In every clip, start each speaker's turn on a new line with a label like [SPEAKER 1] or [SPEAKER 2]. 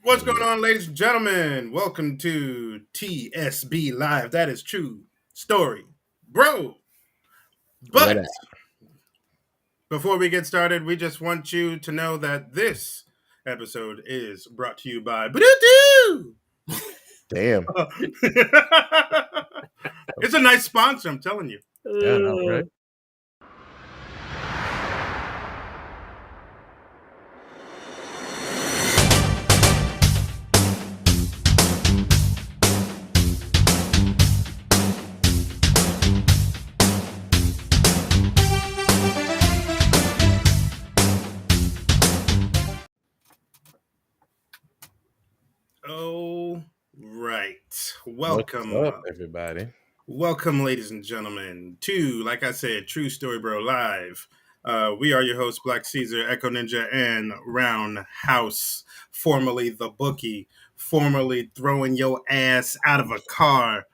[SPEAKER 1] What's going on, ladies and gentlemen? Welcome to TSB Live. That is true story, bro.
[SPEAKER 2] What
[SPEAKER 1] But
[SPEAKER 2] up?
[SPEAKER 1] before we get started, we just want you to know that this episode is brought to you by Bluetooth.
[SPEAKER 2] Damn.
[SPEAKER 1] It's a nice sponsor, I'm telling you.
[SPEAKER 2] Yeah, no, right?
[SPEAKER 1] Oh, right.
[SPEAKER 2] What's
[SPEAKER 1] Welcome.
[SPEAKER 2] up, everybody?
[SPEAKER 1] Welcome, ladies and gentlemen, to, like I said, True Story Bro Live. We are your hosts, Black Caesar, Echo Ninja, and Roundhouse, formerly the bookie, formerly throwing your ass out of a car,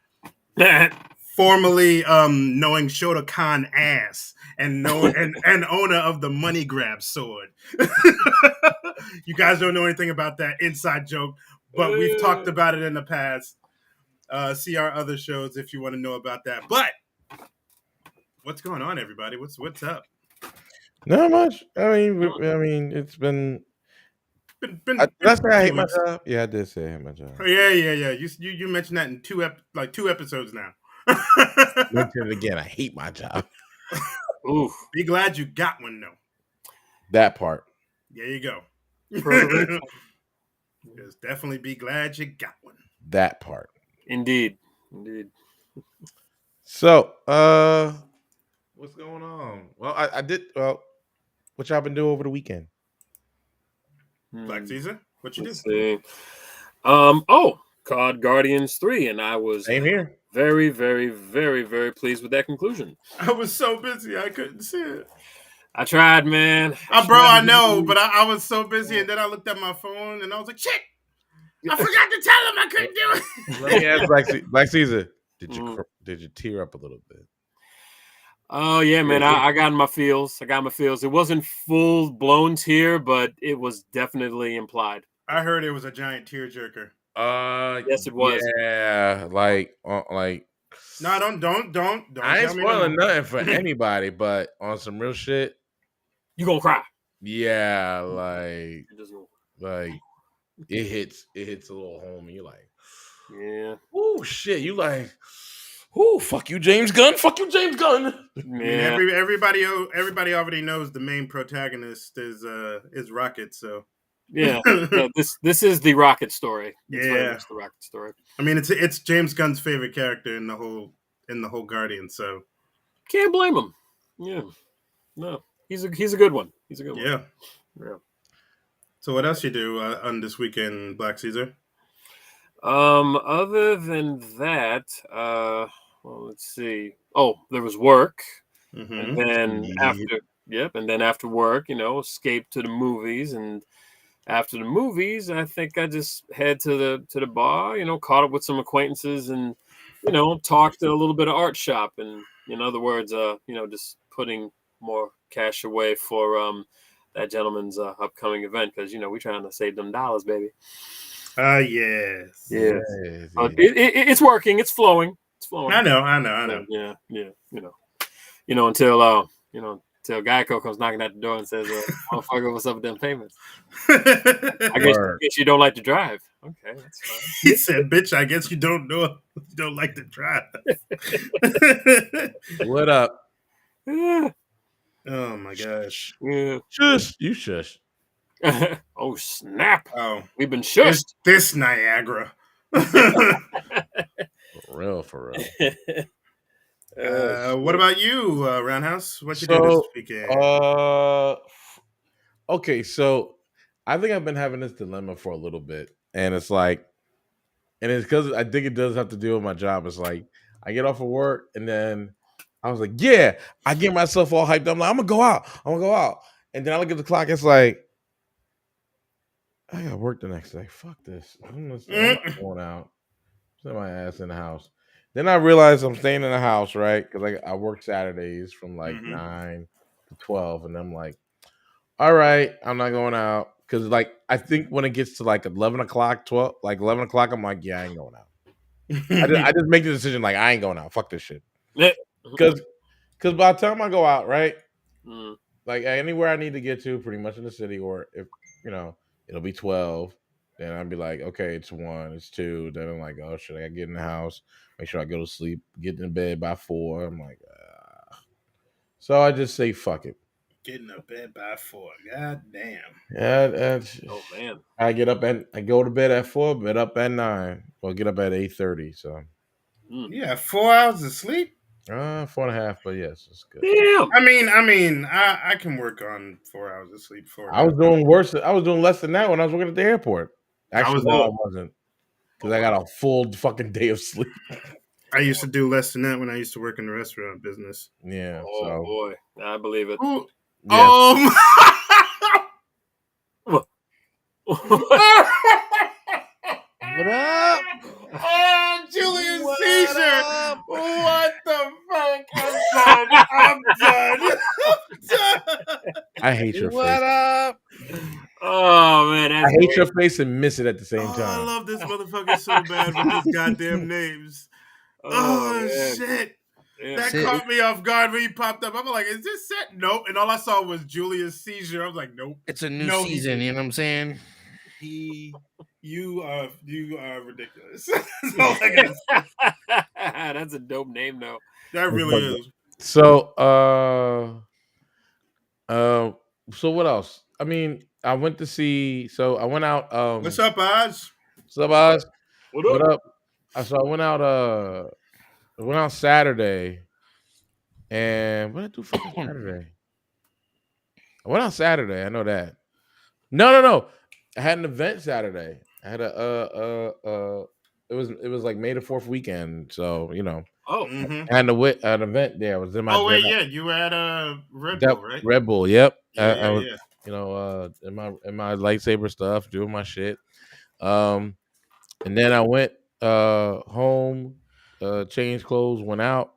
[SPEAKER 1] formerly knowing Shota Khan ass, and and owner of the money grab sword. You guys don't know anything about that inside joke, but we've talked about it in the past. See our other shows if you want to know about that. But what's going on, everybody? What's up?
[SPEAKER 2] Not much. It's been.
[SPEAKER 1] Been
[SPEAKER 2] Did I
[SPEAKER 1] a
[SPEAKER 2] say I
[SPEAKER 1] few
[SPEAKER 2] hate my
[SPEAKER 1] weeks.
[SPEAKER 2] job? Yeah, I did say I hate my job.
[SPEAKER 1] Yeah. You mentioned that in two episodes now.
[SPEAKER 2] Mention it again. I hate my job.
[SPEAKER 1] Ooh, be glad you got one though.
[SPEAKER 2] That part.
[SPEAKER 1] There you go. Just definitely be glad you got one.
[SPEAKER 2] That part.
[SPEAKER 3] Indeed.
[SPEAKER 2] So, what's going on? Well, I did. Well, what y'all been doing over the weekend?
[SPEAKER 1] Black Caesar, what you
[SPEAKER 3] Let's
[SPEAKER 1] do?
[SPEAKER 3] see. COD Guardians 3, and I was
[SPEAKER 2] Same here.
[SPEAKER 3] very, very, very, very pleased with that conclusion.
[SPEAKER 1] I was so busy I couldn't see it.
[SPEAKER 3] I tried, man.
[SPEAKER 1] I know, but I was so busy, and then I looked at my phone, and I was like, shit! I forgot to tell him I couldn't do it.
[SPEAKER 2] Let me ask Black Caesar. Did you tear up a little bit?
[SPEAKER 3] Oh yeah, man. I got in my feels. It wasn't full blown tear, but it was definitely implied.
[SPEAKER 1] I heard it was a giant tearjerker.
[SPEAKER 3] Yes, it was.
[SPEAKER 2] Yeah, like.
[SPEAKER 1] No, don't.
[SPEAKER 2] I ain't spoiling nothing for anybody, but on some real shit,
[SPEAKER 3] you gonna cry.
[SPEAKER 2] Yeah, like it hits a little home, and you're like,
[SPEAKER 3] yeah,
[SPEAKER 2] oh shit, you like, oh fuck you, James Gunn,
[SPEAKER 1] Yeah. I mean, everybody already knows the main protagonist is Rocket, so
[SPEAKER 3] yeah. This is the Rocket story.
[SPEAKER 1] It's very
[SPEAKER 3] much the Rocket story.
[SPEAKER 1] I mean, it's James Gunn's favorite character in the whole Guardian, so
[SPEAKER 3] can't blame him. Yeah, no, he's a good one. He's a good one.
[SPEAKER 1] Yeah. So what else you do on this weekend, Black Caesar?
[SPEAKER 3] Other than that, well, let's see. Oh, there was work, and then after work, escape to the movies, and after the movies, I think I just head to the bar, caught up with some acquaintances, and talked a little bit of art shop, and in other words, just putting more cash away for that gentleman's upcoming event, because we're trying to save them dollars, baby.
[SPEAKER 1] Yes.
[SPEAKER 3] Yeah. It's working. It's flowing.
[SPEAKER 1] I know.
[SPEAKER 3] Yeah. Until until Geico comes knocking at the door and says, "Motherfucker, what's up with them payments?" I guess you don't like to drive. Okay, that's fine.
[SPEAKER 1] He said, "Bitch, I guess you don't like to drive."
[SPEAKER 2] What up?
[SPEAKER 3] Yeah.
[SPEAKER 1] Oh my gosh.
[SPEAKER 3] Yeah.
[SPEAKER 2] Shush. You shush.
[SPEAKER 3] Oh snap!
[SPEAKER 1] Oh,
[SPEAKER 3] we've been shushed.
[SPEAKER 1] This Niagara.
[SPEAKER 2] For real.
[SPEAKER 1] What about you, Roundhouse? What you do this weekend?
[SPEAKER 2] Okay, so I think I've been having this dilemma for a little bit, and it's because I think it does have to do with my job. It's like I get off of work, and then I was like, yeah, I get myself all hyped up. I'm like, I'm gonna go out, and then I look at the clock. It's like I got work the next day. Fuck this. I'm not going out. Set my ass in the house. Then I realized I'm staying in the house, right? Because I work Saturdays from 9 to 12, and I'm like, all right, I'm not going out. Because like I think when it gets to like 11 o'clock, 12, like 11 o'clock, I'm like, yeah, I ain't going out. I just make the decision like I ain't going out. Fuck this shit. Because by the time I go out, right, like anywhere I need to get to, pretty much in the city, or if it'll be 12. Then I'd be like, okay, it's 1, it's 2. Then I'm like, oh shit, I gotta get in the house, make sure I go to sleep, get in bed by 4. I'm like, so I just say fuck it.
[SPEAKER 1] Getting to bed by 4. God damn.
[SPEAKER 2] Yeah,
[SPEAKER 3] oh man.
[SPEAKER 2] I go to bed at 4, bed up at 9. Well, get up at 8:30. So
[SPEAKER 1] yeah, 4 hours of sleep.
[SPEAKER 2] 4.5, but yes, it's good.
[SPEAKER 3] Damn.
[SPEAKER 1] I can work on 4 hours of sleep.
[SPEAKER 2] I was doing worse. I was doing less than that when I was working at the airport. Actually, I wasn't, because I got a full fucking day of sleep.
[SPEAKER 1] I used to do less than that when I used to work in the restaurant business.
[SPEAKER 2] Yeah.
[SPEAKER 3] Oh boy, I believe it.
[SPEAKER 1] Ooh.
[SPEAKER 2] Yeah.
[SPEAKER 4] What up?
[SPEAKER 1] Oh, Julius Caesar! What the fuck? I'm done.
[SPEAKER 2] I hate your face.
[SPEAKER 4] What up?
[SPEAKER 3] Oh man,
[SPEAKER 2] I hate your face and miss it at the same time.
[SPEAKER 1] I love this motherfucker so bad with his goddamn names. Oh shit. Yeah. That caught me off guard when he popped up. I'm like, is this set? Nope. And all I saw was Julius Caesar. I was like, nope.
[SPEAKER 4] It's a new season, you know what I'm saying?
[SPEAKER 1] You are ridiculous.
[SPEAKER 3] That's a dope name though.
[SPEAKER 1] That really is.
[SPEAKER 2] So so what else? I mean, I went out
[SPEAKER 1] What's up, Oz?
[SPEAKER 2] What's up, Oz?
[SPEAKER 3] What up?
[SPEAKER 2] So I went out Saturday, and what did I do for Saturday? I went out Saturday. I know that. No. I had an event Saturday. I had it was like May the 4th weekend, so
[SPEAKER 3] Oh,
[SPEAKER 2] I had an event there. I was in my.
[SPEAKER 1] Oh wait, yeah, you were at Red Bull, right?
[SPEAKER 2] Red Bull, yep.
[SPEAKER 1] Yeah,
[SPEAKER 2] I was, in my lightsaber stuff, doing my shit. And then I went home, changed clothes, went out,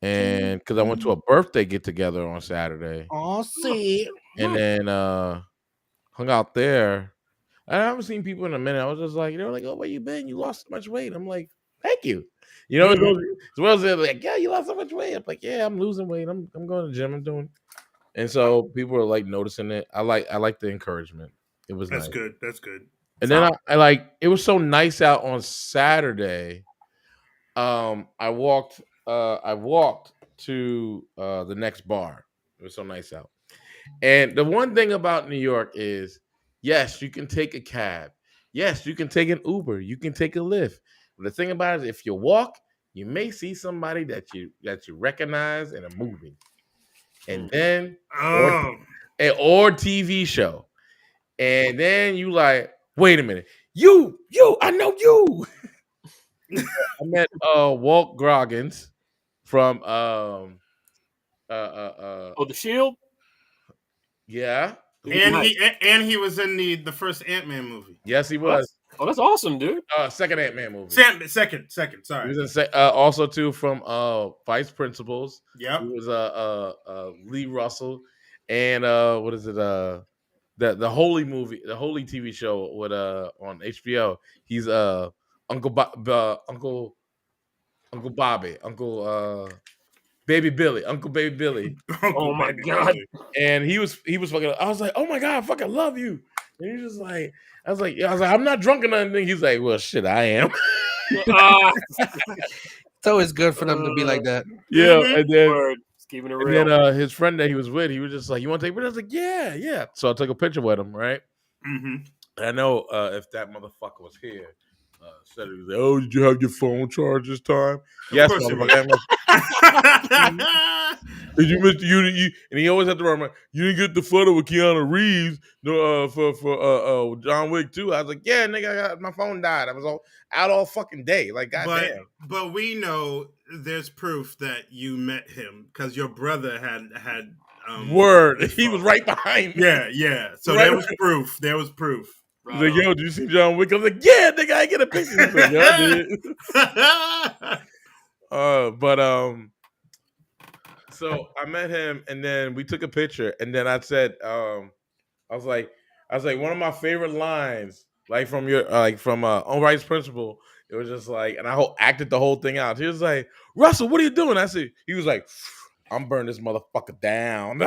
[SPEAKER 2] and because I went to a birthday get together on Saturday.
[SPEAKER 4] Oh, see,
[SPEAKER 2] and then hung out there. I haven't seen people in a minute. I was just like, like, oh, where you been? You lost so much weight. I'm like, thank you. As well as they're like, yeah, you lost so much weight. I'm like, yeah, I'm losing weight. I'm going to the gym. I'm doing. And so people are like noticing it. I like the encouragement. It was
[SPEAKER 1] That's
[SPEAKER 2] nice.
[SPEAKER 1] good. That's good.
[SPEAKER 2] And then I like it was so nice out on Saturday. I walked to the next bar. It was so nice out. And the one thing about New York is, yes, you can take a cab. Yes, you can take an Uber. You can take a Lyft. But the thing about it is, if you walk, you may see somebody that you recognize in a movie, and then or TV show, and then you like, wait a minute, you, I know you. I met Walt Goggins from
[SPEAKER 3] The Shield.
[SPEAKER 2] Yeah.
[SPEAKER 1] And he was in the first Ant-Man movie.
[SPEAKER 2] Yes, he was.
[SPEAKER 3] Oh, that's awesome, dude.
[SPEAKER 2] Second Ant-Man movie.
[SPEAKER 1] Second. Sorry.
[SPEAKER 2] He was in, also too from Vice Principals.
[SPEAKER 1] Yep.
[SPEAKER 2] He was Lee Russell, and what is it? The Holy movie, the Holy TV show with on HBO. He's Uncle Bobby, Baby Billy, Uncle Baby Billy.
[SPEAKER 3] Oh my God!
[SPEAKER 2] And he was fucking. I was like, oh my God, I fucking love you. And he was just like, I was like, I'm not drunk or nothing. He's like, well, shit, I am.
[SPEAKER 4] It's always good for them to be like that.
[SPEAKER 2] Yeah, and then
[SPEAKER 3] keeping it real.
[SPEAKER 2] And then his friend that he was with, he was just like, you want to take a picture? I was like, yeah. So I took a picture with him, right?
[SPEAKER 1] Mm-hmm.
[SPEAKER 2] And I know if that motherfucker was here, said he was like, oh, did you have your phone charged this time? Yes, motherfucker. Did you miss you? And he always had to remember, you didn't get the photo with Keanu Reeves for John Wick 2. I was like, yeah, nigga, my phone died. I was out all fucking day. Like, goddamn.
[SPEAKER 1] But we know there's proof that you met him because your brother had
[SPEAKER 2] word. He was right behind me.
[SPEAKER 1] Yeah. So right there was proof.
[SPEAKER 2] He's like, yo, did you see John Wick? I was like, yeah, nigga, I get a picture. He's like, yeah, I did. So I met him, and then we took a picture, and then I said, I was like, I was like, one of my favorite lines, like from your from On Rights Principle. It was just like, and I acted the whole thing out. He was like, Russell, what are you doing? I said, he was like, I'm burning this motherfucker down.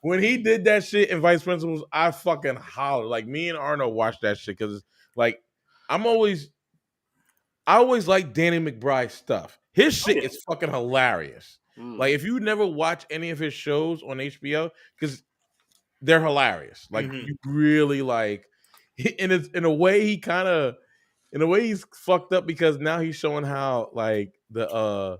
[SPEAKER 2] When he did that shit in Vice Principals, I fucking hollered. Like me and Arno watched that shit because like I always like Danny McBride stuff. His shit is fucking hilarious. Like if you never watch any of his shows on HBO, because they're hilarious. Like you really like, and it's in a way he kind of, in a way he's fucked up because now he's showing how like the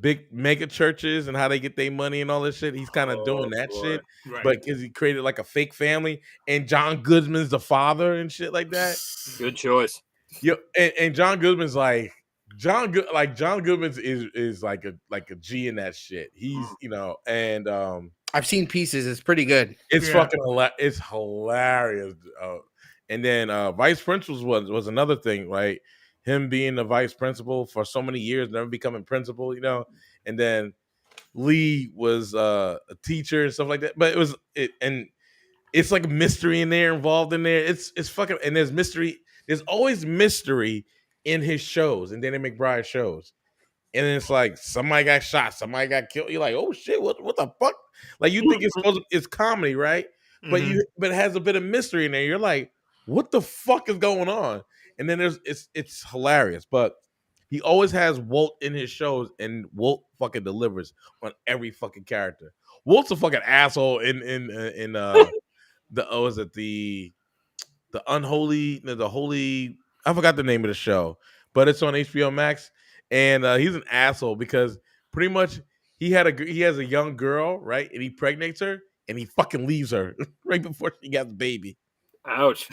[SPEAKER 2] big mega churches and how they get their money and all this shit. He's kind of doing that shit, right. But because he created like a fake family and John Goodman's the father and shit like that.
[SPEAKER 3] Good choice.
[SPEAKER 2] Yeah, and John Goodman's like John Goodman's is like a G in that shit. He's and
[SPEAKER 4] I've seen pieces. It's pretty good.
[SPEAKER 2] It's fucking it's hilarious. And then vice principals was another thing, right? Him being the vice principal for so many years, never becoming principal, and then Lee was a teacher and stuff like that. But and it's like a mystery involved in there. It's fucking, and there's mystery. There's always mystery in his shows, and Danny McBride shows. And then it's like somebody got shot, somebody got killed. You're like, oh shit, what the fuck? Like you think it's comedy, right? But but it has a bit of mystery in there. You're like, what the fuck is going on? And then it's hilarious. But he always has Walt in his shows, and Walt fucking delivers on every fucking character. Walt's a fucking asshole in the holy. I forgot the name of the show, but it's on HBO Max, and he's an asshole because pretty much he has a young girl, right, and he pregnates her, and he fucking leaves her right before she got the baby.
[SPEAKER 3] Ouch.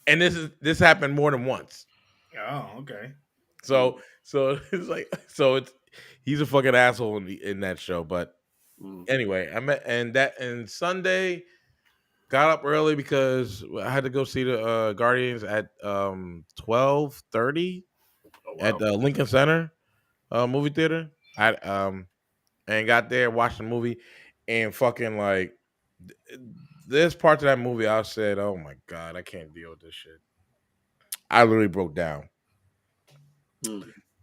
[SPEAKER 2] And this happened more than once.
[SPEAKER 1] Oh, okay.
[SPEAKER 2] So it's like he's a fucking asshole in that show. But anyway, and Sunday got up early because I had to go see the Guardians at 12:30 at the Lincoln Center movie theater. And got there, watched the movie, and fucking like this part of that movie, I said, "Oh my god, I can't deal with this shit." I literally broke down.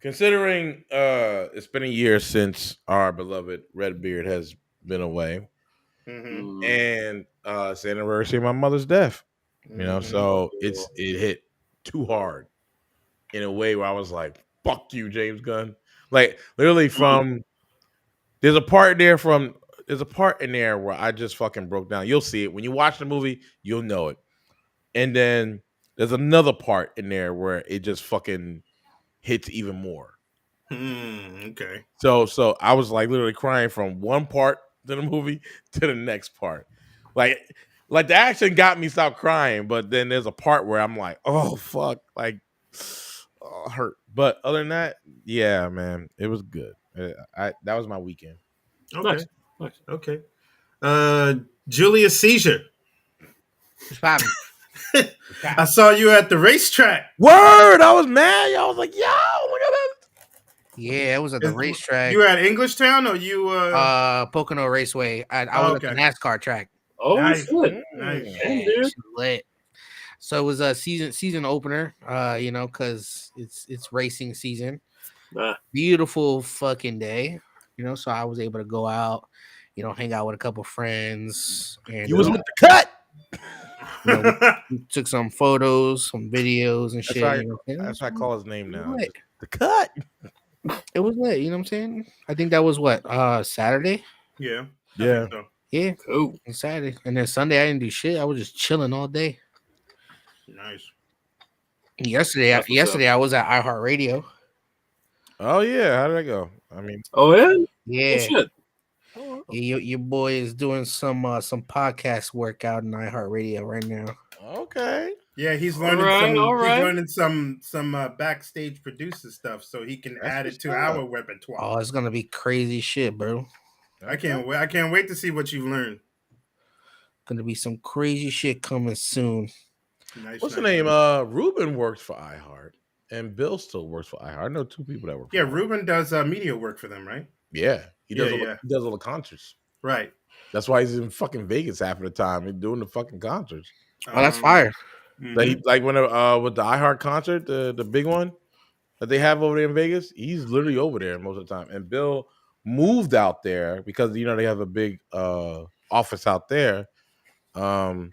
[SPEAKER 2] Considering it's been a year since our beloved Redbeard has been away, and it's the anniversary of my mother's death, so it hit too hard in a way where I was like, "Fuck you, James Gunn!" Like literally there's a part in there where I just fucking broke down. You'll see it when you watch the movie, you'll know it, and then there's another part in there where it just fucking hits even more.
[SPEAKER 1] Okay.
[SPEAKER 2] So I was like literally crying from one part of the movie to the next part. Like the action got me stop crying, but then there's a part where I'm like, oh fuck, like hurt. But other than that, yeah, man, it was good. That was my weekend.
[SPEAKER 1] Okay. Nice. Okay. Julius Caesar. I saw you at the racetrack.
[SPEAKER 2] Word! I was mad. I was like, yo, look at that.
[SPEAKER 4] Yeah, it was at the racetrack.
[SPEAKER 1] You at Englishtown or you
[SPEAKER 4] Pocono Raceway. I was at the NASCAR track.
[SPEAKER 3] Oh,
[SPEAKER 1] nice.
[SPEAKER 3] Nice.
[SPEAKER 4] Yeah, lit. So it was a season opener, because it's racing season. Beautiful fucking day, so I was able to go out, hang out with a couple friends. And
[SPEAKER 2] you was with the cut.
[SPEAKER 4] We took some photos, some videos, and shit.
[SPEAKER 2] That's why I call his name now.
[SPEAKER 4] Lit.
[SPEAKER 2] The cut.
[SPEAKER 4] It was lit. You know what I'm saying? I think that was what Saturday.
[SPEAKER 1] Yeah.
[SPEAKER 2] Yeah.
[SPEAKER 1] So.
[SPEAKER 4] Yeah. Cool. Saturday, and then Sunday I didn't do shit. I was just chilling all day.
[SPEAKER 1] Nice.
[SPEAKER 4] Yesterday I was at iHeartRadio.
[SPEAKER 2] Oh yeah, how did that go? I mean,
[SPEAKER 4] yeah.
[SPEAKER 3] Shit.
[SPEAKER 4] Yeah, your boy is doing some podcast work out in iHeartRadio right now.
[SPEAKER 2] Okay.
[SPEAKER 1] Yeah, he's learning learning some backstage producer stuff so he can add it to our repertoire.
[SPEAKER 4] Oh, it's gonna be crazy shit, bro.
[SPEAKER 1] I can't wait to see what you learn.
[SPEAKER 4] Gonna be some crazy shit coming soon.
[SPEAKER 1] Nice.
[SPEAKER 2] What's the name? Ruben works for iHeart, and Bill still works for iHeart. I know two people that work.
[SPEAKER 1] Yeah, Ruben does media work for them, right?
[SPEAKER 2] Yeah, he does. He does all the concerts.
[SPEAKER 1] Right.
[SPEAKER 2] That's why he's in fucking Vegas half of the time and doing the fucking concerts.
[SPEAKER 4] Oh, that's fire.
[SPEAKER 2] Like when with the iHeart concert, the big one that they have over there in Vegas, he's literally over there most of the time. And Bill moved out there because they have a big office out there. And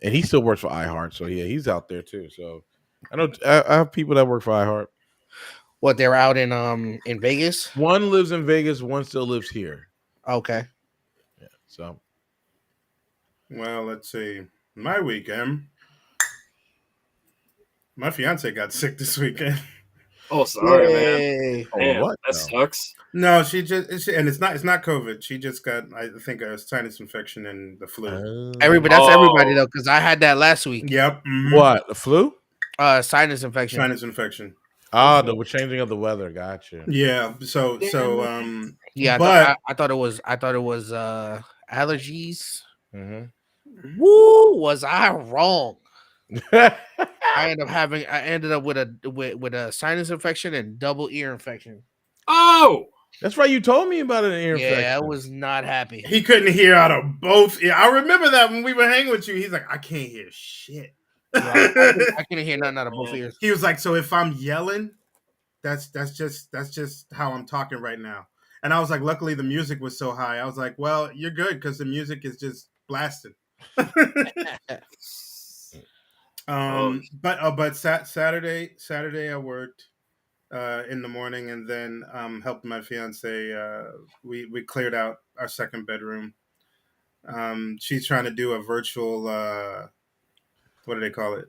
[SPEAKER 2] he still works for iHeart, so yeah, he's out there too. So I know I have people that work for iHeart.
[SPEAKER 4] What, they're out in Vegas?
[SPEAKER 2] One lives in Vegas, one still lives here.
[SPEAKER 4] Okay.
[SPEAKER 2] Yeah. So
[SPEAKER 1] well, let's see. My weekend. My fiance got sick this weekend.
[SPEAKER 3] Oh, sorry, man. Man,
[SPEAKER 2] what?
[SPEAKER 3] That sucks.
[SPEAKER 1] No, and it's not COVID. She just got, I think, a sinus infection and the flu.
[SPEAKER 4] That's everybody though, because I had that last week.
[SPEAKER 1] Yep.
[SPEAKER 2] What, the flu?
[SPEAKER 4] Sinus infection.
[SPEAKER 1] Sinus infection.
[SPEAKER 2] The changing of the weather. Gotcha.
[SPEAKER 1] Yeah. So
[SPEAKER 4] yeah.
[SPEAKER 1] But
[SPEAKER 4] I thought it was allergies.
[SPEAKER 2] Mm-hmm.
[SPEAKER 4] Woo! Was I wrong? I ended up with a sinus infection and double ear infection.
[SPEAKER 3] Oh,
[SPEAKER 2] that's right. You told me about an ear infection.
[SPEAKER 4] Yeah, I was not happy.
[SPEAKER 1] He couldn't hear out of both. Yeah, I remember that when we were hanging with you. He's like, I can't hear shit.
[SPEAKER 4] Yeah, I couldn't hear nothing out of both ears.
[SPEAKER 1] He was like, so if I'm yelling, that's just how I'm talking right now. And I was like, luckily the music was so high. I was like, well, you're good because the music is just blasting. But Saturday I worked in the morning and then helped my fiance. We cleared out our second bedroom. She's trying to do a virtual what do they call it?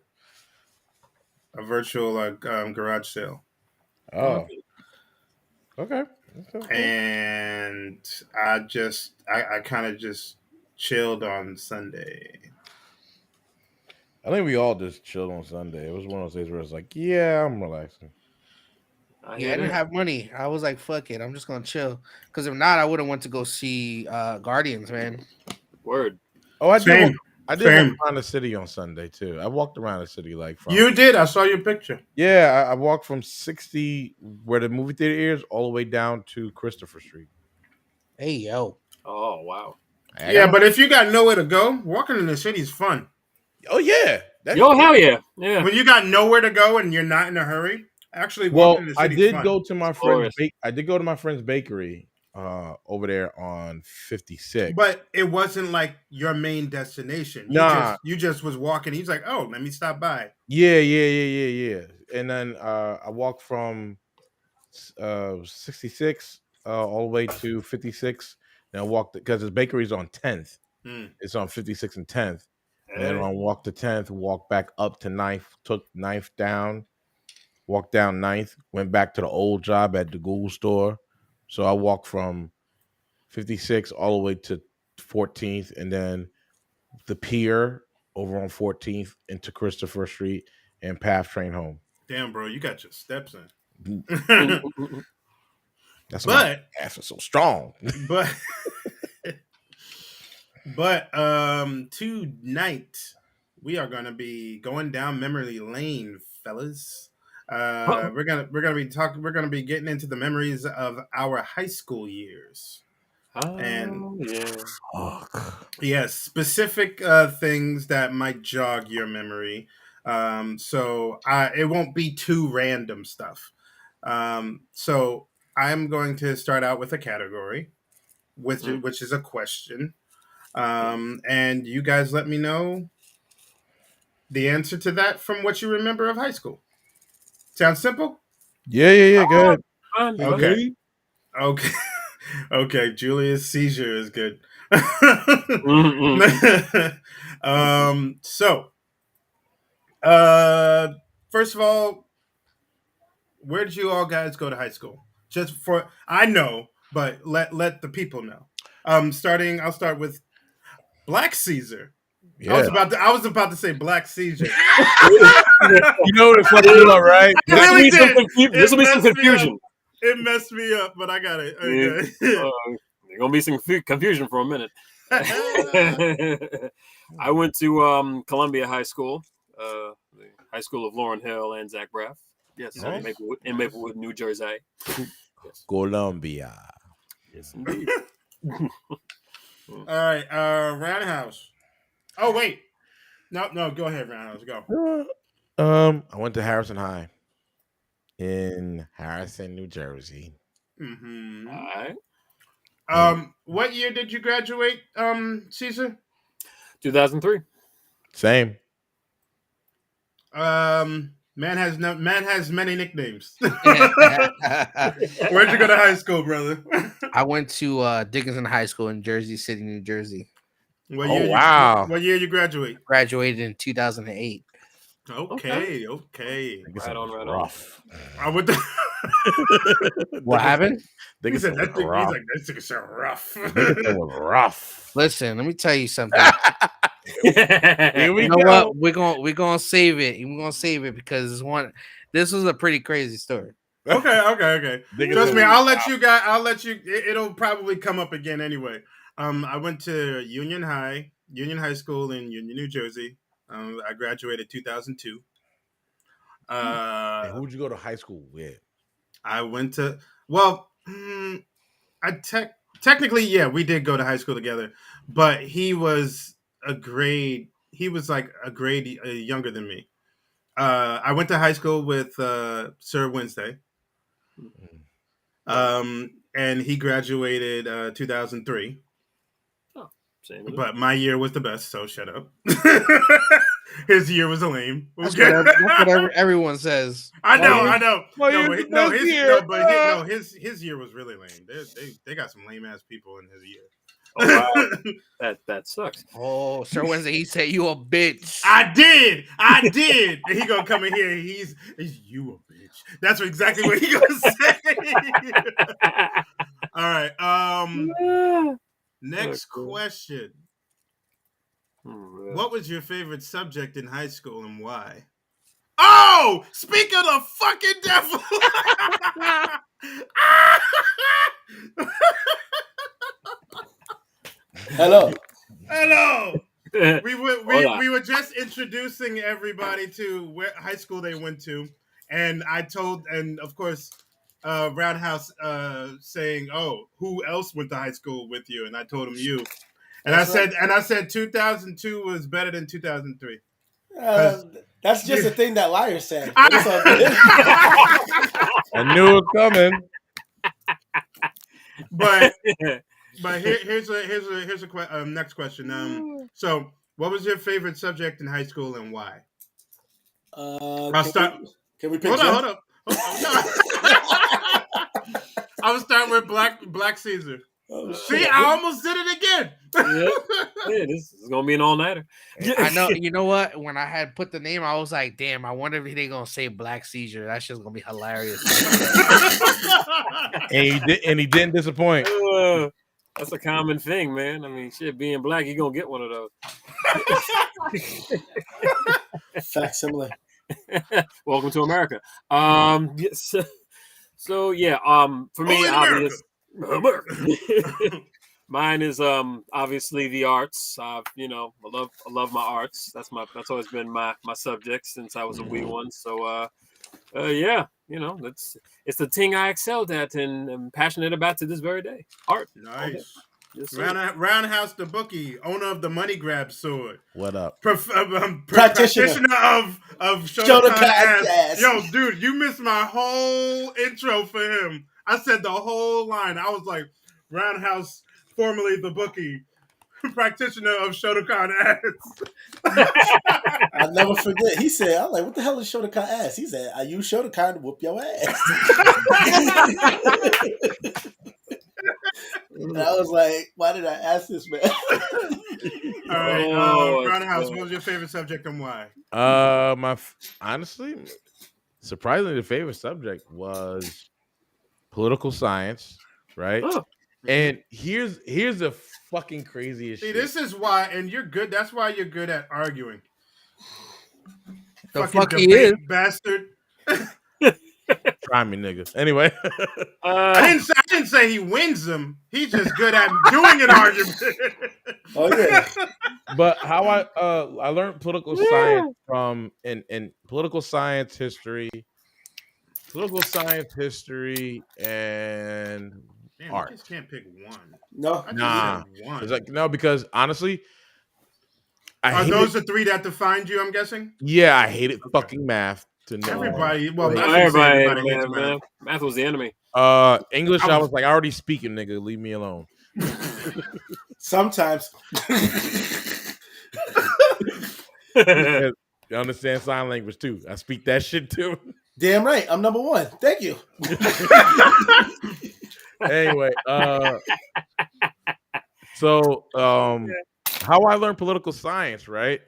[SPEAKER 1] A virtual garage sale.
[SPEAKER 2] Oh, okay.
[SPEAKER 1] And I kind of just chilled on Sunday.
[SPEAKER 2] I think we all just chilled on Sunday. It was one of those days where it's like, yeah, I'm relaxing.
[SPEAKER 4] I didn't have money. I was like, fuck it, I'm just gonna chill. Because if not, I would have went to go see Guardians, man.
[SPEAKER 3] Word.
[SPEAKER 2] Oh, I did. I did walk around the city on Sunday too. I walked around the city
[SPEAKER 1] you did. I saw your picture.
[SPEAKER 2] Yeah, I walked from 60 where the movie theater is all the way down to Christopher Street.
[SPEAKER 4] Hey yo.
[SPEAKER 3] Oh wow.
[SPEAKER 1] Yeah, but if you got nowhere to go, walking in the city is fun.
[SPEAKER 2] Oh yeah.
[SPEAKER 3] Hell yeah. Yeah.
[SPEAKER 1] When you got nowhere to go and you're not in a hurry, actually walking in the city is fun.
[SPEAKER 2] Go to my friend's I did go to my friend's bakery over there on 56.
[SPEAKER 1] But it wasn't like your main destination. You just was walking. He's like, oh, let me stop by.
[SPEAKER 2] Yeah. And then I walked from 66 all the way to 56. And I walked because his bakery's on 10th. It's on 56 and 10th. And then I walked to 10th, walked back up to 9th, took 9th down, walked down 9th, went back to the old job at the Google store. So I walked from 56 all the way to 14th and then the pier over on 14th into Christopher Street and PATH train home.
[SPEAKER 1] Damn, bro, you got your steps in.
[SPEAKER 2] That's why my ass is so strong.
[SPEAKER 1] But tonight we are gonna be going down memory lane, fellas. We're gonna be getting into the memories of our high school years. Specific things that might jog your memory. So it won't be too random stuff. So I'm going to start out with a category, which is a question. And you guys let me know the answer to that from what you remember of high school. Sounds simple?
[SPEAKER 2] Yeah. Go ahead.
[SPEAKER 1] Okay. Okay. Julia's seizure is good. So, first of all, where did you all guys go to high school? I know, but let the people know. I'll start with Black Caesar. Yeah. I was about to say Black Caesar.
[SPEAKER 2] You know what it's fucking up, right?
[SPEAKER 3] This will be some confusion.
[SPEAKER 1] It messed me up, but I got it. Okay.
[SPEAKER 3] There's gonna be some confusion for a minute. I went to Columbia High School, the High School of Laurel Hill and Zach Braff. Yes, nice. in Maplewood, New Jersey.
[SPEAKER 2] Yes. Columbia.
[SPEAKER 3] Yes, indeed.
[SPEAKER 1] All right, Roundhouse. Oh wait, no, go ahead, Roundhouse. Go.
[SPEAKER 2] I went to Harrison High in Harrison, New Jersey.
[SPEAKER 1] Mm-hmm.
[SPEAKER 3] All right.
[SPEAKER 1] What year did you graduate, Caesar?
[SPEAKER 3] 2003.
[SPEAKER 2] Same.
[SPEAKER 1] Man has many nicknames. Where'd you go to high school, brother?
[SPEAKER 4] I went to Dickinson High School in Jersey City, New Jersey.
[SPEAKER 1] What
[SPEAKER 2] Wow.
[SPEAKER 1] year you graduate?
[SPEAKER 4] Graduated in 2008.
[SPEAKER 1] Okay.
[SPEAKER 3] Right on, right
[SPEAKER 2] rough.
[SPEAKER 1] I went to.
[SPEAKER 4] What happened?
[SPEAKER 1] He said that thing. He's like, that thing's so rough.
[SPEAKER 2] It was rough.
[SPEAKER 4] Listen, let me tell you something.
[SPEAKER 2] Here we
[SPEAKER 4] You know
[SPEAKER 2] go.
[SPEAKER 4] what? We're gonna save it. We're gonna save it because this was a pretty crazy story.
[SPEAKER 1] Okay. Trust me, I'll let you guys. It'll probably come up again anyway. I went to Union High School in Union, New Jersey. I graduated 2002.
[SPEAKER 2] And who'd you go to high school with?
[SPEAKER 1] I went to technically, yeah, we did go to high school together, but he was like a grade younger than me. I went to high school with Sir Wednesday. And he graduated 2003.
[SPEAKER 3] Oh,
[SPEAKER 1] but my year was the best, so shut up. His year was lame.
[SPEAKER 4] That's what everyone says.
[SPEAKER 1] I know. His year was really lame. They got some lame ass people in his year.
[SPEAKER 3] Oh, wow. that sucks.
[SPEAKER 4] Oh, Sir Wednesday, he said you a bitch.
[SPEAKER 1] I did. And he gonna come in here. He's you a bitch. That's exactly what he gonna say. All right. Next question. What was your favorite subject in high school and why? Oh, speak of the fucking devil.
[SPEAKER 5] Hello.
[SPEAKER 1] We were just introducing everybody to what high school they went to, and of course, Roundhouse saying, "Oh, who else went to high school with you?" And I told him you, and I said 2002 was better than 2003.
[SPEAKER 5] That's just a thing that liar said.
[SPEAKER 2] I knew it was coming.
[SPEAKER 1] But here's a next question. So what was your favorite subject in high school and why? I'll start.
[SPEAKER 5] Can we pick?
[SPEAKER 1] Hold on. I'll start with Black Caesar. Oh, see, I almost did it again.
[SPEAKER 3] Yeah, this is gonna be an all-nighter.
[SPEAKER 4] I know. You know what? When I had put the name, I was like, "Damn! I wonder if they gonna say Black Caesar. That's just gonna be hilarious."
[SPEAKER 2] and he didn't disappoint.
[SPEAKER 3] That's a common thing, man. I mean, shit, being black, you're gonna get one of those.
[SPEAKER 5] Facsimile.
[SPEAKER 3] Welcome to America. So yeah, for me, obvious. Mine is obviously the arts. I love my arts. That's always been my subject since I was a wee one. So yeah, it's the thing I excelled at and am passionate about to this very day. Art.
[SPEAKER 1] Nice. Yes, Roundhouse the bookie, owner of the money grab sword.
[SPEAKER 2] What up?
[SPEAKER 1] Practitioner of Shotokan ass. Yo, dude, you missed my whole intro for him. I said the whole line. I was like, Roundhouse, formerly the bookie, practitioner of Shotokan ass.
[SPEAKER 5] I'll never forget. He said, I'm like, what the hell is Shotokan ass? He said, I use Shotokan to whoop your ass. And I was like, why did I ask this, man?
[SPEAKER 1] All right, Roundhouse, what was your favorite subject and why?
[SPEAKER 2] Honestly, surprisingly, the favorite subject was political science, right? Oh. And here's the fucking craziest shit.
[SPEAKER 1] See, this is why, and you're good. That's why you're good at arguing.
[SPEAKER 4] The fuck he is,
[SPEAKER 1] bastard.
[SPEAKER 2] Try me, nigga. Anyway,
[SPEAKER 1] I didn't say he wins them. He's just good at doing an argument.
[SPEAKER 5] Oh yeah.
[SPEAKER 2] But how I learned political science from in political science history, and
[SPEAKER 1] Man,
[SPEAKER 2] art.
[SPEAKER 1] we just can't pick one.
[SPEAKER 5] No,
[SPEAKER 2] Nah,
[SPEAKER 1] one.
[SPEAKER 2] like no, because honestly,
[SPEAKER 1] Are those the three that defined you? I'm guessing.
[SPEAKER 2] Yeah, I hated fucking math. To no
[SPEAKER 1] Everybody, well,
[SPEAKER 2] end.
[SPEAKER 1] I shouldn't say everybody
[SPEAKER 3] man,
[SPEAKER 1] hates math.
[SPEAKER 3] Math was the enemy.
[SPEAKER 2] English, I was like, I already speaking, nigga. Leave me alone.
[SPEAKER 5] Sometimes.
[SPEAKER 2] You understand sign language too. I speak that shit too.
[SPEAKER 5] Damn right. I'm number one. Thank you.
[SPEAKER 2] Anyway, so how I learned political science, right?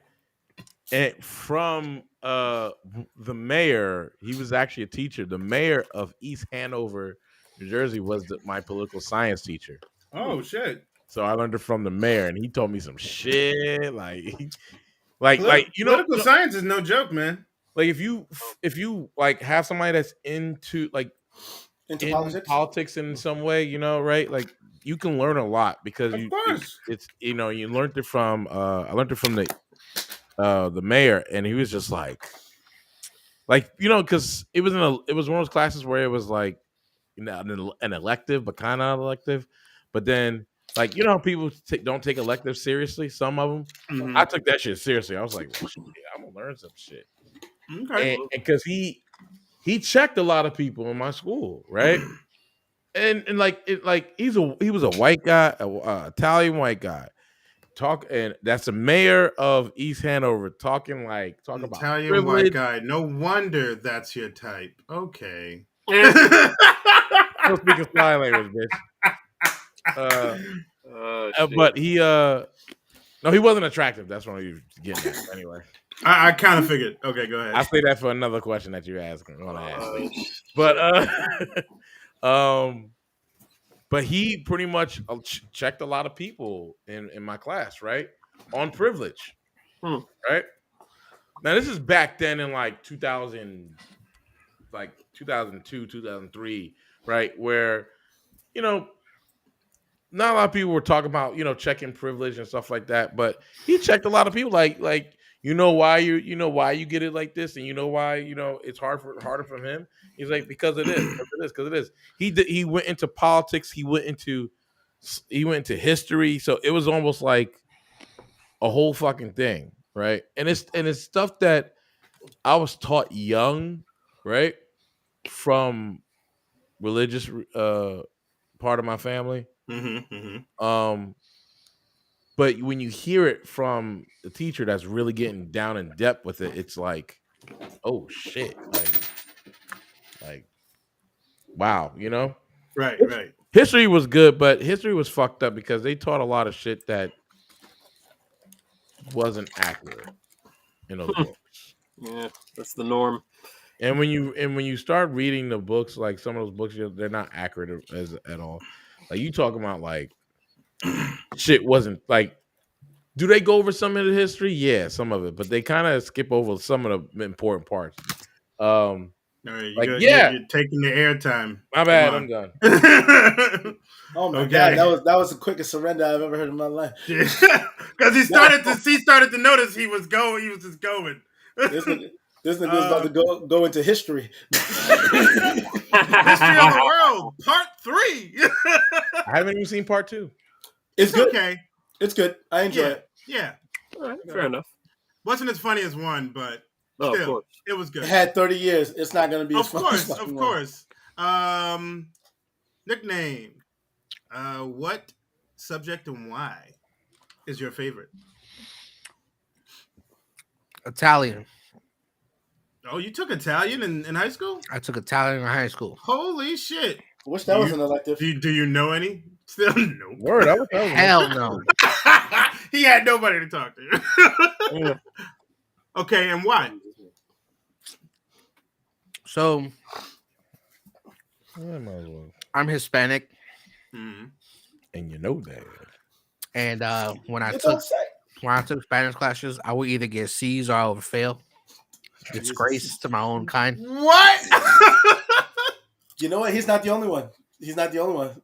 [SPEAKER 2] And from the mayor, he was actually a teacher. The mayor of East Hanover, New Jersey, was my political science teacher.
[SPEAKER 1] Oh shit!
[SPEAKER 2] So I learned it from the mayor, and he told me some shit, like
[SPEAKER 1] political science is no joke, man.
[SPEAKER 2] Like if you like have somebody that's into politics in some way, you know, right? Like you can learn a lot because it's you learned it from I learned it from the mayor, and he was just like because it was one of those classes where it was like an elective but kind of elective, but then like people don't take electives seriously, some of them.
[SPEAKER 1] Mm-hmm.
[SPEAKER 2] I took that shit seriously. I was like, well, shit, I'm gonna learn some shit. Okay. And because he checked a lot of people in my school, right? and he was a white guy, a Italian white guy. And that's the mayor of East Hanover talking about
[SPEAKER 1] Italian
[SPEAKER 2] privilege.
[SPEAKER 1] White guy. No wonder that's your type. Okay.
[SPEAKER 2] I'm speaking sign language, bitch. But he no, he wasn't attractive. That's what he was getting at. Anyway,
[SPEAKER 1] I kind of figured. Okay, go ahead.
[SPEAKER 2] I'll say that for another question that you ask. But he pretty much checked a lot of people in my class, right? On privilege, right? Now this is back then in like 2000, like 2002, 2003, right? Where not a lot of people were talking about checking privilege and stuff like that, but he checked a lot of people like why you get it like this, and why it's harder for him. He's like, because it is. He went into politics. He went into history. So it was almost like a whole fucking thing, right? And it's stuff that I was taught young, right, from religious part of my family. But when you hear it from the teacher that's really getting down in depth with it, it's like, oh shit, like wow,
[SPEAKER 1] Right.
[SPEAKER 2] History was good, but history was fucked up because they taught a lot of shit that wasn't accurate in those books.
[SPEAKER 3] Yeah, that's the norm.
[SPEAKER 2] And when you start reading the books, like some of those books, they're not accurate at all. Like you talking about like shit wasn't like. Do they go over some of the history? Yeah, some of it, but they kind of skip over some of the important parts.
[SPEAKER 1] All right, you're taking the airtime.
[SPEAKER 2] My bad, I'm done.
[SPEAKER 5] Oh my god, that was the quickest surrender I've ever heard in my life.
[SPEAKER 1] Because he started to notice he was just going.
[SPEAKER 5] This nigga was about to go into history.
[SPEAKER 1] History of the world, part 3.
[SPEAKER 2] I haven't even seen part 2.
[SPEAKER 5] It's good.
[SPEAKER 1] Okay.
[SPEAKER 5] It's good. I enjoy it.
[SPEAKER 1] Yeah.
[SPEAKER 3] All right, fair enough.
[SPEAKER 1] Wasn't as funny as 1, but still, it was good.
[SPEAKER 5] It had 30 years. It's not going to be as funny as 1.
[SPEAKER 1] Of course. Nickname. What subject and why is your favorite?
[SPEAKER 4] Italian.
[SPEAKER 1] Oh, you took Italian in high school?
[SPEAKER 4] I took Italian in high school.
[SPEAKER 1] Holy shit.
[SPEAKER 5] I wish that was an elective.
[SPEAKER 1] Do you know any? Still no.
[SPEAKER 2] Word.
[SPEAKER 4] Hell no.
[SPEAKER 1] He had nobody to talk to. Yeah. Okay, and why?
[SPEAKER 4] So, I'm Hispanic.
[SPEAKER 1] Mm-hmm.
[SPEAKER 2] And you know that.
[SPEAKER 4] And when I took Spanish classes, I would either get C's or I would fail. Disgrace to my own kind.
[SPEAKER 1] What?
[SPEAKER 5] You know what? He's not the only one.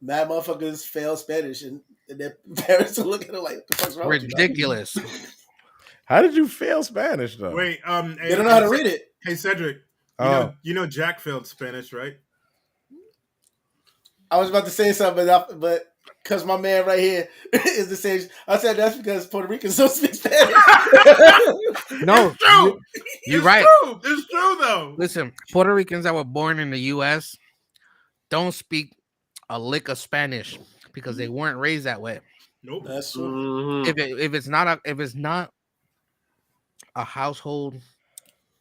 [SPEAKER 5] Mad motherfuckers fail Spanish, and their parents are looking at him like, "What the fuck's wrong
[SPEAKER 4] ridiculous."
[SPEAKER 5] with you?"
[SPEAKER 2] How did you fail Spanish though?
[SPEAKER 1] Wait,
[SPEAKER 5] they don't know how to read it.
[SPEAKER 1] Hey, Cedric, you know Jack failed Spanish, right?
[SPEAKER 5] I was about to say something, but because my man right here is the same. I said that's because Puerto Ricans don't speak Spanish.
[SPEAKER 4] No,
[SPEAKER 1] It's true.
[SPEAKER 4] you're
[SPEAKER 1] It's
[SPEAKER 4] right.
[SPEAKER 1] true. It's true though.
[SPEAKER 4] Listen, Puerto Ricans that were born in the U.S. don't speak a lick of Spanish because they weren't raised that way.
[SPEAKER 1] Nope.
[SPEAKER 5] That's true.
[SPEAKER 3] Mhm.
[SPEAKER 4] If it's not a household,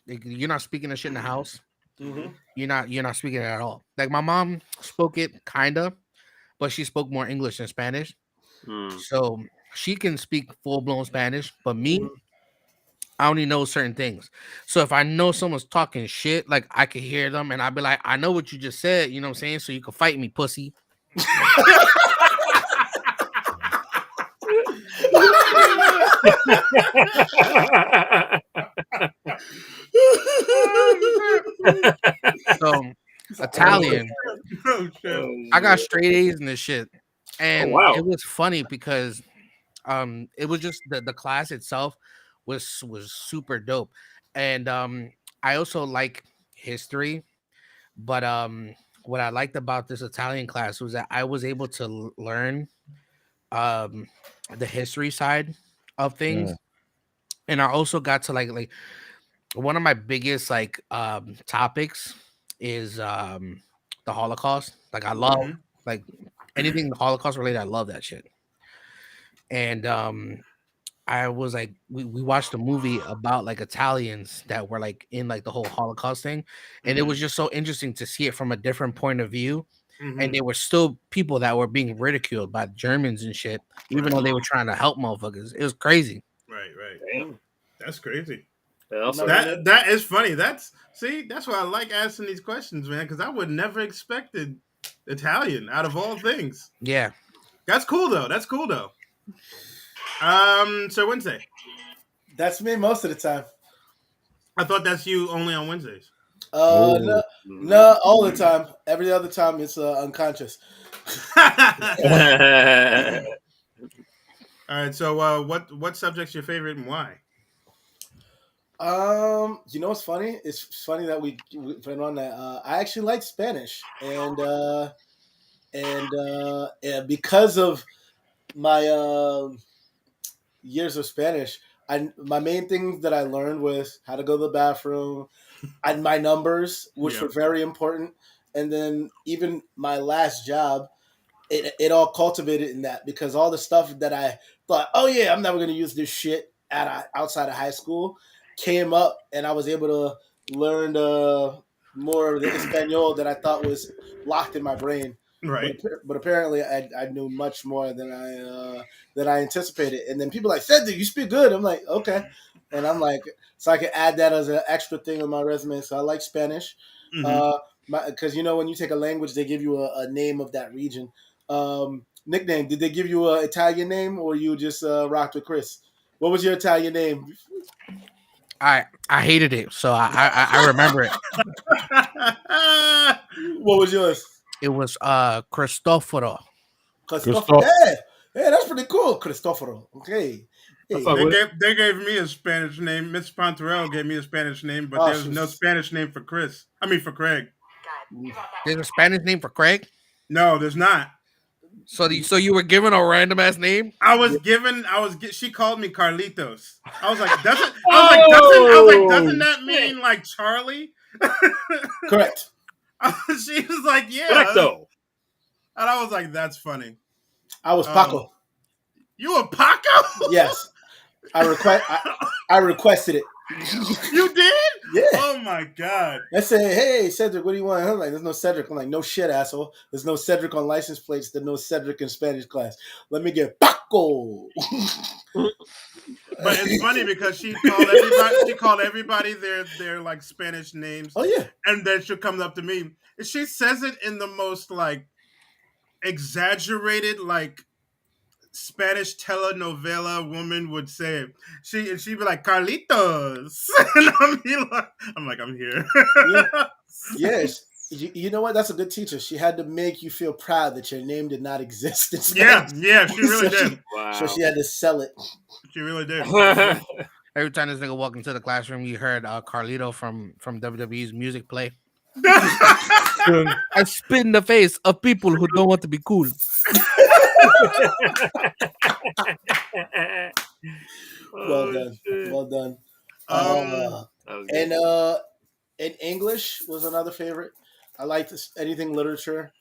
[SPEAKER 4] like, you're not speaking the shit in the house.
[SPEAKER 5] Mm-hmm.
[SPEAKER 4] You're not speaking it at all. Like my mom spoke it kinda, but she spoke more English than Spanish.
[SPEAKER 3] Mm.
[SPEAKER 4] So she can speak full blown Spanish, but me,
[SPEAKER 5] Mhm.
[SPEAKER 4] I only know certain things. So if I know someone's talking shit, like I can hear them and I'd be like, I know what you just said, you know what I'm saying? So you can fight me, pussy. So Italian,
[SPEAKER 1] Oh shit.
[SPEAKER 4] I got straight A's in this shit. And
[SPEAKER 3] wow.
[SPEAKER 4] it was funny because it was just the class itself was super dope. And I also like history, but what I liked about this Italian class was that I was able to learn um the history side of things. And I also got to like one of my biggest like topics is the Holocaust. Like I love
[SPEAKER 1] Mhm.
[SPEAKER 4] like anything Holocaust related, I love that shit. And I was like, we watched a movie about like Italians that were like in like the whole Holocaust thing, and it was just so interesting to see it from a different point of view. And they were still people that were being ridiculed by the Germans and shit, even though they were trying to help motherfuckers. It was crazy.
[SPEAKER 1] Right.
[SPEAKER 3] Damn.
[SPEAKER 1] That's crazy.
[SPEAKER 3] And also,
[SPEAKER 1] That is funny. That's why I like asking these questions, man, because I would never expected Italian out of all things.
[SPEAKER 4] Yeah.
[SPEAKER 1] That's cool though. So Wednesday.
[SPEAKER 5] That's me most of the time.
[SPEAKER 1] I thought that's you only on Wednesdays.
[SPEAKER 5] No, all the time. Every other time it's unconscious.
[SPEAKER 1] All right. So what subject's your favorite and why?
[SPEAKER 5] You know what's funny? It's funny that we put on that. I actually like Spanish, and because of my years of Spanish, my main thing that I learned was how to go to the bathroom, and my numbers, which were very important, and then even my last job, it all cultivated in that because all the stuff that I thought, oh yeah, I'm never going to use this shit outside of high school, came up, and I was able to learn more of the Espanol that I thought was locked in my brain.
[SPEAKER 1] Right.
[SPEAKER 5] But apparently I knew much more than I anticipated. And then people like said that you speak good. I'm like, okay. And I'm like, so I can add that as an extra thing on my resume. So I like Spanish. Because when you take a language, they give you a name of that region. Nickname. Did they give you an Italian name, or you just rocked with Chris? What was your Italian name?
[SPEAKER 4] I hated it, so I remember it.
[SPEAKER 5] What was yours?
[SPEAKER 4] It was Cristoforo.
[SPEAKER 5] Cristoforo. Yeah, that's pretty cool. Cristoforo. Okay. Hey.
[SPEAKER 1] They gave me a Spanish name. Miss Pontarell gave me a Spanish name, but there's no Spanish name for Chris. I mean for Craig.
[SPEAKER 4] There's a Spanish name for Craig?
[SPEAKER 1] No, there's not.
[SPEAKER 4] So you were given a random ass name?
[SPEAKER 1] She called me Carlitos. I was like, doesn't that mean like Charlie?
[SPEAKER 5] Correct.
[SPEAKER 1] She was like, yeah.
[SPEAKER 3] Correcto.
[SPEAKER 1] And I was like, that's funny.
[SPEAKER 5] I was Paco.
[SPEAKER 1] You were Paco?
[SPEAKER 5] Yes. I requested it.
[SPEAKER 1] You did?
[SPEAKER 5] Yeah.
[SPEAKER 1] Oh my god.
[SPEAKER 5] I said, hey, Cedric, what do you want? I'm like, there's no Cedric. I'm like, no shit, asshole. There's no Cedric on license plates. There's no Cedric in Spanish class. Let me get Paco.
[SPEAKER 1] But it's funny because she called everybody their like Spanish names.
[SPEAKER 5] Oh yeah.
[SPEAKER 1] And then she'll come up to me. And she says it in the most like exaggerated like Spanish telenovela woman would say it. She'd be like Carlitos. And I'm like, I'm here.
[SPEAKER 5] Yeah. Yes. You know what? That's a good teacher. She had to make you feel proud that your name did not exist in Spanish.
[SPEAKER 1] Yeah, she really did.
[SPEAKER 5] So she had to sell it.
[SPEAKER 1] She really did.
[SPEAKER 4] Every time this nigga walked into the classroom, you heard Carlito from WWE's music play. I spit in the face of people who don't want to be cool.
[SPEAKER 5] Well done. Well done. And English was another favorite. I liked anything literature.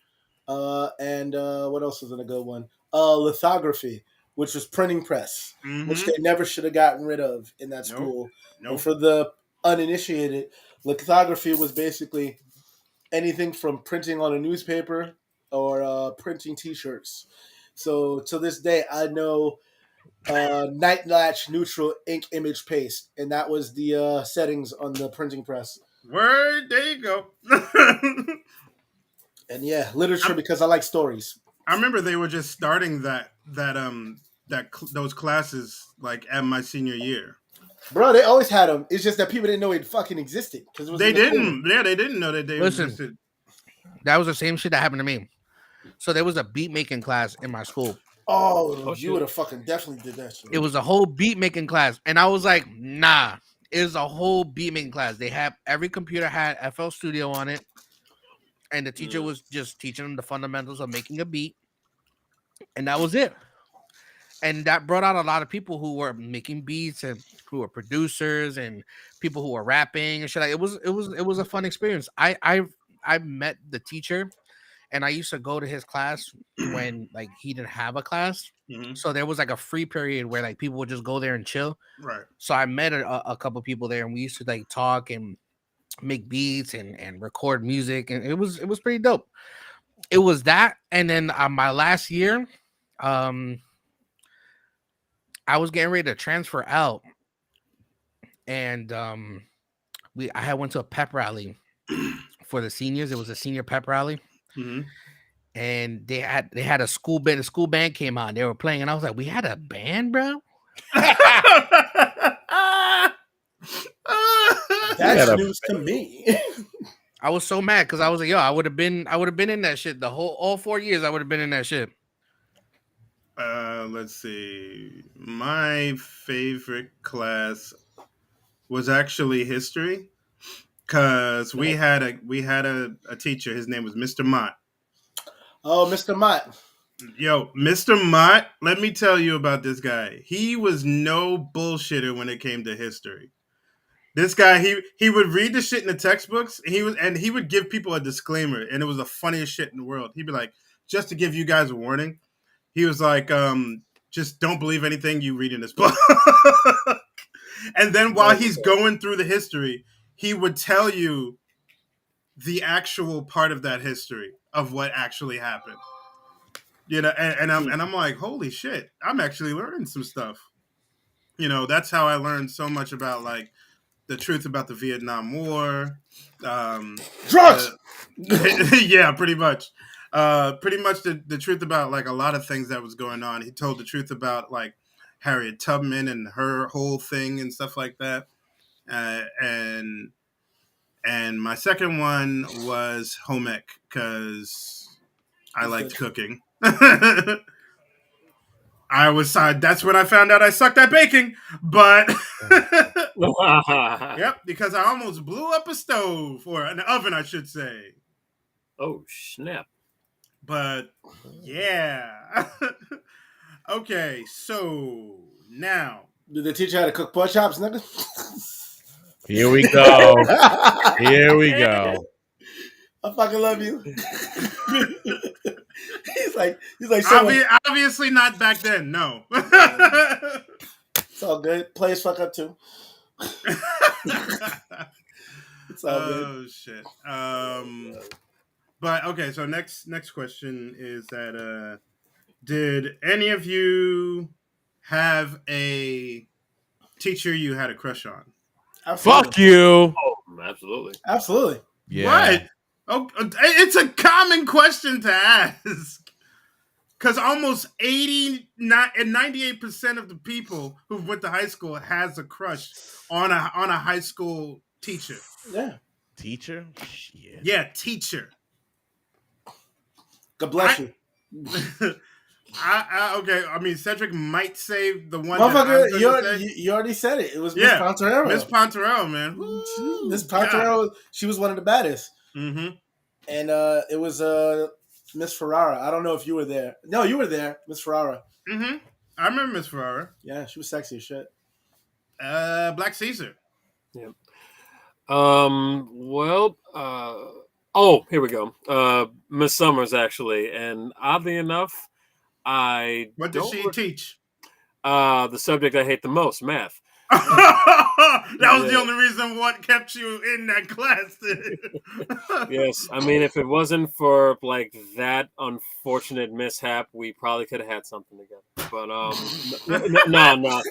[SPEAKER 5] And what else was in a good one? Lithography, which was printing press, which they never should have gotten rid of in that school. And for the uninitiated, lithography was basically anything from printing on a newspaper or printing T-shirts. So to this day, I know night latch neutral ink image paste, and that was the settings on the printing press.
[SPEAKER 1] Word, there you go.
[SPEAKER 5] And yeah, literature because I like stories.
[SPEAKER 1] I remember they were just starting those classes like at my senior year.
[SPEAKER 5] Bro, they always had them. It's just that people didn't know it fucking existed because
[SPEAKER 1] they didn't. Yeah, they didn't know that they existed.
[SPEAKER 4] That was the same shit that happened to me. So there was a beat making class in my school.
[SPEAKER 5] Oh, you would have fucking definitely did that shit.
[SPEAKER 4] It was a whole beat making class, and I was like, nah. It was a whole beat making class. They have every computer had FL Studio on it, and the teacher was just teaching them the fundamentals of making a beat, and that was it. And that brought out a lot of people who were making beats and who were producers and people who were rapping and shit. Like, it was a fun experience. I met the teacher, and I used to go to his class when like he didn't have a class. So there was like a free period where like people would just go there and chill.
[SPEAKER 1] Right.
[SPEAKER 4] So I met a couple people there, and we used to like talk and make beats and record music, and it was pretty dope. It was that, and then my last year, I was getting ready to transfer out, and I had went to a pep rally for the seniors. It was a senior pep rally. And they had a school band. The school band came out. They were playing, and I was like, "We had a band, bro."
[SPEAKER 5] That's news to me.
[SPEAKER 4] I was so mad because I was like, "Yo, I would have been in that shit all 4 years. I would have been in that shit."
[SPEAKER 1] Let's see. My favorite class was actually history, because we had a teacher. His name was Mr. Mott.
[SPEAKER 5] Oh, Mr. Mott.
[SPEAKER 1] Yo, Mr. Mott, let me tell you about this guy. He was no bullshitter when it came to history. This guy, he would read the shit in the textbooks, and he would give people a disclaimer, and it was the funniest shit in the world. He'd be like, just to give you guys a warning, he was like, just don't believe anything you read in this book. And then while he's going through the history, he would tell you the actual part of that history of what actually happened. You know, and I'm like, holy shit, I'm actually learning some stuff. You know, that's how I learned so much about like the truth about the Vietnam War.
[SPEAKER 5] Drugs.
[SPEAKER 1] Yeah, pretty much. Pretty much the truth about like a lot of things that was going on. He told the truth about like Harriet Tubman and her whole thing and stuff like that. And my second one was home ec, because I liked cooking. That's when I found out I sucked at baking. But yep, because I almost blew up a stove, or an oven, I should say.
[SPEAKER 3] Oh, snap.
[SPEAKER 1] But yeah. Okay, so now.
[SPEAKER 5] Did the teacher how to cook pork chops, nigga?
[SPEAKER 2] Here we go. Here we go.
[SPEAKER 5] I fucking love you. he's like
[SPEAKER 1] obviously not back then. No.
[SPEAKER 5] It's all good. Players fuck up too. It's all good.
[SPEAKER 1] Oh shit. But okay, so next question is that did any of you have a teacher you had a crush on?
[SPEAKER 2] Absolutely. Fuck you.
[SPEAKER 3] Oh, absolutely.
[SPEAKER 5] Absolutely.
[SPEAKER 2] Yeah.
[SPEAKER 1] What? Oh, it's a common question to ask, because almost 98% of the people who went to high school has a crush on a high school teacher.
[SPEAKER 5] Yeah.
[SPEAKER 2] Teacher? Shit.
[SPEAKER 1] Yeah, teacher.
[SPEAKER 5] God bless you.
[SPEAKER 1] Okay, I mean, Cedric might say the one.
[SPEAKER 5] You already said it. It was Miss Pontarero.
[SPEAKER 1] Miss Pontarero, man.
[SPEAKER 5] Miss Pontarero, she was one of the baddest.
[SPEAKER 1] Mm-hmm.
[SPEAKER 5] and it was Miss Ferrara. I don't know if you were there. No, you were there, Miss Ferrara.
[SPEAKER 1] Mm-hmm. I remember Miss Ferrara.
[SPEAKER 5] Yeah, she was sexy as shit.
[SPEAKER 1] Black Caesar.
[SPEAKER 3] Yeah. Well. Oh, here we go. Miss Summers, actually, and oddly enough,
[SPEAKER 1] What did she teach?
[SPEAKER 3] The subject I hate the most, math.
[SPEAKER 1] That was the only reason what kept you in that class.
[SPEAKER 3] Yes, I mean, if it wasn't for like that unfortunate mishap, we probably could have had something together. But no.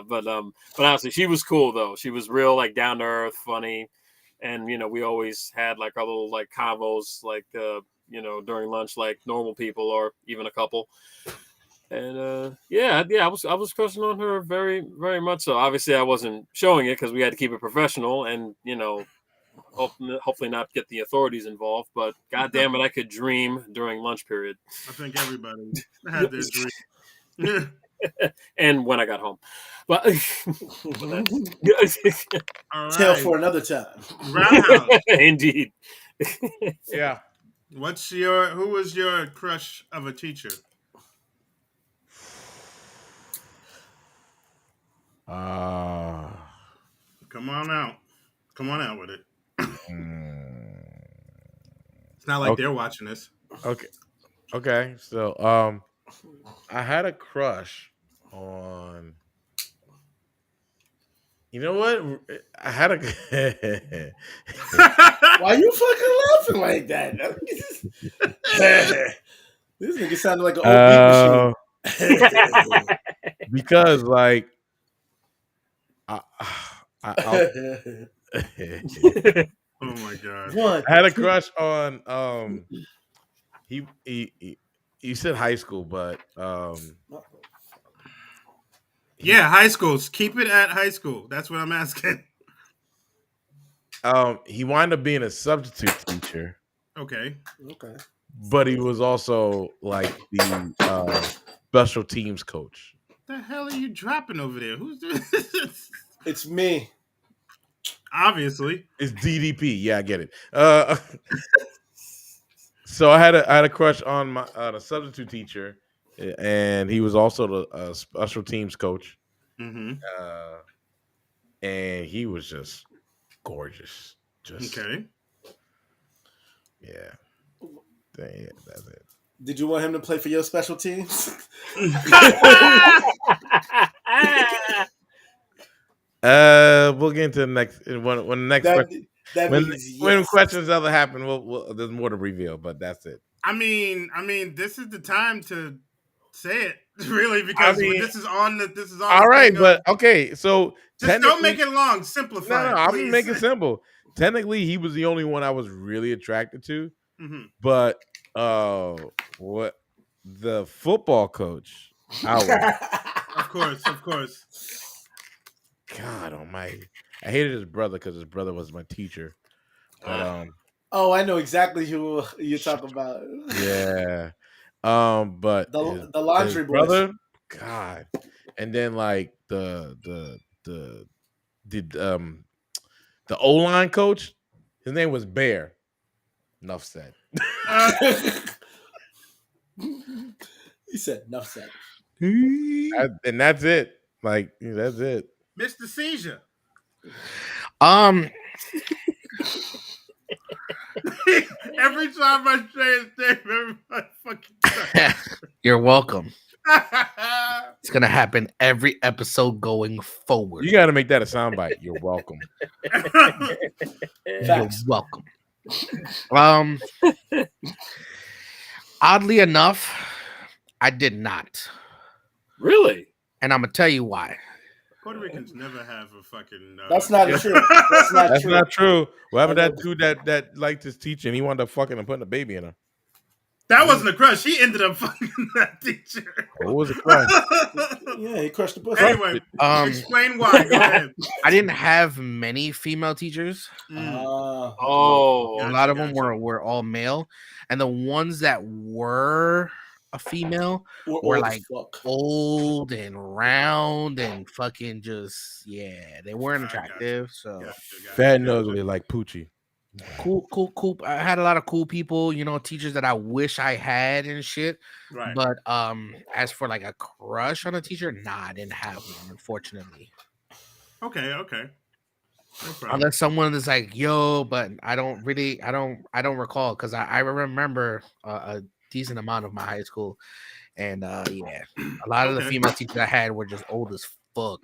[SPEAKER 3] But honestly, she was cool though. She was real, like down to earth, funny, and we always had like our little like convos, like during lunch, like normal people or even a couple. And I was crushing on her very, very much so. Obviously, I wasn't showing it because we had to keep it professional, and hopefully not get the authorities involved. But God damn it, I could dream during lunch period.
[SPEAKER 1] I think everybody had their dream.
[SPEAKER 3] And when I got home, but
[SPEAKER 5] Tale for another time.
[SPEAKER 1] Roundhouse.
[SPEAKER 3] Indeed.
[SPEAKER 2] Yeah.
[SPEAKER 1] Who was your crush of a teacher? Come on out with it. It's not like they're watching this.
[SPEAKER 2] Okay. So, I had a crush on. You know what? I had a.
[SPEAKER 5] Why you fucking laughing like that? This nigga sounded like an old beat machine.
[SPEAKER 2] Because like,
[SPEAKER 1] Oh my god!
[SPEAKER 2] I had a crush on. He said high school, but
[SPEAKER 1] yeah, high schools. Keep it at high school. That's what I'm asking.
[SPEAKER 2] He wound up being a substitute teacher.
[SPEAKER 1] Okay.
[SPEAKER 2] But he was also like the special teams coach.
[SPEAKER 1] What the hell are you dropping over there? Who's doing this?
[SPEAKER 5] It's me.
[SPEAKER 1] Obviously,
[SPEAKER 2] it's DDP. Yeah, I get it. So I had a crush on the substitute teacher, and he was also the special teams coach.
[SPEAKER 1] Mm-hmm.
[SPEAKER 2] And he was just gorgeous.
[SPEAKER 1] Okay.
[SPEAKER 2] Yeah. That's it.
[SPEAKER 5] Did you want him to play for your special teams?
[SPEAKER 2] We'll get into the next when the next question. When questions ever happen, there's more to reveal, but that's it.
[SPEAKER 1] I mean, this is the time to say it, really, because this is on.
[SPEAKER 2] All right, but okay, so
[SPEAKER 1] just don't make it long. Simplify.
[SPEAKER 2] No, I'm making it simple. Technically, he was the only one I was really attracted to, but what the football coach?
[SPEAKER 1] Of course.
[SPEAKER 2] God Almighty! I hated his brother because his brother was my teacher. But
[SPEAKER 5] oh, I know exactly who you're talking about.
[SPEAKER 2] Yeah. But
[SPEAKER 5] the laundry boy,
[SPEAKER 2] brother, God, and then like the O-line coach, his name was Bear. Enough said.
[SPEAKER 5] He said enough said.
[SPEAKER 2] And that's it. Like that's it.
[SPEAKER 1] Mr. Seizure. Every time I say his name, everybody fucking.
[SPEAKER 4] You're welcome. It's gonna happen every episode going forward.
[SPEAKER 2] You got to make that a soundbite. You're welcome.
[SPEAKER 4] You're welcome. Oddly enough, I did not.
[SPEAKER 3] Really?
[SPEAKER 4] And I'm gonna tell you why.
[SPEAKER 1] Puerto Ricans never have a fucking.
[SPEAKER 5] That's not true. That's
[SPEAKER 2] not true. What happened to that dude that liked his teacher and he wanted to fucking and putting a baby in her?
[SPEAKER 1] That wasn't a crush. He ended up fucking that teacher.
[SPEAKER 2] What was a crush?
[SPEAKER 5] Yeah, he crushed the pussy.
[SPEAKER 1] Anyway, explain why. Go ahead.
[SPEAKER 4] I didn't have many female teachers.
[SPEAKER 3] A
[SPEAKER 4] lot of them were all male, and the ones that were a female were like old and round and fucking just they weren't attractive. So
[SPEAKER 2] fat and ugly like Poochie.
[SPEAKER 4] Cool. I had a lot of cool people, teachers that I wish I had and shit.
[SPEAKER 1] Right.
[SPEAKER 4] But as for like a crush on a teacher, nah, I didn't have one, unfortunately.
[SPEAKER 1] Okay. No problem.
[SPEAKER 4] Unless someone is like, yo, but I don't recall because I remember a decent amount of my high school. And yeah, a lot of the female teachers I had were just old as fuck.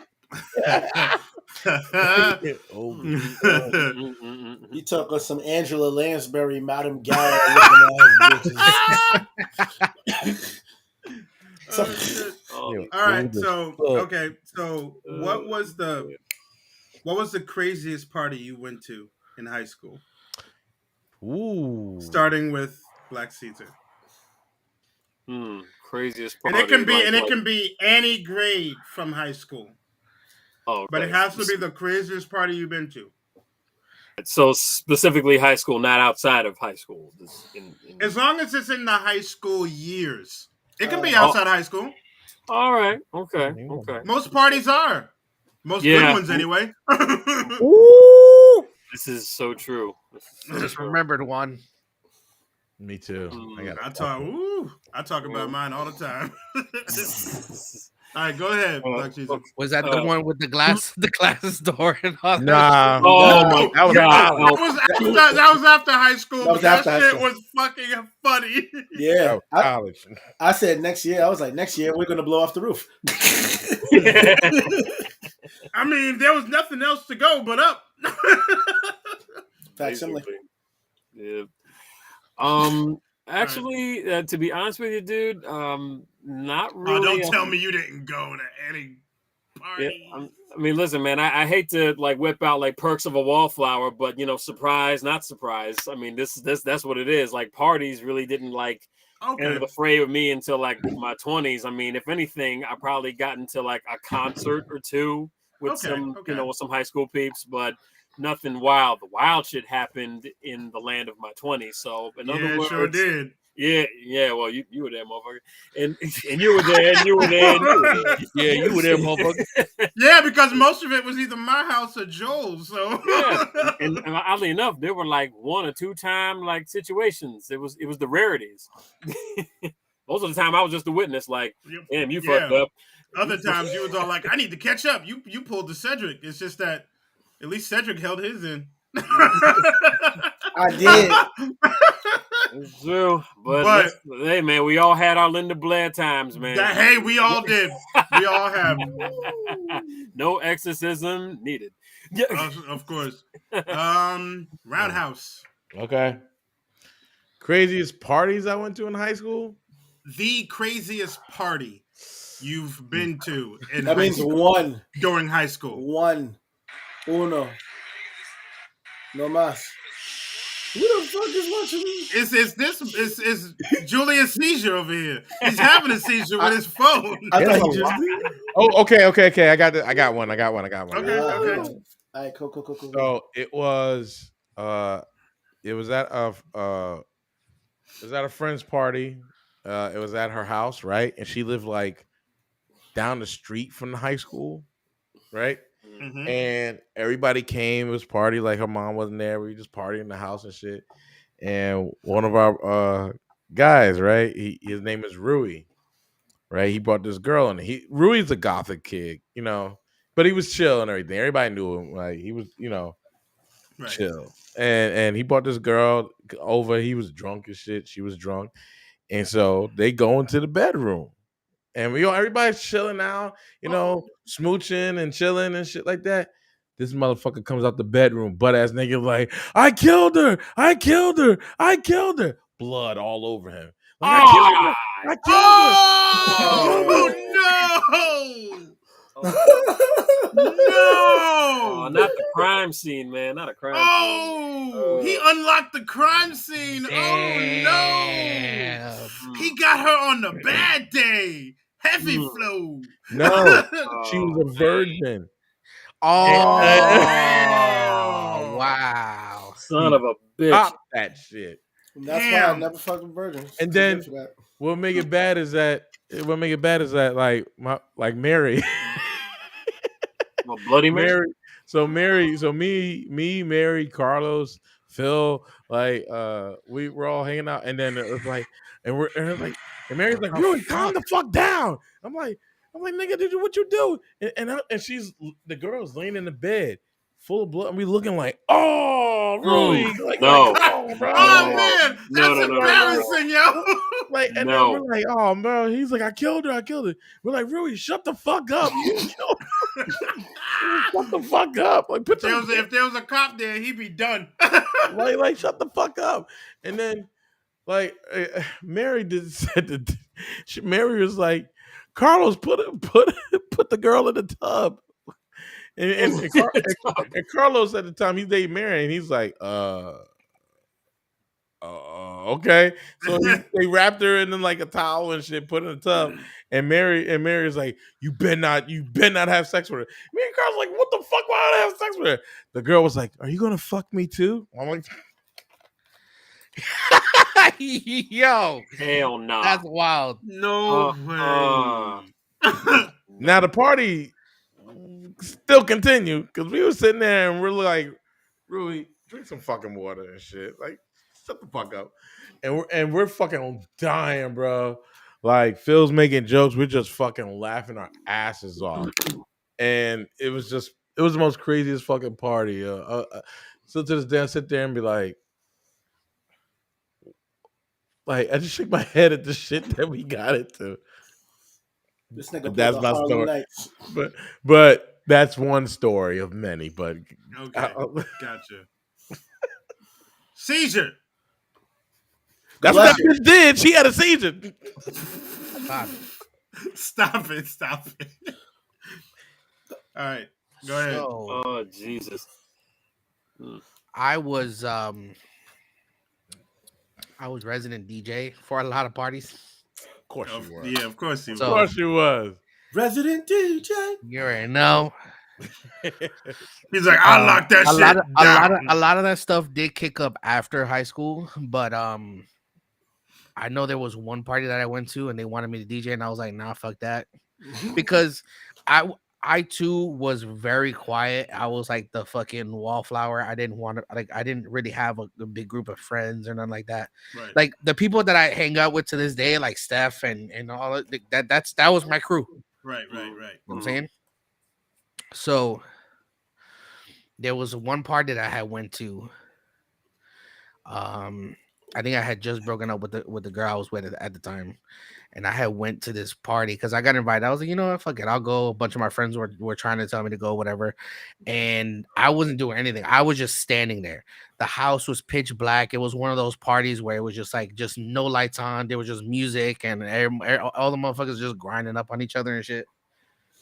[SPEAKER 5] He took us some Angela Lansbury, Madame Garrett looking ass bitches.
[SPEAKER 1] All right. So what was the craziest party you went to in high school?
[SPEAKER 2] Ooh.
[SPEAKER 1] Starting with Black Caesar.
[SPEAKER 3] Craziest party.
[SPEAKER 1] And it can be any grade from high school. Oh, okay. But it has to be the craziest party you've been to.
[SPEAKER 3] So specifically high school, not outside of high school.
[SPEAKER 1] As long as it's in the high school years. It can be outside high school.
[SPEAKER 3] All right. Okay.
[SPEAKER 1] Most parties are. Most good ones anyway.
[SPEAKER 3] Ooh. This is so true.
[SPEAKER 4] I just remembered one.
[SPEAKER 2] Me too.
[SPEAKER 1] I talk about mine all the time. All right, go ahead, Black Caesar.
[SPEAKER 4] Was that the one with the glass door and all that?
[SPEAKER 2] Nah.
[SPEAKER 1] Oh, that was after high school. That shit was fucking funny.
[SPEAKER 5] Yeah.
[SPEAKER 2] College.
[SPEAKER 5] I said next year. I was like, next year we're gonna blow off the roof.
[SPEAKER 1] I mean, there was nothing else to go but up.
[SPEAKER 5] Facsimile.
[SPEAKER 3] Yeah. Actually, to be honest with you, dude, not really.
[SPEAKER 1] Oh, don't tell me you didn't go to any party.
[SPEAKER 3] Yeah, I mean, listen, man, I hate to like whip out like perks of a wallflower, but surprise, not surprise. I mean, that's what it is. Like parties really didn't like enter the fray with me until like my 20s. I mean, if anything, I probably got into like a concert or two with some high school peeps, but nothing wild. The wild shit happened in the land of my 20s. So in other words,
[SPEAKER 1] sure did.
[SPEAKER 3] Yeah. Well, you were there, motherfucker, and you were there, and you were there.
[SPEAKER 4] Yeah, you were there, motherfucker.
[SPEAKER 1] Yeah, because most of it was either my house or Joel's. So
[SPEAKER 3] and oddly enough, there were like 1 or 2 time like situations. It was the rarities. Most of the time, I was just a witness. Like, damn, you fucked up.
[SPEAKER 1] Other times, you was all like, "I need to catch up." You pulled the Cedric. It's just that at least Cedric held his in.
[SPEAKER 5] I did.
[SPEAKER 3] It's true, but hey, man, we all had our Linda Blair times, man.
[SPEAKER 1] Hey, we all did. We all have.
[SPEAKER 3] No exorcism needed.
[SPEAKER 1] Of course. Roundhouse.
[SPEAKER 2] Okay. Craziest parties I went to in high school?
[SPEAKER 1] The craziest party you've been to in
[SPEAKER 5] that means one
[SPEAKER 1] during high school.
[SPEAKER 5] Uno. No más. Who the fuck is watching this?
[SPEAKER 1] Is Julius Seizure over here? He's having a seizure with his phone.
[SPEAKER 2] Okay. I got one.
[SPEAKER 1] Okay.
[SPEAKER 5] All right, cool.
[SPEAKER 2] So it was at a friend's party. It was at her house, right? And she lived like down the street from the high school, right?
[SPEAKER 1] Mm-hmm.
[SPEAKER 2] And everybody came. It was party. Like her mom wasn't there. We just partying in the house and shit. And one of our guys, right? His name is Rui, right? He brought this girl in. Rui's a gothic kid, but he was chill and everything. Everybody knew him. Like he was, chill. And he brought this girl over. He was drunk as shit. She was drunk, and so they go into the bedroom. And everybody's chilling out, smooching and chilling and shit like that. This motherfucker comes out the bedroom, butt ass nigga, like, I killed her. Blood all over him. Like, I killed her.
[SPEAKER 1] No!
[SPEAKER 3] Not the crime scene, man. Not a crime scene.
[SPEAKER 1] He unlocked the crime scene.
[SPEAKER 4] Damn.
[SPEAKER 1] Oh, no. He got her on the bad day. Heavy flow.
[SPEAKER 2] No, she was a virgin.
[SPEAKER 4] Oh, wow.
[SPEAKER 3] Son of a bitch.
[SPEAKER 2] Stop that shit.
[SPEAKER 5] That's why I never fucked with virgins.
[SPEAKER 2] And then what make it bad is that like Mary
[SPEAKER 3] Well, Bloody Mary.
[SPEAKER 2] Mary, so me, Mary, Carlos, Phil, like we were all hanging out, and then it was like, and Mary's like, really, calm the fuck down. I'm like, nigga, did you what you do? And she's the girl's laying in the bed, full of blood, and we looking like, oh, really? Like,
[SPEAKER 3] no.
[SPEAKER 2] come on, bro.
[SPEAKER 1] Oh man, that's embarrassing, yo.
[SPEAKER 2] Like, and then we're like, oh, bro. He's like, I killed her. We're like, really? Shut the fuck up. You didn't kill her. Shut the fuck up. Like,
[SPEAKER 1] if there was a cop there, he'd be done.
[SPEAKER 2] like, shut the fuck up. And then, like, Mary Mary was like, Carlos, put the girl in the tub. And Carlos at the time, he's dating Mary, and he's like, okay. So they wrapped her in like a towel and shit, put in a tub. And Mary's like, you better not have sex with her. Me and Carl's like, what the fuck? Why would I have sex with her? The girl was like, are you gonna fuck me too? I'm like,
[SPEAKER 4] yo,
[SPEAKER 3] hell no.
[SPEAKER 4] That's wild.
[SPEAKER 1] No way.
[SPEAKER 2] Now the party still continued because we were sitting there and we're like, really drink some fucking water and shit. Like, shut the fuck up. And we're fucking dying, bro. Like, Phil's making jokes. We're just fucking laughing our asses off. And it was the most craziest fucking party. So to this day, I sit there and be like, I just shake my head at the shit that we got into.
[SPEAKER 5] This nigga
[SPEAKER 2] that's my story.
[SPEAKER 5] Nights.
[SPEAKER 2] But that's one story of many. But
[SPEAKER 1] okay, gotcha. Seizure.
[SPEAKER 2] That's what that bitch did. She had a seizure.
[SPEAKER 1] Stop it. All right, go ahead.
[SPEAKER 3] Oh Jesus.
[SPEAKER 4] I was resident DJ for a lot of parties.
[SPEAKER 2] Of course you were.
[SPEAKER 1] Yeah, of course you were.
[SPEAKER 2] Of course you was.
[SPEAKER 5] Resident DJ.
[SPEAKER 4] You already know.
[SPEAKER 1] He's like, I locked that shit down.
[SPEAKER 4] A lot of that stuff did kick up after high school, but I know there was one party that I went to and they wanted me to DJ, and I was like, nah, fuck that, because I too was very quiet. I was like the fucking wallflower. I didn't want to I didn't really have a big group of friends or nothing like that.
[SPEAKER 1] Right.
[SPEAKER 4] Like the people that I hang out with to this day, like Steph and all that was my crew.
[SPEAKER 1] Right.
[SPEAKER 4] You know what I'm saying? So there was one party that I had went to. I think I had just broken up with the girl I was with at the time, and I had went to this party because I got invited. I was like, you know what, fuck it, I'll go. A bunch of my friends were trying to tell me to go, whatever, and I wasn't doing anything. I was just standing there. The house was pitch black. It was one of those parties where it was just no lights on. There was just music, and all the motherfuckers just grinding up on each other and shit.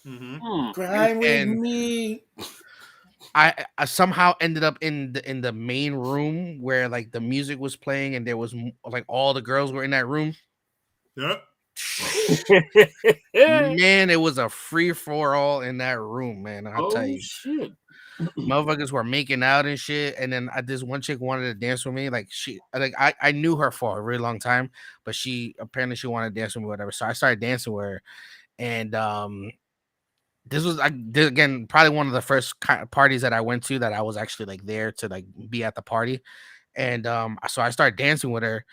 [SPEAKER 5] Mm-hmm. Grind with me.
[SPEAKER 4] I somehow ended up in the main room where like the music was playing, and there was like all the girls were in that room.
[SPEAKER 1] Yep.
[SPEAKER 4] Man, it was a free for all in that room, man. I'll tell you.
[SPEAKER 3] Shit.
[SPEAKER 4] Motherfuckers were making out and shit, and then this one chick wanted to dance with me. Like I knew her for a really long time, but she wanted to dance with me, whatever. So I started dancing with her, and this was again probably one of the first parties that I went to that I was actually like there to like be at the party, and so I started dancing with her,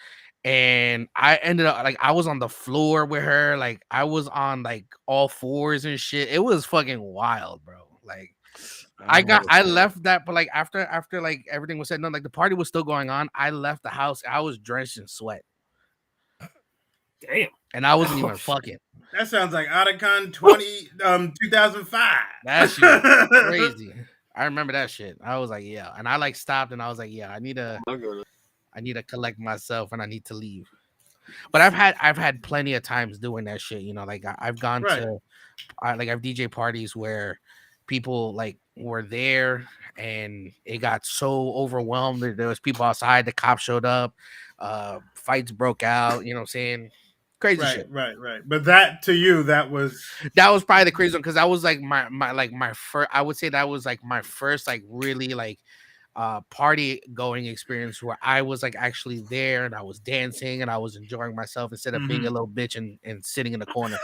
[SPEAKER 4] and I ended up like I was on the floor with her, like I was on like all fours and shit. It was fucking wild, bro. Like I left that, but like after like everything was said and done, like the party was still going on. I left the house. I was drenched in sweat.
[SPEAKER 3] Damn.
[SPEAKER 4] And I wasn't even fucking.
[SPEAKER 1] That sounds like Otakon 2005.
[SPEAKER 4] That shit was crazy. I remember that shit. I was like, yeah. And I like stopped and I was like, yeah, I need to collect myself and I need to leave. But I've had plenty of times doing that shit, you know, like I've gone to I've DJ parties where people like were there and it got so overwhelmed that there was people outside, the cops showed up, fights broke out, you know what I'm saying? Crazy shit. Right.
[SPEAKER 1] But that to you, that was
[SPEAKER 4] probably the crazy one because that was like my first. I would say that was like my first like really like party going experience where I was like actually there and I was dancing and I was enjoying myself instead of being a little bitch and sitting in the corner.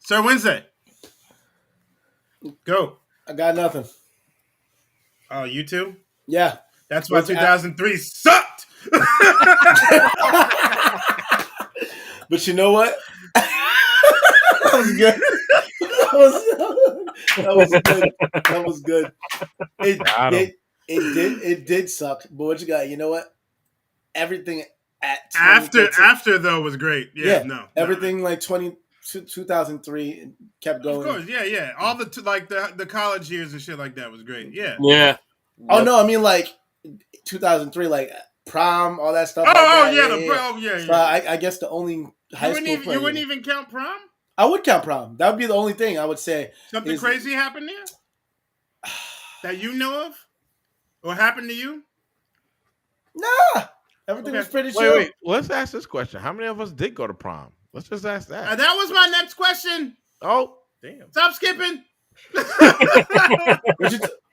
[SPEAKER 1] Sir Wednesday. Go.
[SPEAKER 5] I got nothing.
[SPEAKER 1] Oh, you too?
[SPEAKER 5] Yeah.
[SPEAKER 1] That's why 2003 sucked.
[SPEAKER 5] But you know what? That was good. That was good. It did suck. But what you got? You know what? Everything at
[SPEAKER 1] after though was great. Yeah,
[SPEAKER 5] everything like 2003 kept going.
[SPEAKER 1] Of course, yeah. All the college years and shit like that was great. Yeah.
[SPEAKER 3] Yeah.
[SPEAKER 5] Oh no, I mean like 2003, like prom, all that stuff. So I guess the only high school.
[SPEAKER 1] You wouldn't even count prom?
[SPEAKER 5] I would count prom. That would be the only thing I would say.
[SPEAKER 1] Something crazy happened there that you know of, or happened to you?
[SPEAKER 5] Nah, everything was pretty chill.
[SPEAKER 2] Wait. Let's ask this question: how many of us did go to prom? Let's just ask that.
[SPEAKER 1] That was my next question.
[SPEAKER 2] Oh, damn!
[SPEAKER 1] Stop skipping.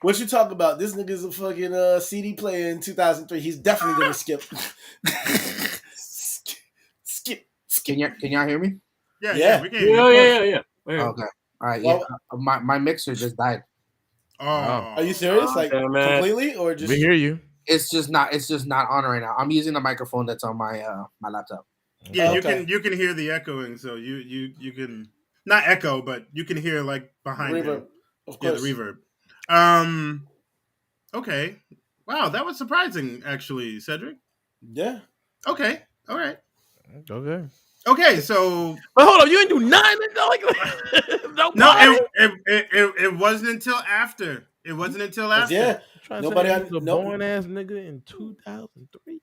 [SPEAKER 5] What you talk about? This nigga's a fucking CD player in 2003. He's definitely gonna skip. skip.
[SPEAKER 4] Can y'all hear me?
[SPEAKER 1] Yeah. We can hear you.
[SPEAKER 3] Yeah.
[SPEAKER 4] Okay. All right. Well, my mixer just died.
[SPEAKER 1] Oh,
[SPEAKER 5] are you serious? Completely, or just?
[SPEAKER 2] We hear you.
[SPEAKER 4] It's just not on right now. I'm using the microphone that's on my my laptop.
[SPEAKER 1] Yeah, you can hear the echoing, so you can not echo, but you can hear like behind
[SPEAKER 5] reverb.
[SPEAKER 1] you.
[SPEAKER 5] Of course.
[SPEAKER 1] Yeah, the reverb. Okay. Wow, that was surprising, actually, Cedric.
[SPEAKER 5] Yeah.
[SPEAKER 1] Okay. All right.
[SPEAKER 2] Okay,
[SPEAKER 1] so.
[SPEAKER 2] But hold on, you ain't do nothing.
[SPEAKER 1] No, it wasn't until after. It wasn't until after.
[SPEAKER 5] Yeah.
[SPEAKER 2] Nobody was a born ass nigga in 2003.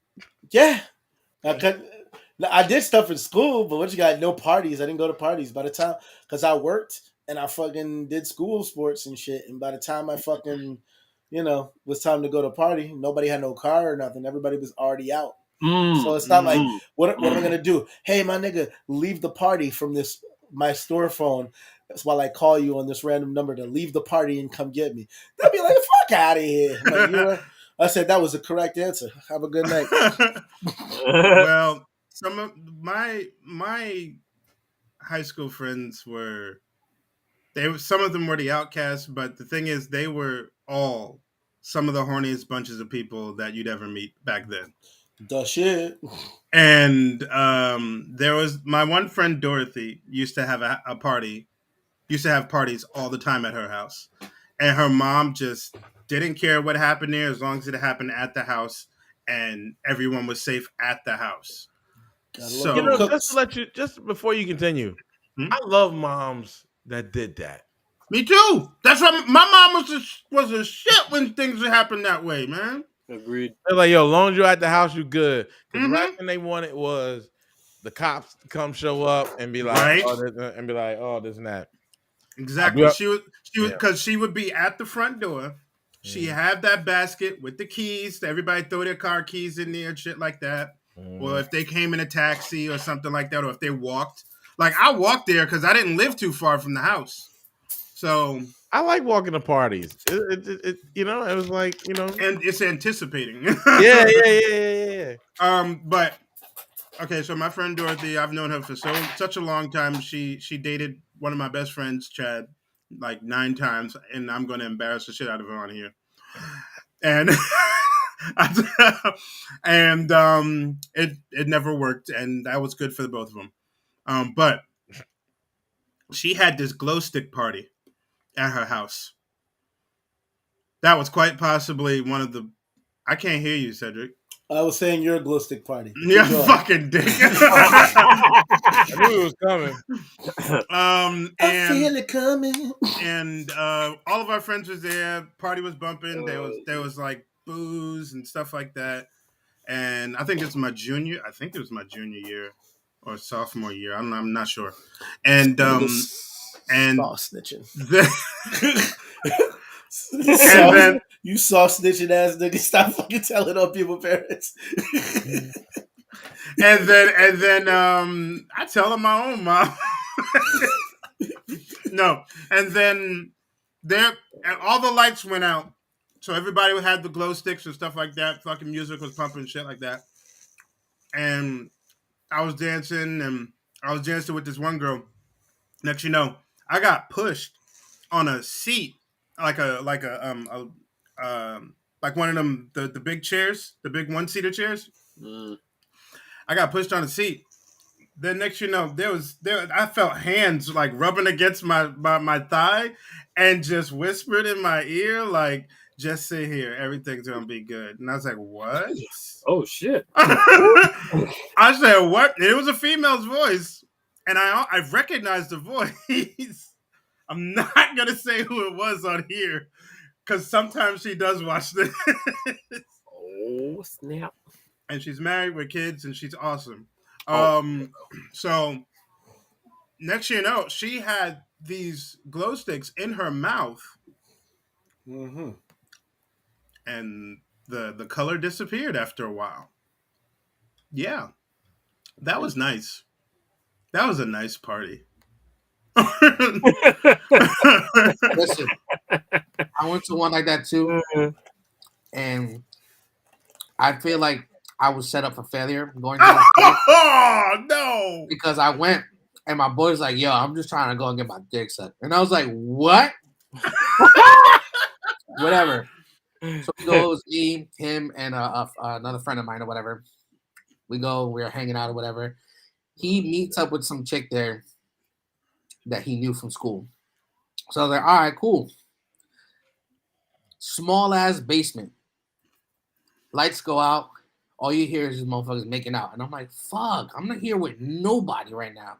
[SPEAKER 5] Yeah. I did stuff in school, but what you got? No parties. I didn't go to parties by the time because I worked and I fucking did school sports and shit. And by the time I fucking, was time to go to party, nobody had no car or nothing. Everybody was already out. So it's not like, what am I gonna do? Hey, my nigga, leave the party from my store phone. That's while I call you on this random number to leave the party and come get me. They'll be like, fuck out of here. Like, I said that was the correct answer. Have a good night.
[SPEAKER 1] Well, some of my high school friends some of them were the outcasts, but the thing is they were all some of the horniest bunches of people that you'd ever meet back then.
[SPEAKER 5] The shit.
[SPEAKER 1] And there was my one friend Dorothy used to have a party, used to have parties all the time at her house, and her mom just didn't care what happened there as long as it happened at the house and everyone was safe at the house. So
[SPEAKER 2] just before you continue, I love moms that did that.
[SPEAKER 1] Me too. That's why my mom was a shit when things happened that way, man.
[SPEAKER 3] Agreed.
[SPEAKER 2] They're like, yo, as long as you're at the house, you good. Because the last thing they wanted was the cops to come show up and be like, oh, this and that.
[SPEAKER 1] Exactly. She was because she would be at the front door. She had that basket with the keys. Everybody throw their car keys in there and shit like that. Or if they came in a taxi or something like that, or if they walked. Like I walked there because I didn't live too far from the house. So
[SPEAKER 2] I like walking to parties. It was like,
[SPEAKER 1] and it's anticipating.
[SPEAKER 2] Yeah.
[SPEAKER 1] But okay, so my friend Dorothy, I've known her for such a long time. She dated one of my best friends, Chad, like 9 times, and I'm going to embarrass the shit out of her on here. And it never worked, and that was good for the both of them. But she had this glow stick party at her house. That was quite possibly one of the. I can't hear you, Cedric.
[SPEAKER 5] I was saying your glow stick party.
[SPEAKER 1] Yeah, fucking dick.
[SPEAKER 2] I knew it was coming.
[SPEAKER 5] I feel it coming.
[SPEAKER 1] And all of our friends was there. Party was bumping. There was like booze and stuff like that. And I think it was my junior year or sophomore year. I'm not sure. And
[SPEAKER 5] snitching.
[SPEAKER 1] And then
[SPEAKER 5] you soft snitching ass nigga, stop fucking telling on people parents.
[SPEAKER 1] and then I tell them my own mom. No, and then all the lights went out, so everybody had the glow sticks and stuff like that. Fucking music was pumping, shit like that. And I was dancing with this one girl, Next, you know, I got pushed on a seat, like like one of them the big chairs, the big 1-seater chairs. I got pushed on a seat. Then next, you know, I felt hands like rubbing against my thigh, and just whispered in my ear like, "Just sit here, everything's gonna be good." And I was like, "What?"
[SPEAKER 3] Oh shit!
[SPEAKER 1] I said, "What?" It was a female's voice, and I recognized the voice. I'm not gonna say who it was on here because sometimes she does watch this.
[SPEAKER 3] Oh snap!
[SPEAKER 1] And she's married with kids, and she's awesome.
[SPEAKER 3] Oh.
[SPEAKER 1] So next you know, she had these glow sticks in her mouth,
[SPEAKER 5] Mm-hmm.
[SPEAKER 1] and the color disappeared after a while. Yeah, that was nice. That was a nice party.
[SPEAKER 4] Listen, I went to one like that too, and I feel like I was set up for failure going to that place
[SPEAKER 1] Oh no!
[SPEAKER 4] because I went and my boy's like, "Yo, I'm just trying to go and get my dick sucked," and I was like, "What?" Whatever. So we go, it's me, him, and another friend of mine or whatever. We go, we're hanging out or whatever. He meets up with some chick there that he knew from school. So I was like, all right, cool. Small ass basement. Lights go out. All you hear is these motherfuckers making out. And I'm like, fuck, I'm not here with nobody right now.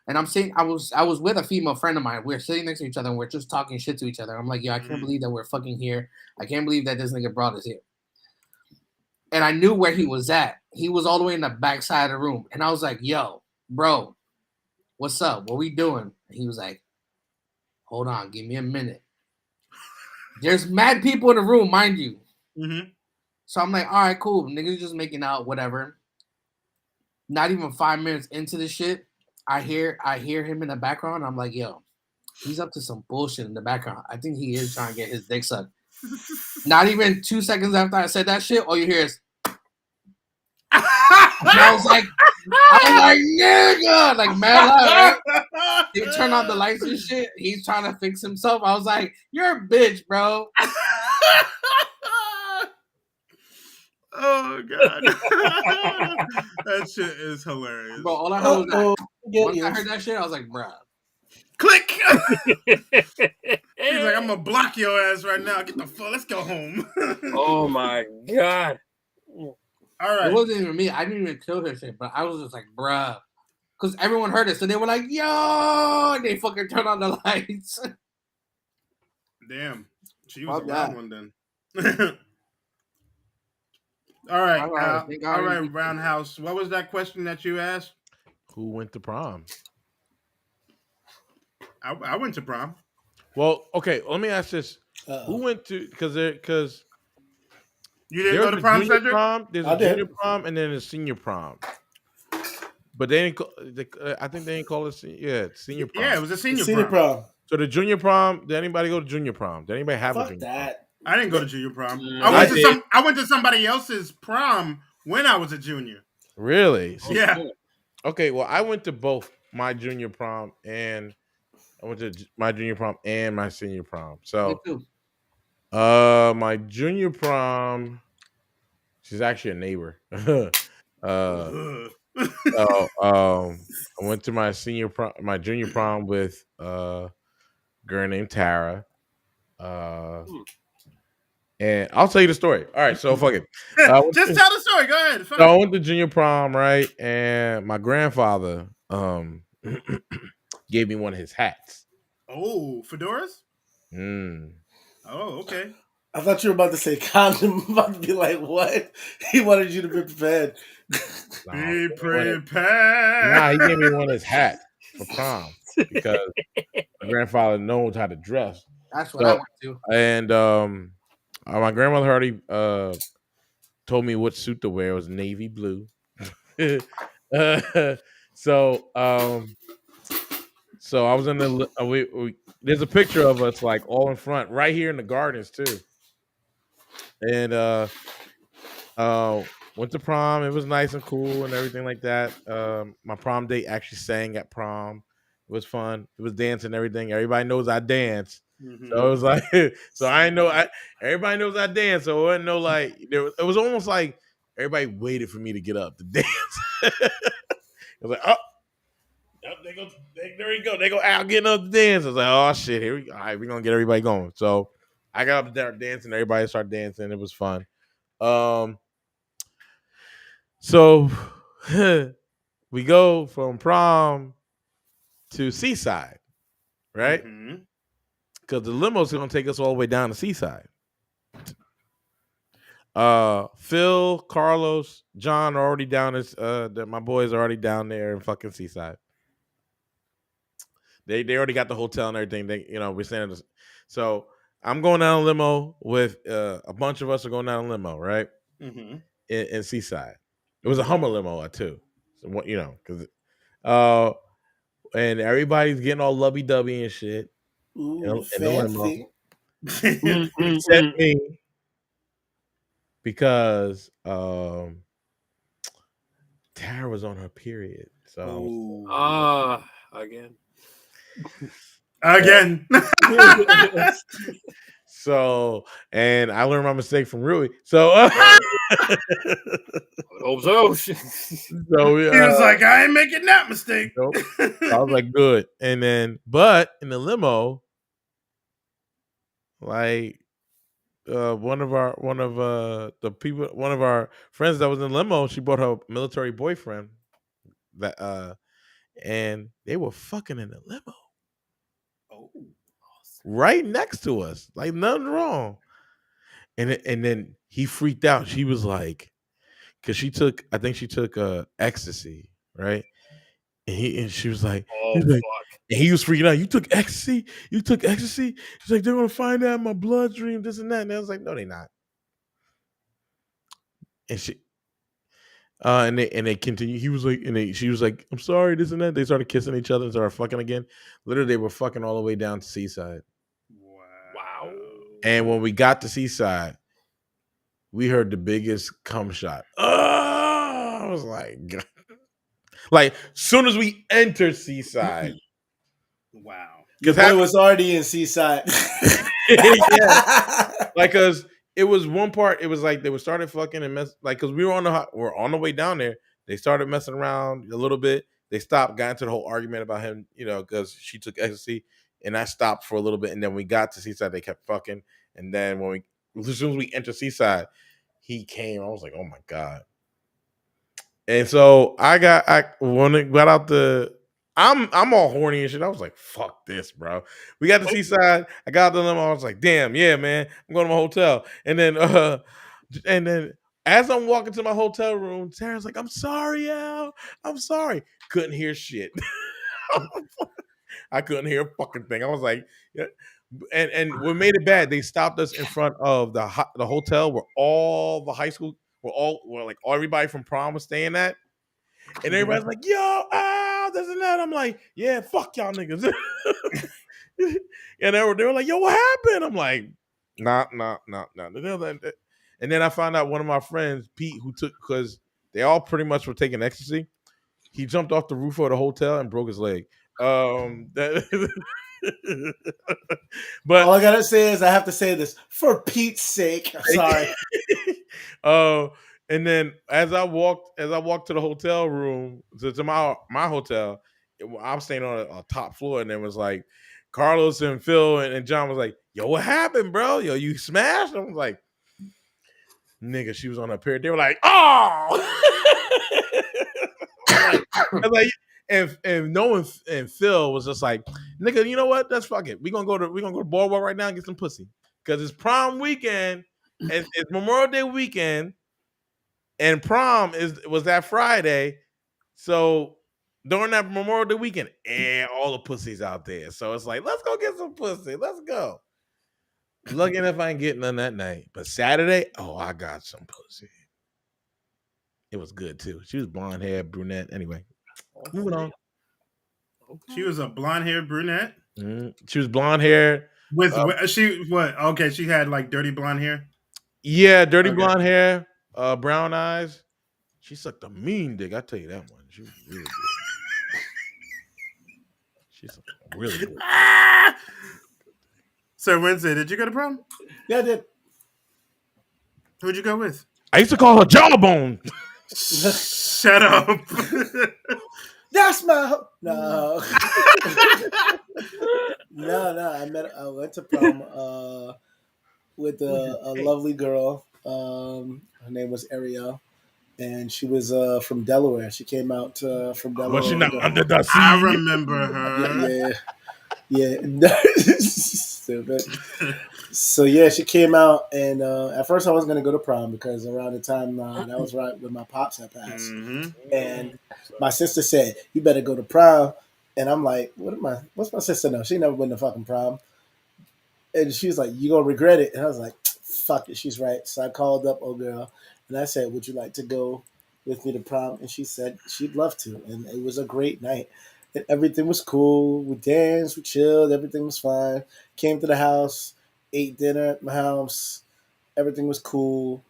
[SPEAKER 4] And I'm saying I was with a female friend of mine. We're sitting next to each other and we're just talking shit to each other. I'm like, yo, I can't believe that we're fucking here. I can't believe that this nigga brought us here. And I knew where he was at. He was all the way in the back side of the room. And I was like, yo, bro, what's up? What we doing? And he was like, hold on, give me a minute. There's mad people in the room, mind you.
[SPEAKER 1] Mm-hmm.
[SPEAKER 4] So I'm like, all right, cool. Niggas just making out, whatever. Not even 5 minutes into the shit, I hear him in the background. I'm like, yo, he's up to some bullshit in the background. I think he is trying to get his dick sucked. Not even 2 seconds after I said that shit, all you hear is. And I was like, nigga, like mad loud, right? They turn on the lights and shit. He's trying to fix himself. I was like, you're a bitch, bro.
[SPEAKER 1] Oh god, that shit is hilarious,
[SPEAKER 4] bro. All I heard was that. Once I heard that shit, I was like, bro.
[SPEAKER 1] Click. He's like, I'm gonna block your ass right now. Get the fuck. Let's go home.
[SPEAKER 3] Oh my god.
[SPEAKER 1] All right.
[SPEAKER 4] It wasn't even me. I didn't even kill her shit, but I was just like, bruh. Because everyone heard it. So they were like, yo, and they fucking turned on the lights.
[SPEAKER 1] Damn. She was a wild one then. All right. All right, Roundhouse. What was that question that you asked?
[SPEAKER 2] Who went to prom?
[SPEAKER 1] I went to prom.
[SPEAKER 2] Well, okay. Let me ask this: who went to? Because
[SPEAKER 1] you didn't go to prom, Cedric?
[SPEAKER 2] There's a junior prom and then a senior prom. But they didn't. I think they didn't call it. Senior prom.
[SPEAKER 1] Yeah, it was a senior prom.
[SPEAKER 2] So the junior prom. Did anybody go to junior prom? Did anybody have a junior prom?
[SPEAKER 1] I didn't go to junior prom. I went to somebody else's prom when I was a junior.
[SPEAKER 2] Really?
[SPEAKER 1] Yeah.
[SPEAKER 2] Okay. Well, I went to both my junior prom and I went to my junior prom and my senior prom. So, my junior prom, she's actually a neighbor. I went to my junior prom with a girl named Tara. And I'll tell you the story. All right, so fuck it.
[SPEAKER 1] Just tell the story. Go ahead.
[SPEAKER 2] So I went to junior prom, right? And my grandfather gave me one of his hats.
[SPEAKER 1] Oh, fedoras? Oh, okay.
[SPEAKER 5] I thought you were about to say condom. I'm about to be like, what? He wanted you to be prepared.
[SPEAKER 1] Be prepared.
[SPEAKER 2] Nah, he gave me one of his hats for prom because my grandfather knows how to dress.
[SPEAKER 4] That's what I went to.
[SPEAKER 2] And my grandmother already told me what suit to wear. It was navy blue. So I was in the there's a picture of us like all in front right here in the gardens too. And went to prom. It was nice and cool and everything like that. My prom date actually sang at prom. was fun. It was dancing and everything. Everybody knows I dance. So it was like, so I know everybody knows I dance. So it wasn't no like, it was almost like everybody waited for me to get up to dance. It was like, oh, there you go. They go out getting up to dance. I was like, oh shit, here we go. All right, we're gonna get everybody going. So I got up there dancing. Everybody started dancing. It was fun. So we go from prom to Seaside, right? Because the limo's gonna take us all the way down to Seaside. Phil, Carlos, John are already down. My boys are already down there in fucking Seaside. They already got the hotel and everything. We're staying. So I'm going down a limo with a bunch of us are going down a limo, right? In Seaside. It was a Hummer limo too. So because and everybody's getting all lovey dovey and shit.
[SPEAKER 5] Ooh,
[SPEAKER 2] in the limo.
[SPEAKER 5] fancy.
[SPEAKER 2] Except me, because Tara was on her period. So
[SPEAKER 3] again.
[SPEAKER 2] So, and I learned my mistake from Rui. So,
[SPEAKER 3] so
[SPEAKER 1] he was like, I ain't making that mistake.
[SPEAKER 2] Nope. I was like, good. And then, but in the limo, like one of our friends that was in the limo, she brought her military boyfriend that and they were fucking in the limo. Right next to us, like nothing wrong. And then he freaked out. She was like, because I think she took ecstasy, right? And she was like, fuck. And he was freaking out. You took ecstasy? You took ecstasy? She's like, they're gonna find out in my bloodstream, this and that. And I was like, no, they're not. And she and they continue. He was like, she was like, I'm sorry, this and that. They started kissing each other and started fucking again. Literally, they were fucking all the way down to Seaside.
[SPEAKER 3] Wow.
[SPEAKER 2] And when we got to Seaside, we heard the biggest cum shot. I was like, soon as we entered Seaside.
[SPEAKER 5] Wow. Your boy was already in Seaside.
[SPEAKER 2] Yeah. Like, cause it was one part, it was like they started fucking and cause we were on the way down there. They started messing around a little bit. They stopped, got into the whole argument about him, cause she took ecstasy, and I stopped for a little bit. And then we got to Seaside, they kept fucking. And then as soon as we entered Seaside, he came. I was like, oh my God. And so when it got out I'm all horny and shit. I was like, fuck this, bro. We got to Seaside. I got the limo. I was like, damn, yeah, man. I'm going to my hotel. And then as I'm walking to my hotel room, Sarah's like, I'm sorry, Al. I'm sorry. Couldn't hear shit. I couldn't hear a fucking thing. I was like, yeah. And what made it bad, they stopped us in front of the hotel where all the high school, where everybody from prom was staying at. And everybody's like, yo, this and that. I'm like, yeah, fuck y'all niggas. And they were like, yo, what happened? I'm like, nah. And then I found out one of my friends, Pete, because they all pretty much were taking ecstasy. He jumped off the roof of the hotel and broke his leg. But
[SPEAKER 5] all I gotta say is I have to say this for Pete's sake. I'm sorry.
[SPEAKER 2] And then as I walked to the hotel room to my hotel, I was staying on a top floor, and then was like Carlos and Phil and John was like, "Yo, what happened, bro? Yo, you smashed?" I was like, "Nigga, she was on her period." They were like, "Oh." And knowing and Phil was just like, nigga, you know what? That's fuck it. We're gonna go to Boardwalk right now and get some pussy. Because it's prom weekend, and it's Memorial Day weekend, and prom was that Friday. So during that Memorial Day weekend, and all the pussies out there. So it's like, let's go get some pussy. Let's go. Lucky enough I ain't getting none that night. But Saturday, I got some pussy. It was good too. She was blonde hair, brunette. Anyway. Moving on.
[SPEAKER 1] She was a blonde-haired brunette.
[SPEAKER 2] She was blonde hair.
[SPEAKER 1] She had like dirty blonde hair.
[SPEAKER 2] Yeah, dirty blonde hair, brown eyes. She sucked a mean dick. I tell you that one. She was really good. really good.
[SPEAKER 1] Sir Wednesday, did you go to prom?
[SPEAKER 5] Yeah, I did.
[SPEAKER 1] Who'd you go with?
[SPEAKER 2] I used to call her Jawbone.
[SPEAKER 1] Shut up.
[SPEAKER 5] That's my no. No. I went to prom with a lovely girl. Her name was Ariel, and she was from Delaware. She came out from Delaware.
[SPEAKER 2] Was she not under the sea?
[SPEAKER 1] I remember her.
[SPEAKER 5] Yeah. Stupid. So yeah, she came out, and at first I wasn't gonna go to prom because around the time that was right when my pops had passed, and my sister said, "You better go to prom," and I'm like, What's my sister know? She never been to fucking prom, and she was like, "You gonna regret it," and I was like, "Fuck it, she's right." So I called up old girl, and I said, "Would you like to go with me to prom?" And she said she'd love to, and it was a great night. And everything was cool. We danced, we chilled, everything was fine. Came to the house, ate dinner at my house. Everything was cool.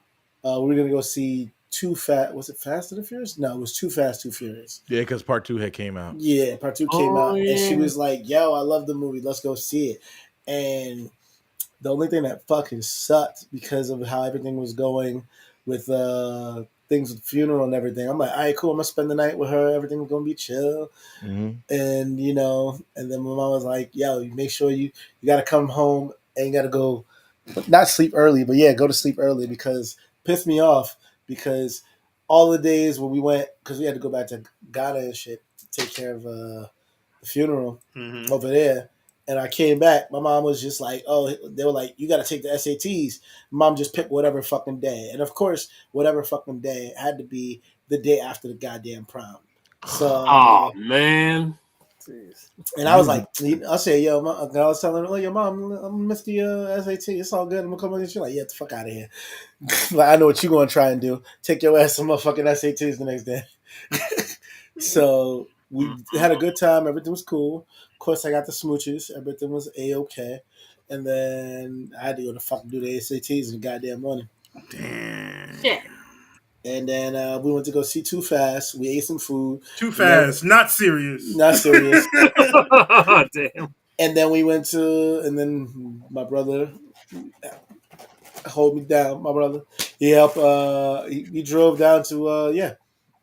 [SPEAKER 5] We were gonna go see Was it Fast and the Furious? No, it was Too Fast, Too Furious.
[SPEAKER 2] Yeah, because part 2 had came out.
[SPEAKER 5] Yeah, part 2 came out,
[SPEAKER 3] yeah.
[SPEAKER 5] and she was like, "Yo, I love the movie. Let's go see it." And the only thing that fucking sucked because of how everything was going with things with the funeral and everything. I'm like, all right, cool. I'm gonna spend the night with her. Everything's gonna be chill.
[SPEAKER 2] Mm-hmm.
[SPEAKER 5] And and then my mom was like, yo, you make sure you gotta come home and you gotta go, not sleep early, but yeah, go to sleep early, because pissed me off because all the days when we went, because we had to go back to Ghana and shit to take care of the funeral over there. And I came back. My mom was just like, "Oh," they were like, "You got to take the SATs." Mom just picked whatever fucking day, and of course, whatever fucking day had to be the day after the goddamn prom. So,
[SPEAKER 3] oh man.
[SPEAKER 5] Jeez. And I was like, I said, "Yo," I was telling her, "Oh, your mom, I'm gonna miss the SAT. It's all good. I'm gonna come with you." She's like, "Yeah, get the fuck out of here." Like, I know what you're gonna try and do. Take your ass some motherfucking SATs the next day. So we had a good time. Everything was cool. Of course, I got the smooches. Everything was A-okay. And then I had to go to fucking do the SATs in the goddamn morning.
[SPEAKER 1] Damn.
[SPEAKER 3] Yeah.
[SPEAKER 5] And then we went to go see Too Fast. We ate some food.
[SPEAKER 1] Too Fast. Not serious.
[SPEAKER 5] Not serious.
[SPEAKER 3] Damn.
[SPEAKER 5] And then and then my brother hold me down. My brother, he helped. He drove down to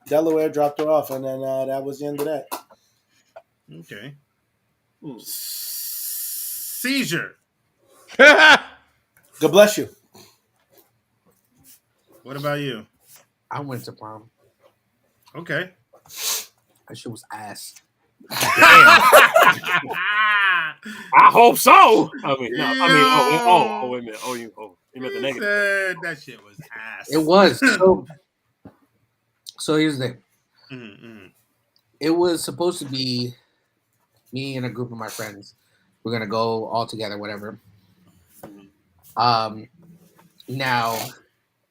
[SPEAKER 5] Delaware, dropped her off, and then that was the end of that.
[SPEAKER 1] Okay. Seizure.
[SPEAKER 5] God bless you.
[SPEAKER 1] What about you?
[SPEAKER 4] I went to prom.
[SPEAKER 1] Okay.
[SPEAKER 4] That shit was ass.
[SPEAKER 3] I hope so. I mean, no. I mean, wait a minute. You meant the negative.
[SPEAKER 1] That shit was ass.
[SPEAKER 4] It was. So here's the thing.
[SPEAKER 1] Mm-hmm.
[SPEAKER 4] It was supposed to be me and a group of my friends. We're gonna go all together, whatever. Now,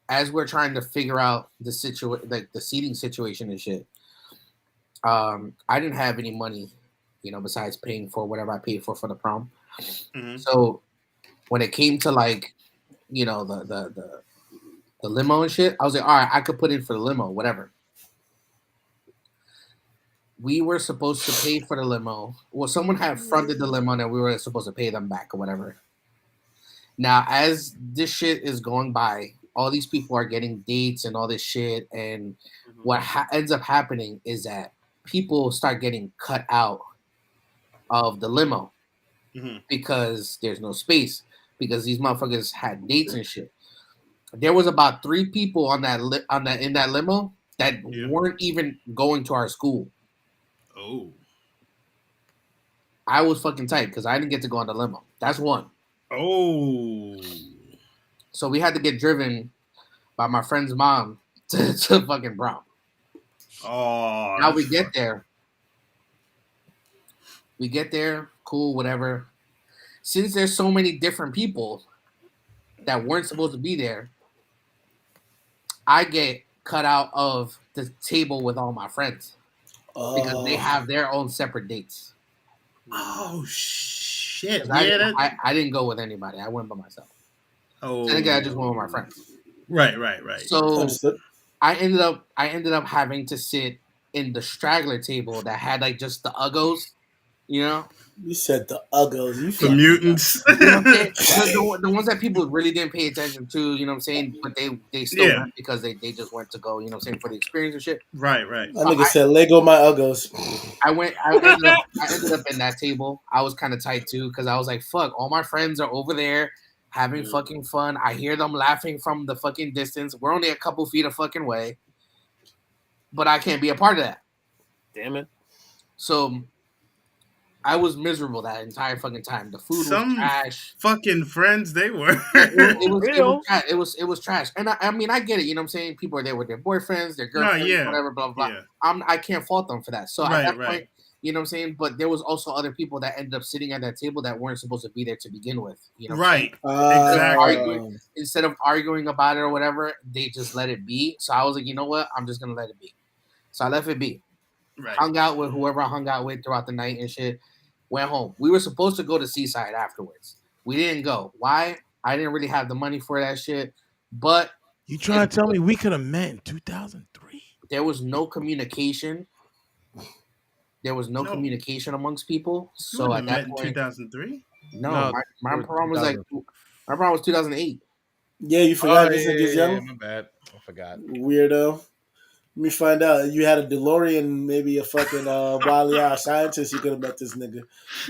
[SPEAKER 4] as we're trying to figure out the seating situation and shit, I didn't have any money, besides paying for whatever I paid for the prom. Mm-hmm. So when it came to the limo and shit, I was like, all right, I could put in for the limo, whatever. We were supposed to pay for the limo. Well, someone had fronted the limo and we were supposed to pay them back or whatever. Now, as this shit is going by, all these people are getting dates and all this shit. And what ends up happening is that people start getting cut out of the limo because there's no space, because these motherfuckers had dates and shit. There was about 3 people in that limo that weren't even going to our school.
[SPEAKER 1] Oh.
[SPEAKER 4] I was fucking tight because I didn't get to go on the limo. That's one.
[SPEAKER 1] Oh.
[SPEAKER 4] So we had to get driven by my friend's mom to fucking prom.
[SPEAKER 1] Oh.
[SPEAKER 4] Now we get there. Cool, whatever. Since there's so many different people that weren't supposed to be there, I get cut out of the table with all my friends because they have their own separate dates.
[SPEAKER 1] Oh shit!
[SPEAKER 4] I didn't go with anybody. I went by myself.
[SPEAKER 1] Oh,
[SPEAKER 4] and again, I just went with my friends.
[SPEAKER 1] Right.
[SPEAKER 4] So I ended up having to sit in the straggler table that had like just the uggos,
[SPEAKER 5] You said the uggos. You
[SPEAKER 1] The mutants.
[SPEAKER 4] You know what I'm saying? The ones that people really didn't pay attention to, you know what I'm saying? But they still went because they just went to go, you know what I'm saying, for the experience and shit.
[SPEAKER 1] Right.
[SPEAKER 5] That nigga said Lego my uggos.
[SPEAKER 4] I ended up in that table. I was kind of tight too because I was like, fuck, all my friends are over there having fucking fun. I hear them laughing from the fucking distance. We're only a couple feet of fucking way. But I can't be a part of that.
[SPEAKER 3] Damn it.
[SPEAKER 4] So I was miserable that entire fucking time. The food was trash.
[SPEAKER 1] Fucking friends they were.
[SPEAKER 4] It was trash. And I mean, I get it. You know what I'm saying? People are there with their boyfriends, their girlfriends, whatever, blah, blah, blah. I can't fault them for that. So at that point, you know what I'm saying? But there was also other people that ended up sitting at that table that weren't supposed to be there to begin with. You know
[SPEAKER 1] Exactly.
[SPEAKER 4] Instead of arguing about it or whatever, they just let it be. So I was like, you know what? I'm just going to let it be. So I left it be. Hung out with whoever I hung out with throughout the night and shit. Went home. We were supposed to go to Seaside afterwards. We didn't go. Why? I didn't really have the money for that shit. But
[SPEAKER 2] you trying to tell me we could have met in 2003?
[SPEAKER 4] There was no communication. There was no communication amongst people. So at that point,
[SPEAKER 1] 2003.
[SPEAKER 4] No, my prom was like my prom was 2008.
[SPEAKER 5] Yeah, you forgot this nigga's young.
[SPEAKER 2] Yeah, my bad. I forgot.
[SPEAKER 5] Weirdo. Let me find out. You had a DeLorean, maybe a fucking wily hour scientist. You could have met this nigga.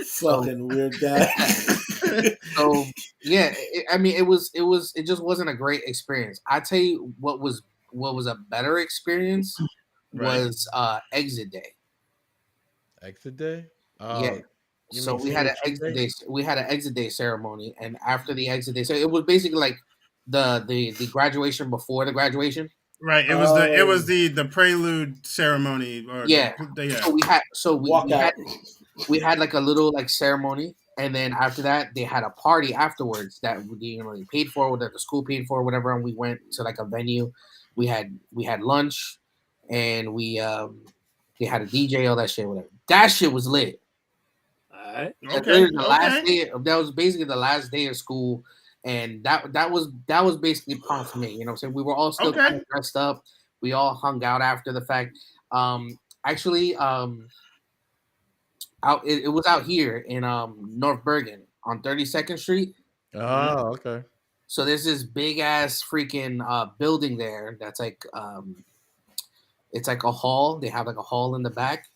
[SPEAKER 5] Fucking weird guy.
[SPEAKER 4] So yeah, it just wasn't a great experience. I tell you what was a better experience was exit day.
[SPEAKER 2] Exit day?
[SPEAKER 4] Yeah. So we had an exit day. We had an exit day ceremony, and after the exit day, so it was basically like the graduation before the graduation.
[SPEAKER 1] Right. It was the prelude ceremony.
[SPEAKER 4] So we had like a little like ceremony, and then after that they had a party afterwards that they paid for, that the school paid for, whatever. And we went to like a venue. We had lunch, and they had a DJ, all that shit, whatever. That shit was lit.
[SPEAKER 3] All right.
[SPEAKER 1] Okay.
[SPEAKER 4] Last day. That was basically the last day of school. And that was basically prom for me. You know what I'm saying? We were all still kind of dressed up. We all hung out after the fact. It was out here in North Bergen on 32nd Street.
[SPEAKER 2] Oh, okay.
[SPEAKER 4] So there's this big ass freaking building there that's like it's like a hall. They have like a hall in the back.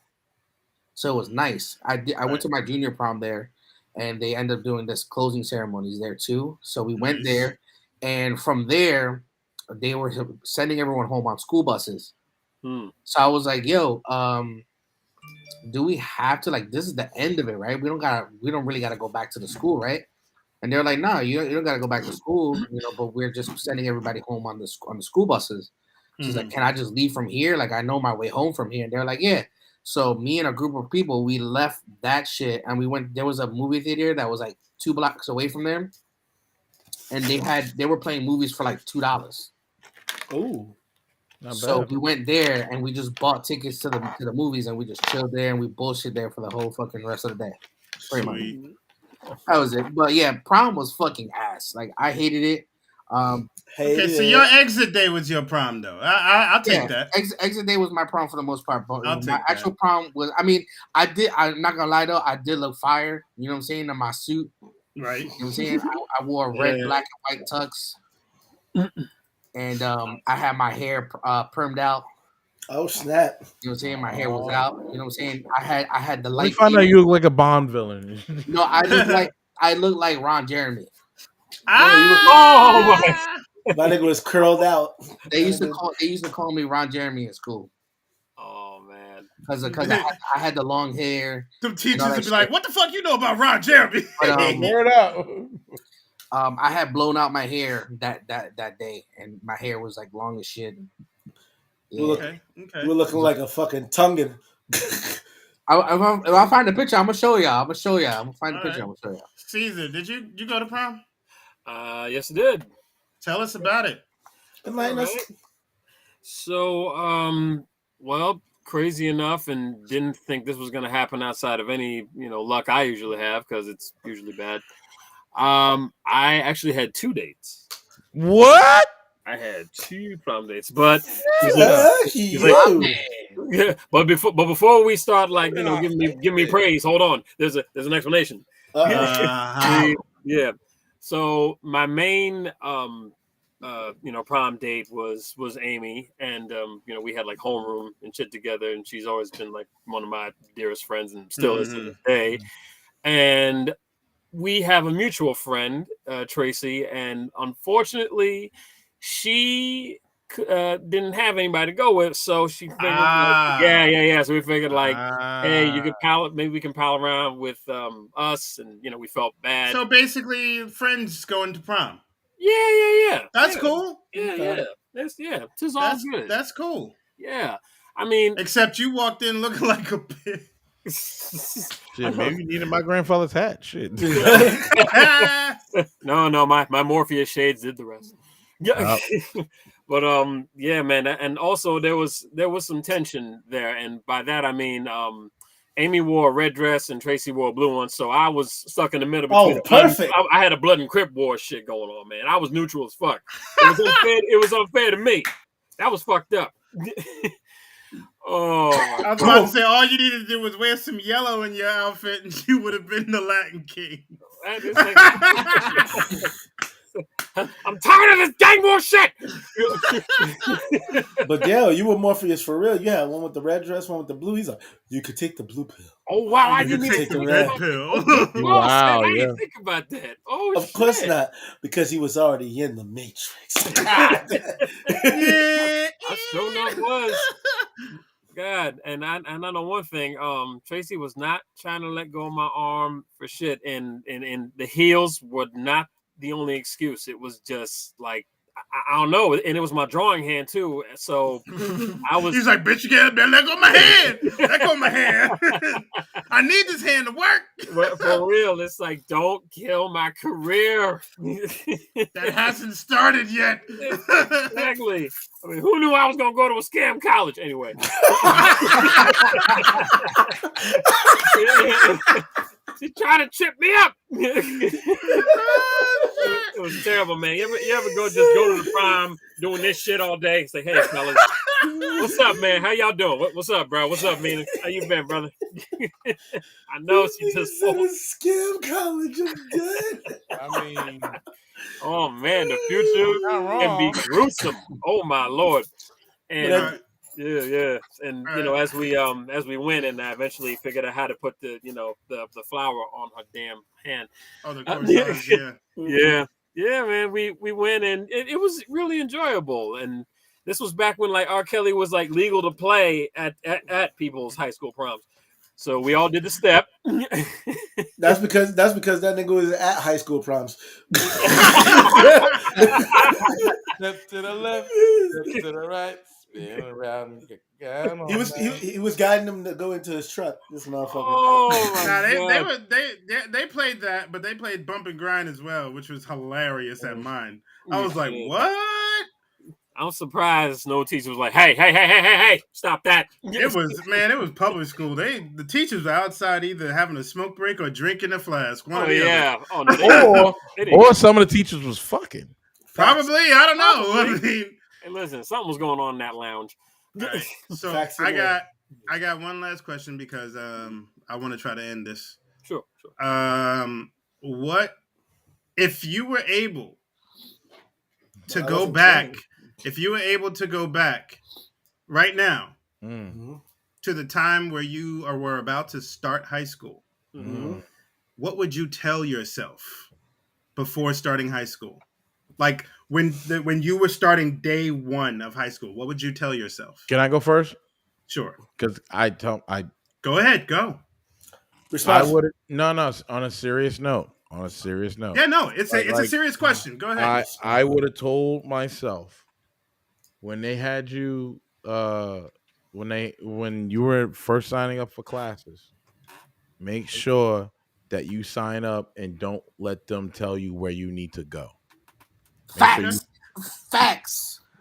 [SPEAKER 4] So it was nice. I went to my junior prom there. And they ended up doing this closing ceremonies there too. So we went there, and from there, they were sending everyone home on school buses. So I was like, "Yo, do we have to this is the end of it, right? We don't really gotta go back to the school, right?" And they're like, "No, you don't gotta go back to school, but we're just sending everybody home on the school buses." She's like, "Can I just leave from here? Like, I know my way home from here." And they're like, "Yeah." So me and a group of people, we left that shit and we went. There was a movie theater that was like 2 blocks away from them, and they were playing movies for like $2.
[SPEAKER 5] Oh,
[SPEAKER 4] so we went there and we just bought tickets to the movies and we just chilled there and we bullshit there for the whole fucking rest of the day. Pretty much. That was it. But yeah, prom was fucking ass. Like I hated it.
[SPEAKER 1] Okay, so your exit day was your prom, though. I'll take that.
[SPEAKER 4] Exit day was my prom for the most part. But my actual prom was, I'm not gonna lie though, I did look fire. You know what I'm saying? In my suit.
[SPEAKER 1] Right.
[SPEAKER 4] You know what I'm saying? I wore red, black, and white tux. And I had my hair permed out.
[SPEAKER 5] Oh snap!
[SPEAKER 4] You know what I'm saying? My hair was out. You know what I'm saying? I had the light.
[SPEAKER 2] We found out you look like a Bond villain.
[SPEAKER 4] No, I look like Ron Jeremy.
[SPEAKER 5] My nigga was curled out.
[SPEAKER 4] They used to call me Ron Jeremy in school.
[SPEAKER 3] Oh man,
[SPEAKER 4] because I had the long hair.
[SPEAKER 1] The teachers would be like, "What the fuck you know about Ron Jeremy?"
[SPEAKER 4] But,
[SPEAKER 2] word up.
[SPEAKER 4] I had blown out my hair that day, and my hair was like long as shit.
[SPEAKER 5] Yeah. Okay. We're looking like a fucking Tongan.
[SPEAKER 4] If I find a picture, I'm gonna show y'all. I'm gonna find a picture. I'm gonna show y'all.
[SPEAKER 1] Caesar, did you go to prom?
[SPEAKER 3] Yes, I did.
[SPEAKER 1] Tell us about it.
[SPEAKER 5] Enlighten us.
[SPEAKER 3] So, well, crazy enough, and didn't think this was going to happen outside of any, luck I usually have because it's usually bad. I actually had 2 dates.
[SPEAKER 2] What?
[SPEAKER 3] I had 2 prom dates, but yeah. But before we start, like, you know, give me praise. Hold on, there's an explanation. Yeah. So my main you know, prom date was Amy, and you know, we had like homeroom and shit together, and she's always been like one of my dearest friends, and still is to this day. And we have a mutual friend, Tracy, and unfortunately, she didn't have anybody to go with, so she figured, yeah. So we figured, like, hey, you could maybe we can pal around with us, and you know, we felt bad.
[SPEAKER 1] So basically, friends going to prom.
[SPEAKER 3] Yeah.
[SPEAKER 1] That's cool.
[SPEAKER 3] Yeah. It's all good.
[SPEAKER 1] That's cool.
[SPEAKER 3] Yeah, I mean,
[SPEAKER 1] except you walked in looking like a pig.
[SPEAKER 2] Shit, maybe you needed my grandfather's hat. Shit.
[SPEAKER 3] No, my Morpheus shades did the rest. Yeah. But yeah, man, and also there was some tension there, and by that I mean Amy wore a red dress and Tracy wore a blue one, so I was stuck in the middle.
[SPEAKER 5] Perfect.
[SPEAKER 3] I had a blood and Crip war shit going on, man. I was neutral as fuck. It was unfair to me. That was fucked up. Oh,
[SPEAKER 1] I was about to say, all you needed to do was wear some yellow in your outfit, and you would have been the Latin king.
[SPEAKER 3] I'm tired of this gang war shit.
[SPEAKER 5] But yeah, you were Morpheus for real. You had one with the red dress, one with the blue. He's like, you could take the blue pill.
[SPEAKER 3] Oh wow, I
[SPEAKER 5] didn't
[SPEAKER 3] take
[SPEAKER 5] the red
[SPEAKER 1] pill.
[SPEAKER 3] Wow, I didn't think about that. Oh,
[SPEAKER 5] of course not, because he was already in the Matrix.
[SPEAKER 3] I sure enough was. God, and I know one thing. Tracy was not trying to let go of my arm for shit, and the heels were not the only excuse. It was just like I don't know, and it was my drawing hand too. So I was.
[SPEAKER 1] He's like, "Bitch, you can't let go of my hand. Let go of my hand. I need this hand to work."
[SPEAKER 3] For real, it's like, don't kill my career.
[SPEAKER 1] That hasn't started yet.
[SPEAKER 3] Exactly. I mean, who knew I was gonna go to a scam college anyway? She tried to trip me up. It was terrible, man. You ever go to the prom doing this shit all day? Say, hey, fellas, what's up, man? How y'all doing? What's up, bro? What's up, Mina? How you been, brother? I know she just
[SPEAKER 5] scam college. I'm dead.
[SPEAKER 2] I mean,
[SPEAKER 3] oh man, the future can be gruesome. Oh my lord. And yeah, and you know, as we went, and I eventually figured out how to put the the flower on her damn hand.
[SPEAKER 1] Oh, the course,
[SPEAKER 3] yeah, man. We went, and it was really enjoyable. And this was back when like R. Kelly was like legal to play at people's high school proms. So we all did the step.
[SPEAKER 5] That's because that nigga was at high school proms.
[SPEAKER 2] Step to the left, step to the right. Around.
[SPEAKER 5] He was guiding them to go into his truck. This motherfucker.
[SPEAKER 3] Oh,
[SPEAKER 1] they played that, but they played Bump and Grind as well, which was hilarious at mine. I was like, what?
[SPEAKER 3] I'm surprised no teacher was like, hey, stop that.
[SPEAKER 1] It was public school. The teachers were outside either having a smoke break or drinking a flask. Or
[SPEAKER 2] some of the teachers was fucking.
[SPEAKER 1] Probably, I don't know. I mean,
[SPEAKER 3] hey, listen, something was going on in that lounge.
[SPEAKER 1] Right. So I got one last question because I want to try to end this.
[SPEAKER 3] Sure.
[SPEAKER 1] What if you were able to go back? If you were able to go back right now to the time where you were about to start high school, what would you tell yourself before starting high school? Like when you were starting day one of high school, what would you tell yourself?
[SPEAKER 2] Can I go first?
[SPEAKER 1] Sure.
[SPEAKER 2] Because
[SPEAKER 1] go ahead, go.
[SPEAKER 2] I would on a serious note.
[SPEAKER 1] Yeah, no, it's a serious question. Go ahead.
[SPEAKER 2] I would have told myself when they had you when you were first signing up for classes, make sure that you sign up and don't let them tell you where you need to go.
[SPEAKER 5] Facts.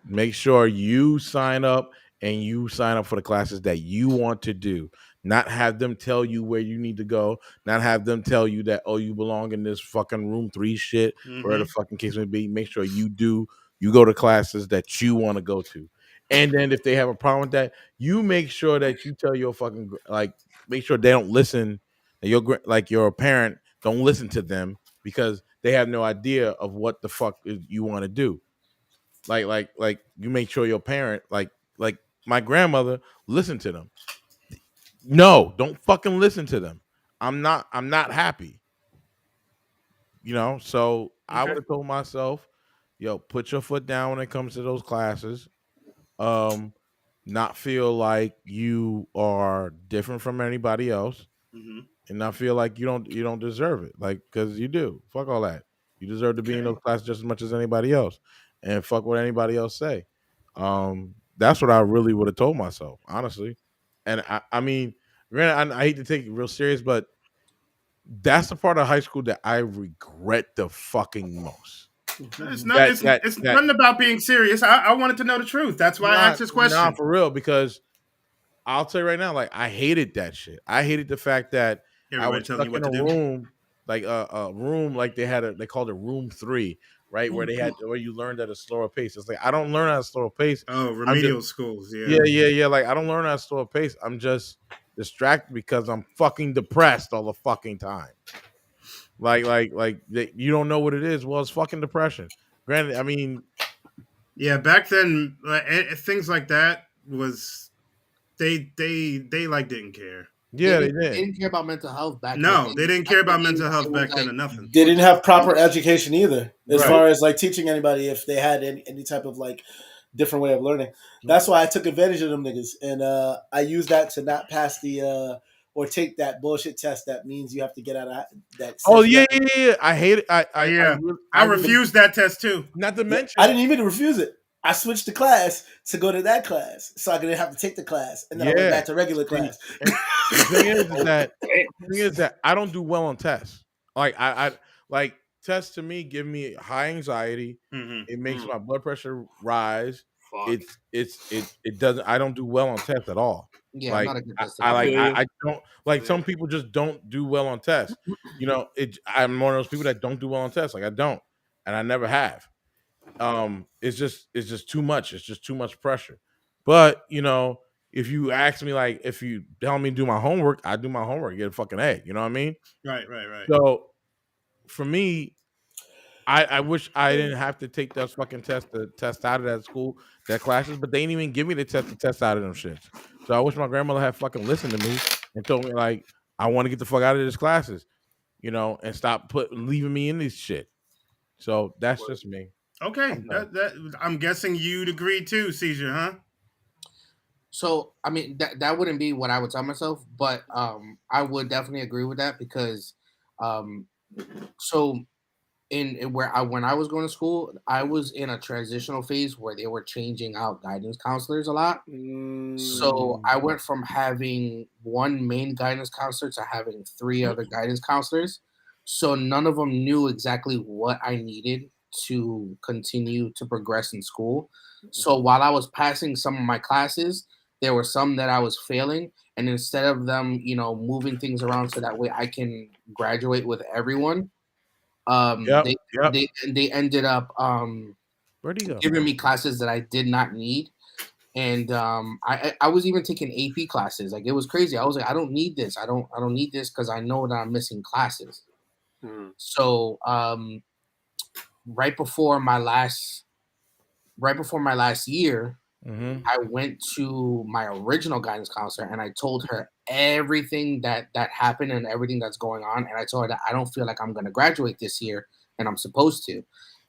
[SPEAKER 2] Make sure you sign up and you sign up for the classes that you want to do. Not have them tell you where you need to go. Not have them tell you that, oh, you belong in this fucking room 3 shit, where the fucking case may be. Make sure you do You go to classes that you want to go to. And then if they have a problem with that, you make sure that you tell your fucking make sure they don't listen. Your parent don't listen to them because they have no idea of what the fuck you want to do. Like you make sure your parent like my grandmother listen to them. No, don't fucking listen to them. I'm not happy. So I would have told myself, yo, put your foot down when it comes to those classes. Not feel like you are different from anybody else, and not feel like you don't deserve it, like because you do. Fuck all that. You deserve to be in those classes just as much as anybody else, and fuck what anybody else say. That's what I really would have told myself, honestly. And I mean, granted, I hate to take it real serious, but that's the part of high school that I regret the fucking most.
[SPEAKER 1] It's nothing about being serious. I wanted to know the truth. That's why I asked this question.
[SPEAKER 2] Nah, for real, because I'll tell you right now, like I hated that shit. I hated the fact that I was stuck in a room, like a room, like they called it room 3, right, where you learned at a slower pace. It's like I don't learn at a slower pace.
[SPEAKER 1] Oh, remedial schools, yeah.
[SPEAKER 2] Yeah. Like I don't learn at a slower pace. I'm just distracted because I'm fucking depressed all the fucking time. Like you don't know what it is. Well, it's fucking depression. Granted, I mean,
[SPEAKER 1] yeah, back then things like that was they like didn't care.
[SPEAKER 2] Yeah,
[SPEAKER 4] they didn't care about mental health back then.
[SPEAKER 1] No, they didn't care about mental health back then or nothing.
[SPEAKER 5] They didn't have proper education either, as far as like teaching anybody if they had any type of like different way of learning. That's why I took advantage of them niggas, and I used that to not pass the or take that bullshit test that means you have to get out of that.
[SPEAKER 2] Oh yeah. I hate it.
[SPEAKER 1] I refused that test too.
[SPEAKER 2] Not to mention,
[SPEAKER 5] I didn't even refuse it. I switched the class to go to that class, so I didn't have to take the class, and then I went back to regular class.
[SPEAKER 2] The thing is that I don't do well on tests. Like I like tests to me give me high anxiety. It makes my blood pressure rise. Fuck. It doesn't. I don't do well on tests at all.
[SPEAKER 4] Yeah,
[SPEAKER 2] like
[SPEAKER 4] not a good test.
[SPEAKER 2] I don't like some people just don't do well on tests. I'm one of those people that don't do well on tests. Like I don't, and I never have. It's just too much. It's just too much pressure. But if you ask me, like, if you tell me to do my homework, I do my homework, get a fucking A. You know what I mean?
[SPEAKER 1] Right.
[SPEAKER 2] So for me, I wish I didn't have to take those fucking tests to test out of that school, that classes, but they didn't even give me the test to test out of them shits. So I wish my grandmother had fucking listened to me and told me, like, I want to get the fuck out of these classes, and stop leaving me in this shit. So that's just me.
[SPEAKER 1] Okay, I'm guessing you'd agree too, Seizure, huh?
[SPEAKER 4] So I mean that wouldn't be what I would tell myself, but I would definitely agree with that because so when I was going to school, I was in a transitional phase where they were changing out guidance counselors a lot. So I went from having one main guidance counselor to having 3 other guidance counselors. So none of them knew exactly what I needed to continue to progress in school. So while I was passing some of my classes, there were some that I was failing, and instead of them, moving things around so that way I can graduate with everyone, they ended up giving me classes that I did not need. And I was even taking AP classes. Like, it was crazy. I was like, I don't need this. I don't need this because I know that I'm missing classes. So right before my last year, I went to my original guidance counselor and I told her everything that happened and everything that's going on. And I told her that I don't feel like I'm going to graduate this year and I'm supposed to.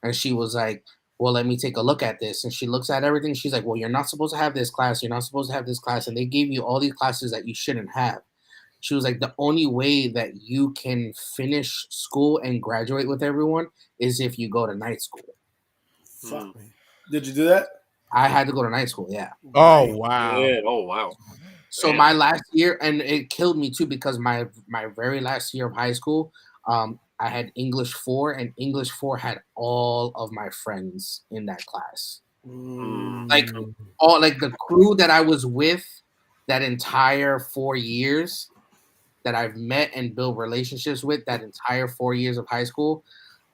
[SPEAKER 4] And she was like, well, let me take a look at this. And she looks at everything. She's like, well, you're not supposed to have this class. You're not supposed to have this class. And they gave you all these classes that you shouldn't have. She was like, the only way that you can finish school and graduate with everyone is if you go to night school.
[SPEAKER 5] Fuck me. Did you do that?
[SPEAKER 4] I had to go to night school, yeah.
[SPEAKER 2] Oh, wow.
[SPEAKER 3] Yeah. Oh, wow.
[SPEAKER 4] So my last year, and it killed me too because my very last year of high school, I had English 4, and English 4 had all of my friends in that class. Like the crew that I was with that entire 4 years that I've met and built relationships with that entire 4 years of high school,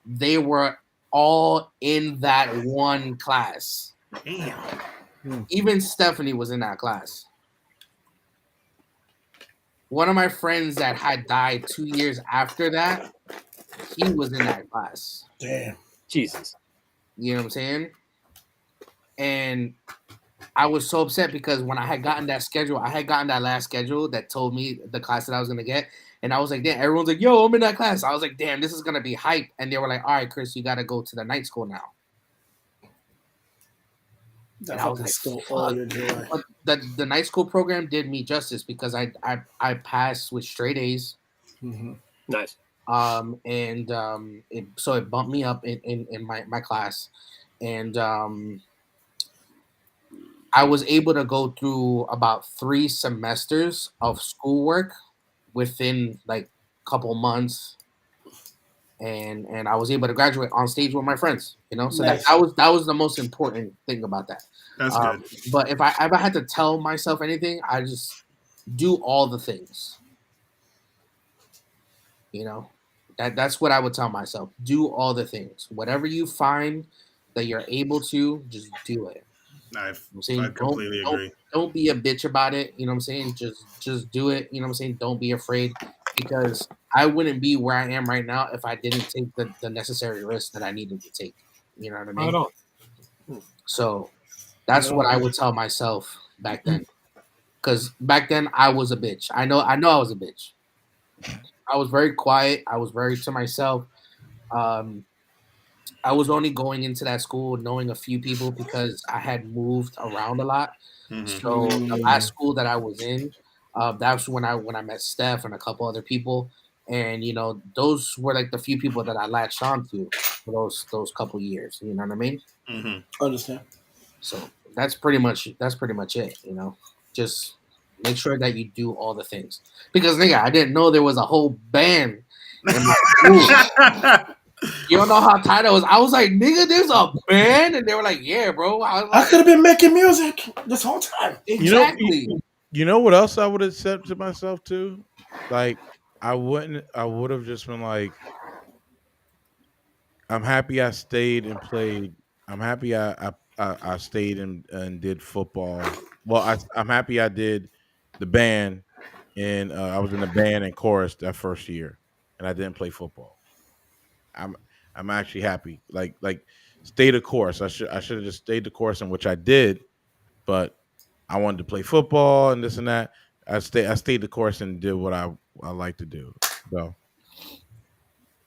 [SPEAKER 4] they were all in that one class.
[SPEAKER 1] Damn.
[SPEAKER 4] Even Stephanie was in that class. One of my friends that had died 2 years after that, he was in that class.
[SPEAKER 5] Damn.
[SPEAKER 3] Jesus.
[SPEAKER 4] You know what I'm saying? And I was so upset because when I had gotten that schedule, I had gotten that last schedule that told me the class that I was going to get. And I was like, damn, everyone's like, yo, I'm in that class. I was like, damn, this is going to be hype. And they were like, all right, Chris, you got to go to the night school now.
[SPEAKER 5] That
[SPEAKER 4] And I was
[SPEAKER 5] fucking
[SPEAKER 4] like,
[SPEAKER 5] stole all your joy.
[SPEAKER 4] But the night school program did me justice because I passed with straight A's.
[SPEAKER 5] Mm-hmm.
[SPEAKER 3] Nice.
[SPEAKER 4] So it bumped me up in my class. And I was able to go through about 3 semesters of schoolwork within like a couple months, and I was able to graduate on stage with my friends. You know, so
[SPEAKER 5] Nice.
[SPEAKER 4] that was the most important thing about that.
[SPEAKER 1] That's good.
[SPEAKER 4] But if I had to tell myself anything, I just do all the things. You know, that's what I would tell myself. Do all the things. Whatever you find that you're able to, just do it.
[SPEAKER 1] I
[SPEAKER 4] saying,
[SPEAKER 1] completely agree.
[SPEAKER 4] Don't be a bitch about it. You know what I'm saying? Just do it. You know what I'm saying? Don't be afraid, because I wouldn't be where I am right now if I didn't take the necessary risks that I needed to take. You know what I mean?
[SPEAKER 3] I don't.
[SPEAKER 4] So that's what I would tell myself back then. Because back then I was a bitch. I know I was a bitch. I was very quiet. I was very to myself. I was only going into that school knowing a few people because I had moved around a lot.
[SPEAKER 1] Mm-hmm.
[SPEAKER 4] So the last school that I was in, that's when I met Steph and a couple other people, and you know those were like the few people that I latched onto for those couple years. You know what I mean?
[SPEAKER 1] Mm-hmm.
[SPEAKER 5] Understand.
[SPEAKER 4] So that's pretty much it. You know, just make sure that you do all the things, because nigga, I didn't know there was a whole band in my school. You don't know how tight I was. I was like, nigga, there's a band, and they were like, yeah, bro. I was like,
[SPEAKER 5] I could have been making music this whole time.
[SPEAKER 4] Exactly.
[SPEAKER 2] You know what else I would have said to myself too? Like I would have just been like, I'm happy I stayed and played. I'm happy I stayed and did football. Well, I'm happy I did the band, and I was in the band and chorus that first year, and I didn't play football. I'm actually happy. Like stay the course. I should have just stayed the course, in which I did, but I wanted to play football and this and that. I stayed the course and did what I like to do. So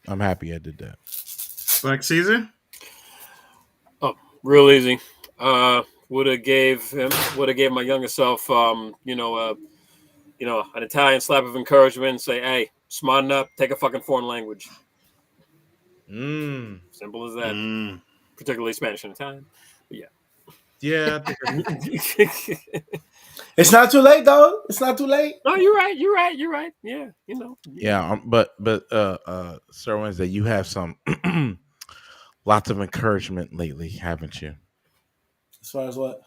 [SPEAKER 2] I'm happy I did that.
[SPEAKER 1] Black Caesar?
[SPEAKER 3] Oh, real easy. Would have gave my younger self, an Italian slap of encouragement and say, hey, smarten up, take a fucking foreign language. Simple as that. Particularly Spanish and Italian. But yeah.
[SPEAKER 2] Yeah.
[SPEAKER 5] It's not too late, though. It's not too late.
[SPEAKER 3] No, you're right. Yeah, you know.
[SPEAKER 2] Yeah, but Sir Wednesday, you have some lots of encouragement lately, haven't you?
[SPEAKER 5] As far as what?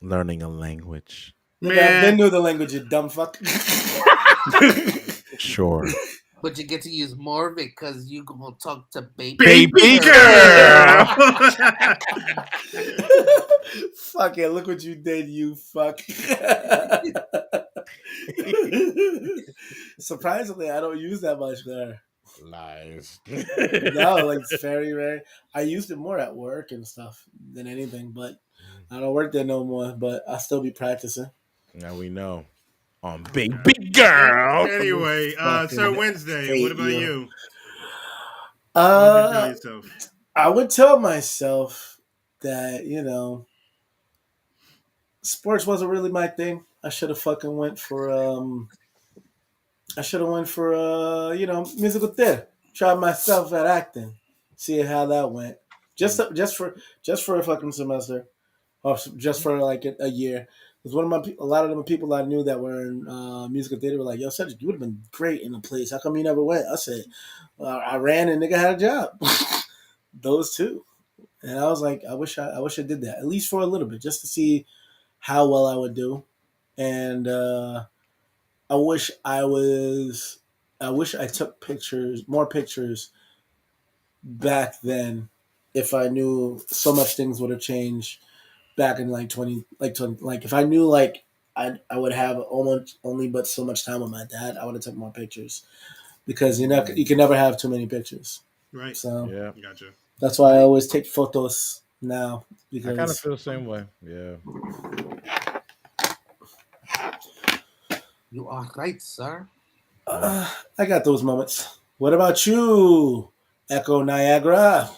[SPEAKER 2] Learning a language.
[SPEAKER 5] Nigga, I've been knew the language, you dumb fuck.
[SPEAKER 2] Sure.
[SPEAKER 4] But you get to use more of it because you gonna talk to
[SPEAKER 1] baby girl.
[SPEAKER 5] Fuck it, look what you did, you fuck. Surprisingly, I don't use that much there.
[SPEAKER 2] Lies.
[SPEAKER 5] No, like it's very rare. I used it more at work and stuff than anything, but I don't work there no more. But I still be practicing.
[SPEAKER 2] Now we know. On baby girl.
[SPEAKER 1] Anyway, Sir Wednesday, what about you?
[SPEAKER 5] I would tell myself that, sports wasn't really my thing. I should have fucking went for musical theater. Tried myself at acting. See how that went. Just for a fucking semester. Or just for like a year. Because a lot of them people I knew that were in musical theater were like, yo, Cedric, you would have been great in the place. How come you never went? I said, I ran and nigga had a job. Those two. And I was like, I wish I did that. At least for a little bit, just to see how well I would do. And I wish I took more pictures back then if I knew so much things would have changed back in like 20 if I knew like I would have almost only but so much time with my dad, I would have took more pictures because you can never have too many pictures.
[SPEAKER 1] Right.
[SPEAKER 5] So
[SPEAKER 2] Yeah.
[SPEAKER 1] Gotcha.
[SPEAKER 5] that's why I always take photos now
[SPEAKER 2] I kind of
[SPEAKER 5] because
[SPEAKER 2] feel the same way. Yeah.
[SPEAKER 4] You are right, sir.
[SPEAKER 5] I got those moments. What about you, Echo Niagara?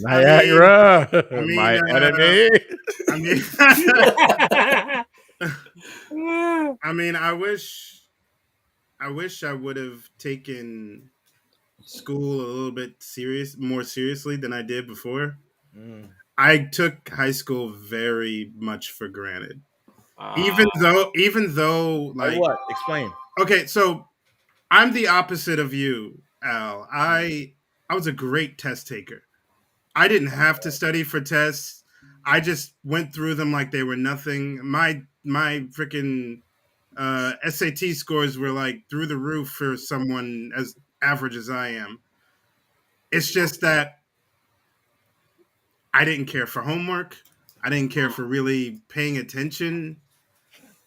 [SPEAKER 2] Niagara,
[SPEAKER 1] I mean,
[SPEAKER 2] my enemy.
[SPEAKER 1] I mean, I mean, I wish I would have taken school a little bit more seriously than I did before. I took high school very much for granted. Even though
[SPEAKER 2] Like what? Explain.
[SPEAKER 1] Okay, so I'm the opposite of you, Al. I was a great test taker. I didn't have to study for tests. I just went through them like they were nothing. My freaking SAT scores were like through the roof for someone as average as I am. It's just that I didn't care for homework. I didn't care for really paying attention.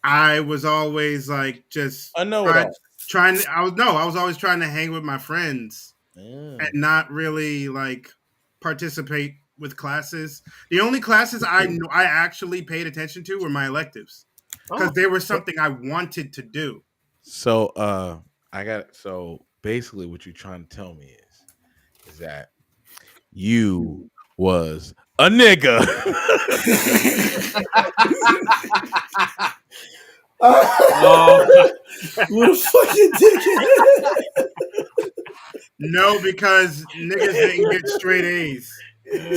[SPEAKER 1] I was always like just
[SPEAKER 2] I know it all.
[SPEAKER 1] I was always trying to hang with my friends and not really like participate with classes. The only classes I actually paid attention to were my electives because they were something I wanted to do.
[SPEAKER 2] So so basically what you're trying to tell me is that you was a nigga.
[SPEAKER 5] What a fucking dickhead.
[SPEAKER 1] No, because niggas didn't get straight A's.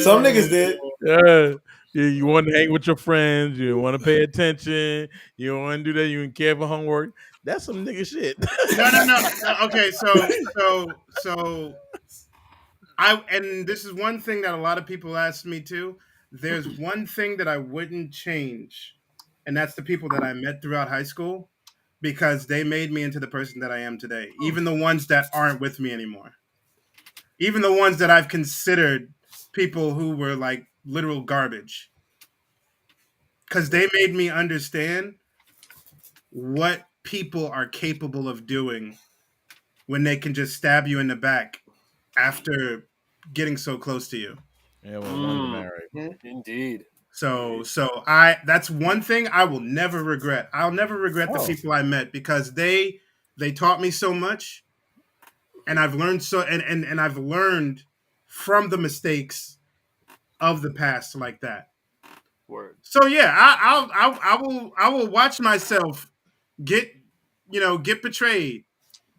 [SPEAKER 5] Some niggas did.
[SPEAKER 2] Yeah. You want to hang with your friends. You want to pay attention. You don't want to do that. You don't care for homework. That's some nigga shit.
[SPEAKER 1] No. Okay, so and this is one thing that a lot of people ask me too. There's one thing that I wouldn't change, and that's the people that I met throughout high school because they made me into the person that I am today. Even the ones that aren't with me anymore. Even the ones that I've considered people who were like literal garbage. Because they made me understand what people are capable of doing when they can just stab you in the back after getting so close to you.
[SPEAKER 2] Yeah, well, one's married.
[SPEAKER 3] Indeed.
[SPEAKER 1] So that's one thing I will never regret. I'll never regret the people I met because they taught me so much, and I've learned and I've learned from the mistakes of the past like that.
[SPEAKER 3] Word.
[SPEAKER 1] So yeah, I will watch myself get betrayed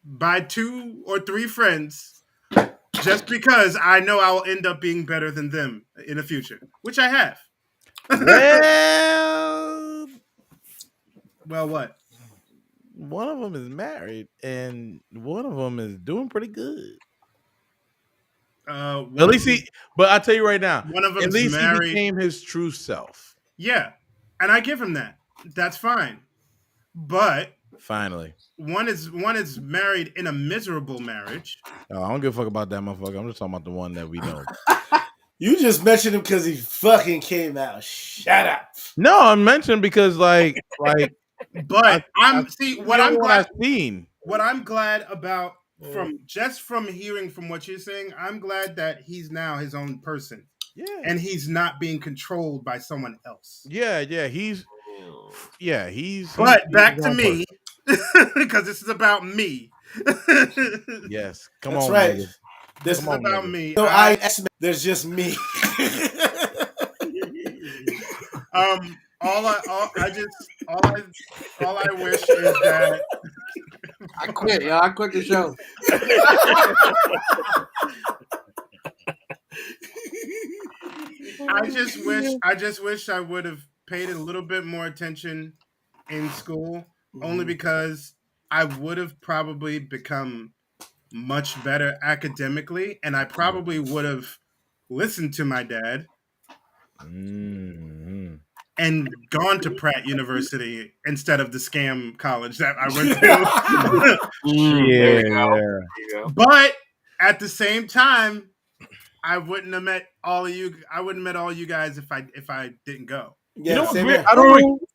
[SPEAKER 1] by 2 or 3 friends just because I know I will end up being better than them in the future, which I have. Well, what?
[SPEAKER 2] One of them is married, and one of them is doing pretty good. At least but I'll tell you right now,
[SPEAKER 1] one of them
[SPEAKER 2] at least
[SPEAKER 1] married.
[SPEAKER 2] He became his true self.
[SPEAKER 1] Yeah, and I give him that. That's fine. But
[SPEAKER 2] finally,
[SPEAKER 1] one is married in a miserable marriage.
[SPEAKER 2] Oh, I don't give a fuck about that motherfucker. I'm just talking about the one that we know.
[SPEAKER 5] You just mentioned him because he fucking came out. Shut up.
[SPEAKER 2] No, I'm mentioning because like.
[SPEAKER 1] But I'm
[SPEAKER 2] glad.
[SPEAKER 1] What I'm glad about from hearing from what you're saying, I'm glad that he's now his own person.
[SPEAKER 2] Yeah,
[SPEAKER 1] and he's not being controlled by someone else.
[SPEAKER 2] Yeah, he's.
[SPEAKER 1] But back to me, because this is about me.
[SPEAKER 2] Yes,
[SPEAKER 5] that's right.
[SPEAKER 2] Nigga.
[SPEAKER 1] This is about me.
[SPEAKER 5] So there's just me.
[SPEAKER 1] All I wish is that
[SPEAKER 4] I quit, y'all. I quit the show.
[SPEAKER 1] I just wish I would have paid a little bit more attention in school, only because I would have probably become much better academically, and I probably would have listened to my dad. And gone to Pratt University instead of the scam college that I went to.
[SPEAKER 2] Yeah.
[SPEAKER 1] But at the same time, I wouldn't have met all of you. I wouldn't have met all you guys if I didn't go.
[SPEAKER 5] Yeah,
[SPEAKER 2] You know what's
[SPEAKER 5] same
[SPEAKER 2] weird?
[SPEAKER 5] here.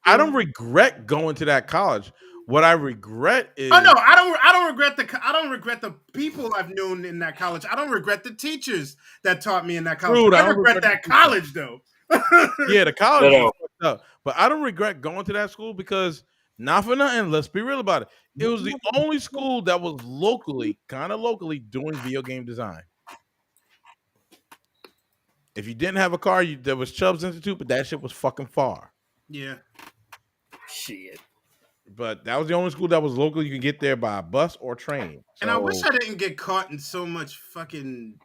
[SPEAKER 2] I don't regret going to that college. What I regret is
[SPEAKER 1] Oh no, I don't regret the people I've known in that college. I don't regret the teachers that taught me in that college.
[SPEAKER 2] Dude,
[SPEAKER 1] I regret that college though.
[SPEAKER 2] Yeah, the college was fucked up. But I don't regret going to that school because not for nothing, let's be real about it. It was the only school that was kind of locally doing video game design. If you didn't have a car, there was Chubbs Institute, but that shit was fucking far.
[SPEAKER 1] Yeah.
[SPEAKER 3] Shit.
[SPEAKER 2] But that was the only school that was local. You could get there by bus or train.
[SPEAKER 1] And I wish I didn't get caught in so much fucking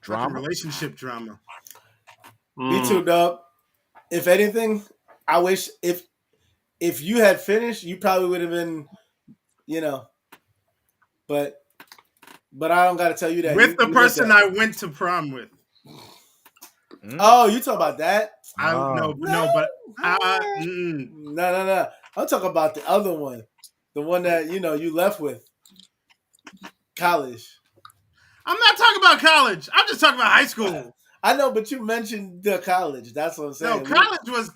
[SPEAKER 1] relationship drama.
[SPEAKER 5] Me too, dog. If anything, I wish if you had finished, you probably would have been, But I don't got to tell you that.
[SPEAKER 1] With the person I went to prom with.
[SPEAKER 5] Oh, you talk about that?
[SPEAKER 1] No.
[SPEAKER 5] I'm talking about the other one, the one that you left with. College.
[SPEAKER 1] I'm not talking about college. I'm just talking about high school.
[SPEAKER 5] I know, but you mentioned the college. That's what I'm saying.
[SPEAKER 1] No, college was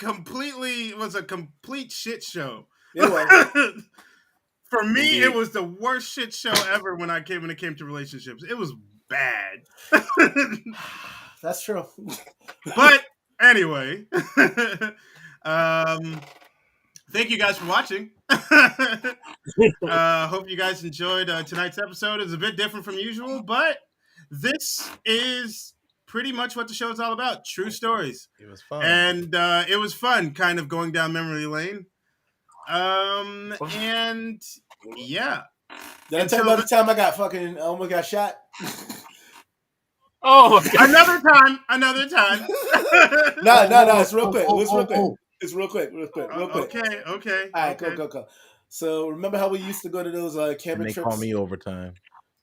[SPEAKER 1] a complete shit show.
[SPEAKER 5] It was.
[SPEAKER 1] For me, it was the worst shit show ever when it came to relationships. It was bad.
[SPEAKER 5] That's true.
[SPEAKER 1] But anyway, thank you guys for watching. Hope you guys enjoyed tonight's episode. It's a bit different from usual, but this is pretty much what the show is all about. True stories.
[SPEAKER 2] It was fun.
[SPEAKER 1] And it was fun kind of going down memory lane. And yeah.
[SPEAKER 5] Did I tell you about the time I almost got shot?
[SPEAKER 3] Oh, my God.
[SPEAKER 1] Another time.
[SPEAKER 5] No, it's real quick. It's real quick.
[SPEAKER 1] Okay.
[SPEAKER 5] All right, go. So remember how we used to go to those camping trips?
[SPEAKER 2] They call me overtime.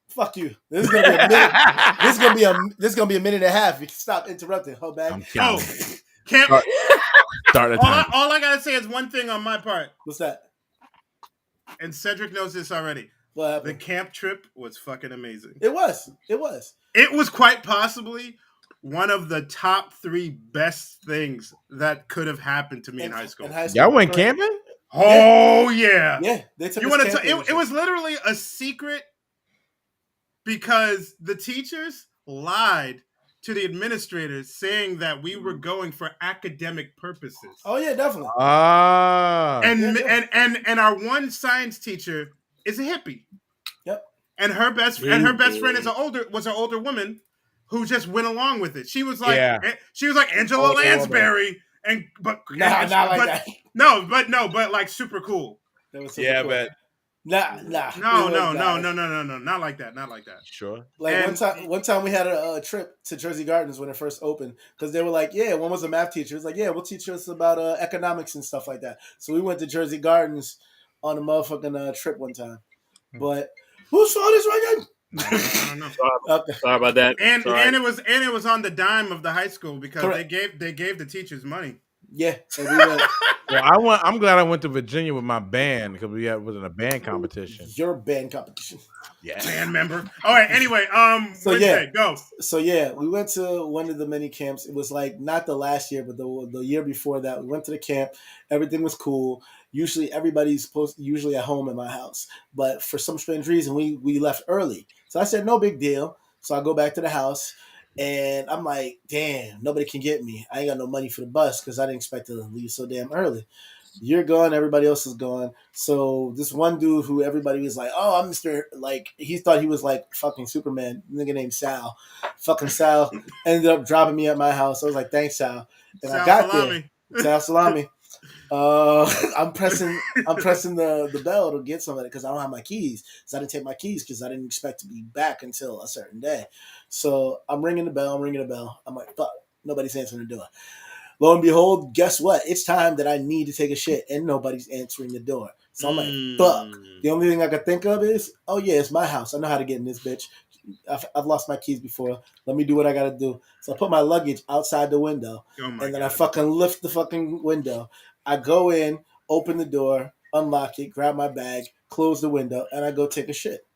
[SPEAKER 5] Fuck you. This is gonna be a minute. This is gonna be a minute and a half. You can stop interrupting. Hold back.
[SPEAKER 2] I'm counting.
[SPEAKER 1] Camp.
[SPEAKER 2] Start the time.
[SPEAKER 1] All I gotta say is one thing on my part.
[SPEAKER 5] What's that?
[SPEAKER 1] And Cedric knows this already.
[SPEAKER 5] What happened?
[SPEAKER 1] The camp trip was fucking amazing.
[SPEAKER 5] It was.
[SPEAKER 1] It was quite possibly one of the top 3 best things that could have happened to me in high school.
[SPEAKER 2] Y'all went camping?
[SPEAKER 1] Oh yeah.
[SPEAKER 5] Yeah. They took
[SPEAKER 1] it was literally a secret because the teachers lied to the administrators saying that we were going for academic purposes.
[SPEAKER 5] Oh yeah, definitely.
[SPEAKER 1] And our one science teacher is a hippie.
[SPEAKER 5] Yep.
[SPEAKER 1] And her best friend was an older woman who just went along with it. She was like Angela Lansbury, but like super cool.
[SPEAKER 5] That was super cool.
[SPEAKER 2] But
[SPEAKER 5] Nah.
[SPEAKER 1] No, not like that.
[SPEAKER 2] Sure.
[SPEAKER 5] One time we had a trip to Jersey Gardens when it first opened because they were like, yeah, one was a math teacher. It was like, yeah, we'll teach us about economics and stuff like that. So we went to Jersey Gardens on a motherfucking trip one time. But who saw this right
[SPEAKER 1] I don't know.
[SPEAKER 3] Sorry about that.
[SPEAKER 1] And it was on the dime of the high school because they gave the teachers money.
[SPEAKER 5] Yeah. And we went.
[SPEAKER 2] Well, I'm glad I went to Virginia with my band because was in a band competition.
[SPEAKER 5] Your band competition.
[SPEAKER 2] Yeah.
[SPEAKER 1] Band member. All right. Anyway, go.
[SPEAKER 5] So yeah, we went to one of the mini camps. It was like not the last year, but the year before that. We went to the camp. Everything was cool. Usually everybody's usually at home at my house, but for some strange reason we left early. So I said no big deal. So I go back to the house. And I'm like, damn, nobody can get me. I ain't got no money for the bus because I didn't expect to leave so damn early. You're gone, everybody else is gone. So this one dude who everybody was like, oh, I'm Mr. Like, he thought he was like fucking Superman, nigga named Sal. Fucking Sal ended up dropping me at my house. I was like, thanks, Sal. And Sal I got Salami. There. Sal Salami. I'm pressing the bell to get some of it because I don't have my keys. So I didn't take my keys because I didn't expect to be back until a certain day. So I'm ringing the bell. I'm like, fuck, nobody's answering the door. Lo and behold, guess what? It's time that I need to take a shit and nobody's answering the door. So I'm like, fuck. The only thing I could think of is, oh yeah, it's my house. I know how to get in this bitch. I've lost my keys before. Let me do what I got to do. So I put my luggage outside the window and then I fucking lift the fucking window. I go in, open the door, unlock it, grab my bag, close the window, and I go take a shit.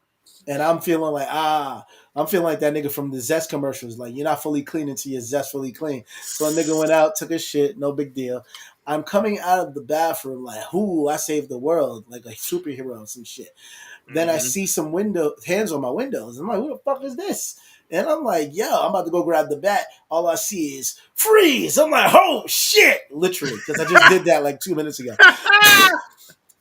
[SPEAKER 5] And I'm feeling like that nigga from the Zest commercials. Like, you're not fully clean until you're zestfully clean. So a nigga went out, took a shit, no big deal. I'm coming out of the bathroom like, "Ooh, I saved the world," like a superhero or some shit. Then I see some hands on my windows. I'm like, "Who the fuck is this?" And I'm like, "Yo, I'm about to go grab the bat." All I see is freeze. I'm like, "Oh shit!" Literally, because I just did that like 2 minutes ago.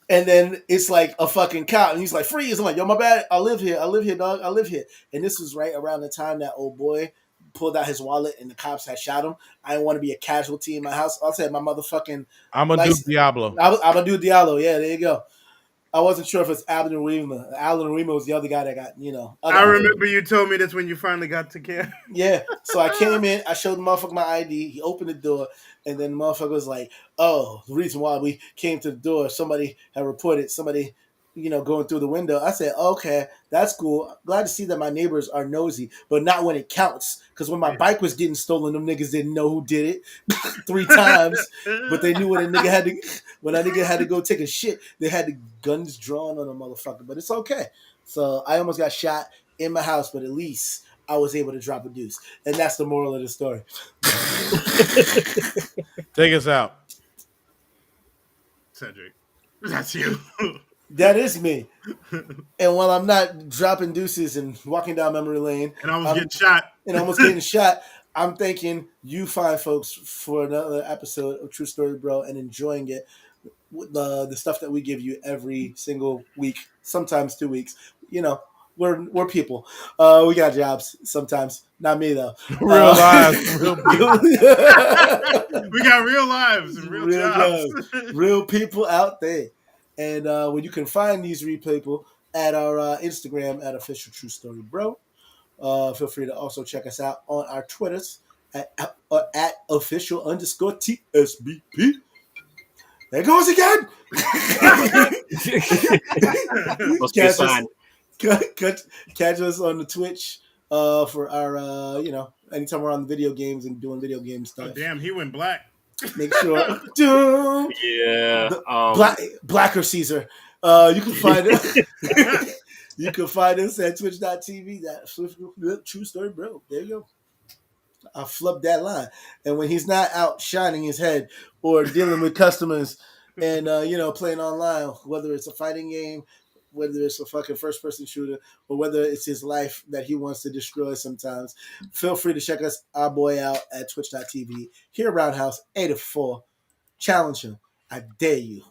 [SPEAKER 5] And then it's like a fucking cop, and he's like, "Freeze!" I'm like, "Yo, my bad. I live here, dog. I live here." And this was right around the time that old boy pulled out his wallet and the cops had shot him. I didn't want to be a casualty in my house. I'll say my motherfucking.
[SPEAKER 2] I'm gonna do Diablo.
[SPEAKER 5] I'm gonna do Diablo. Yeah, there you go. I wasn't sure if it's Alan Rima. Alan Rima was the other guy that got,
[SPEAKER 1] I remember you told me this when you finally got to care.
[SPEAKER 5] Yeah. So I came in, I showed the motherfucker my ID. He opened the door, and then the motherfucker was like, "Oh, the reason why we came to the door, somebody had reported somebody, going through the window." I said, "Okay, that's cool. Glad to see that my neighbors are nosy, but not when it counts. Because when my bike was getting stolen, them niggas didn't know who did it 3 times, but they knew when a nigga had to. When that nigga had to go take a shit, they had the guns drawn on a motherfucker. But it's okay. So I almost got shot in my house, but at least I was able to drop a deuce. And that's the moral of the story.
[SPEAKER 2] Take us out.
[SPEAKER 1] Cedric, that's you.
[SPEAKER 5] That is me. And while I'm not dropping deuces and walking down memory lane
[SPEAKER 1] and almost getting
[SPEAKER 5] shot, I'm thanking you fine folks for another episode of True Story Bro and enjoying it. The stuff that we give you every single week, sometimes 2 weeks. We're people. We got jobs sometimes. Not me though.
[SPEAKER 2] Real lives, real people.
[SPEAKER 1] We got real lives and real jobs.
[SPEAKER 5] Real people out there. And when you can find these real people at our Instagram at Official True Story Bro. Feel free to also check us out on our Twitters at official_TSBP. There goes again.
[SPEAKER 3] Must be a sign.
[SPEAKER 5] Catch us on the Twitch for our, anytime we're on the video games and doing video game stuff.
[SPEAKER 1] Oh, damn, he went black.
[SPEAKER 5] Make sure.
[SPEAKER 3] Yeah.
[SPEAKER 5] Blacker Caesar. You can find us. You can find us at twitch.tv. That True Story Bro. There you go. I flubbed that line. And when he's not out shining his head or dealing with customers and playing online, whether it's a fighting game, whether it's a fucking first-person shooter, or whether it's his life that he wants to destroy sometimes, feel free to check our boy out at twitch.tv. Here, Roundhouse 804. Challenge him. I dare you.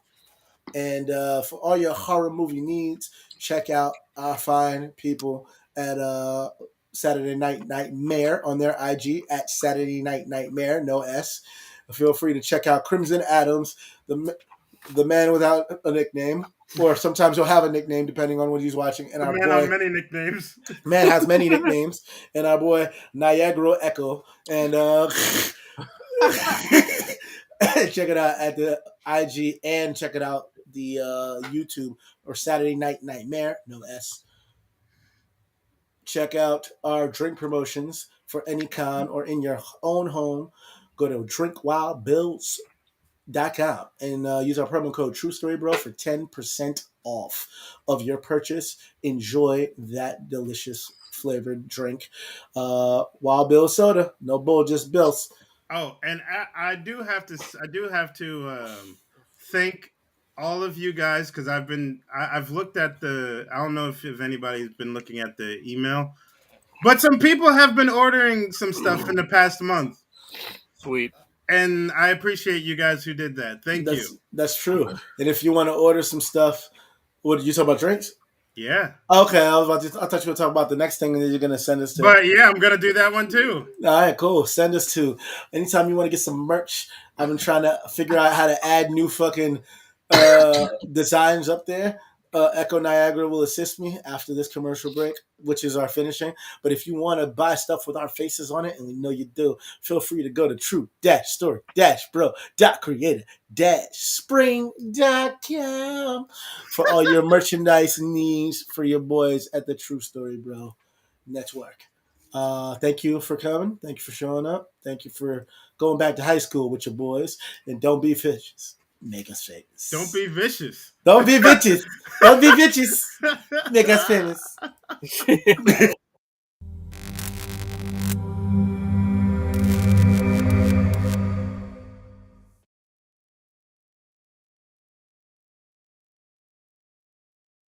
[SPEAKER 5] And for all your horror movie needs, check out our fine people at Saturday Night Nightmare on their IG at Saturday Night Nightmare, no S. Feel free to check out Crimson Adams, the man without a nickname, or sometimes he'll have a nickname depending on what he's watching. And
[SPEAKER 1] the
[SPEAKER 5] our
[SPEAKER 1] man
[SPEAKER 5] boy
[SPEAKER 1] has many nicknames.
[SPEAKER 5] Man has many nicknames, and our boy Niagara Echo, and check it out at the IG and check it out the YouTube or Saturday Night Nightmare, no S. Check out our drink promotions for any con or in your own home. Go to drinkwildbills.com and use our promo code True Story Bro for 10% off of your purchase. Enjoy that delicious flavored drink. Wild Bill soda, no bull, just Bills.
[SPEAKER 1] Oh, and I do have to thank all of you guys because I've looked at I don't know if anybody's been looking at the email, but some people have been ordering some stuff in the past month.
[SPEAKER 3] Sweet.
[SPEAKER 1] And I appreciate you guys who did that. Thank you.
[SPEAKER 5] That's true. And if you want to order some stuff, what did you talk about, drinks?
[SPEAKER 1] Yeah.
[SPEAKER 5] Okay, I thought you were talking about the next thing that you're gonna send us to.
[SPEAKER 1] But yeah, I'm gonna do that one too.
[SPEAKER 5] All right, cool. Send us to anytime you want to get some merch. I've been trying to figure out how to add new fucking designs up there. Echo Niagara will assist me after this commercial break, which is our finishing. But if you want to buy stuff with our faces on it, and we know you do, feel free to go to true-story-bro.creative-spring.com for all your merchandise needs for your boys at the True Story Bro Network. Thank you for coming. Thank you for showing up. Thank you for going back to high school with your boys. And don't be fishes. Make us famous.
[SPEAKER 1] Don't be vicious.
[SPEAKER 5] Don't be bitches. Don't be bitches. Make us famous.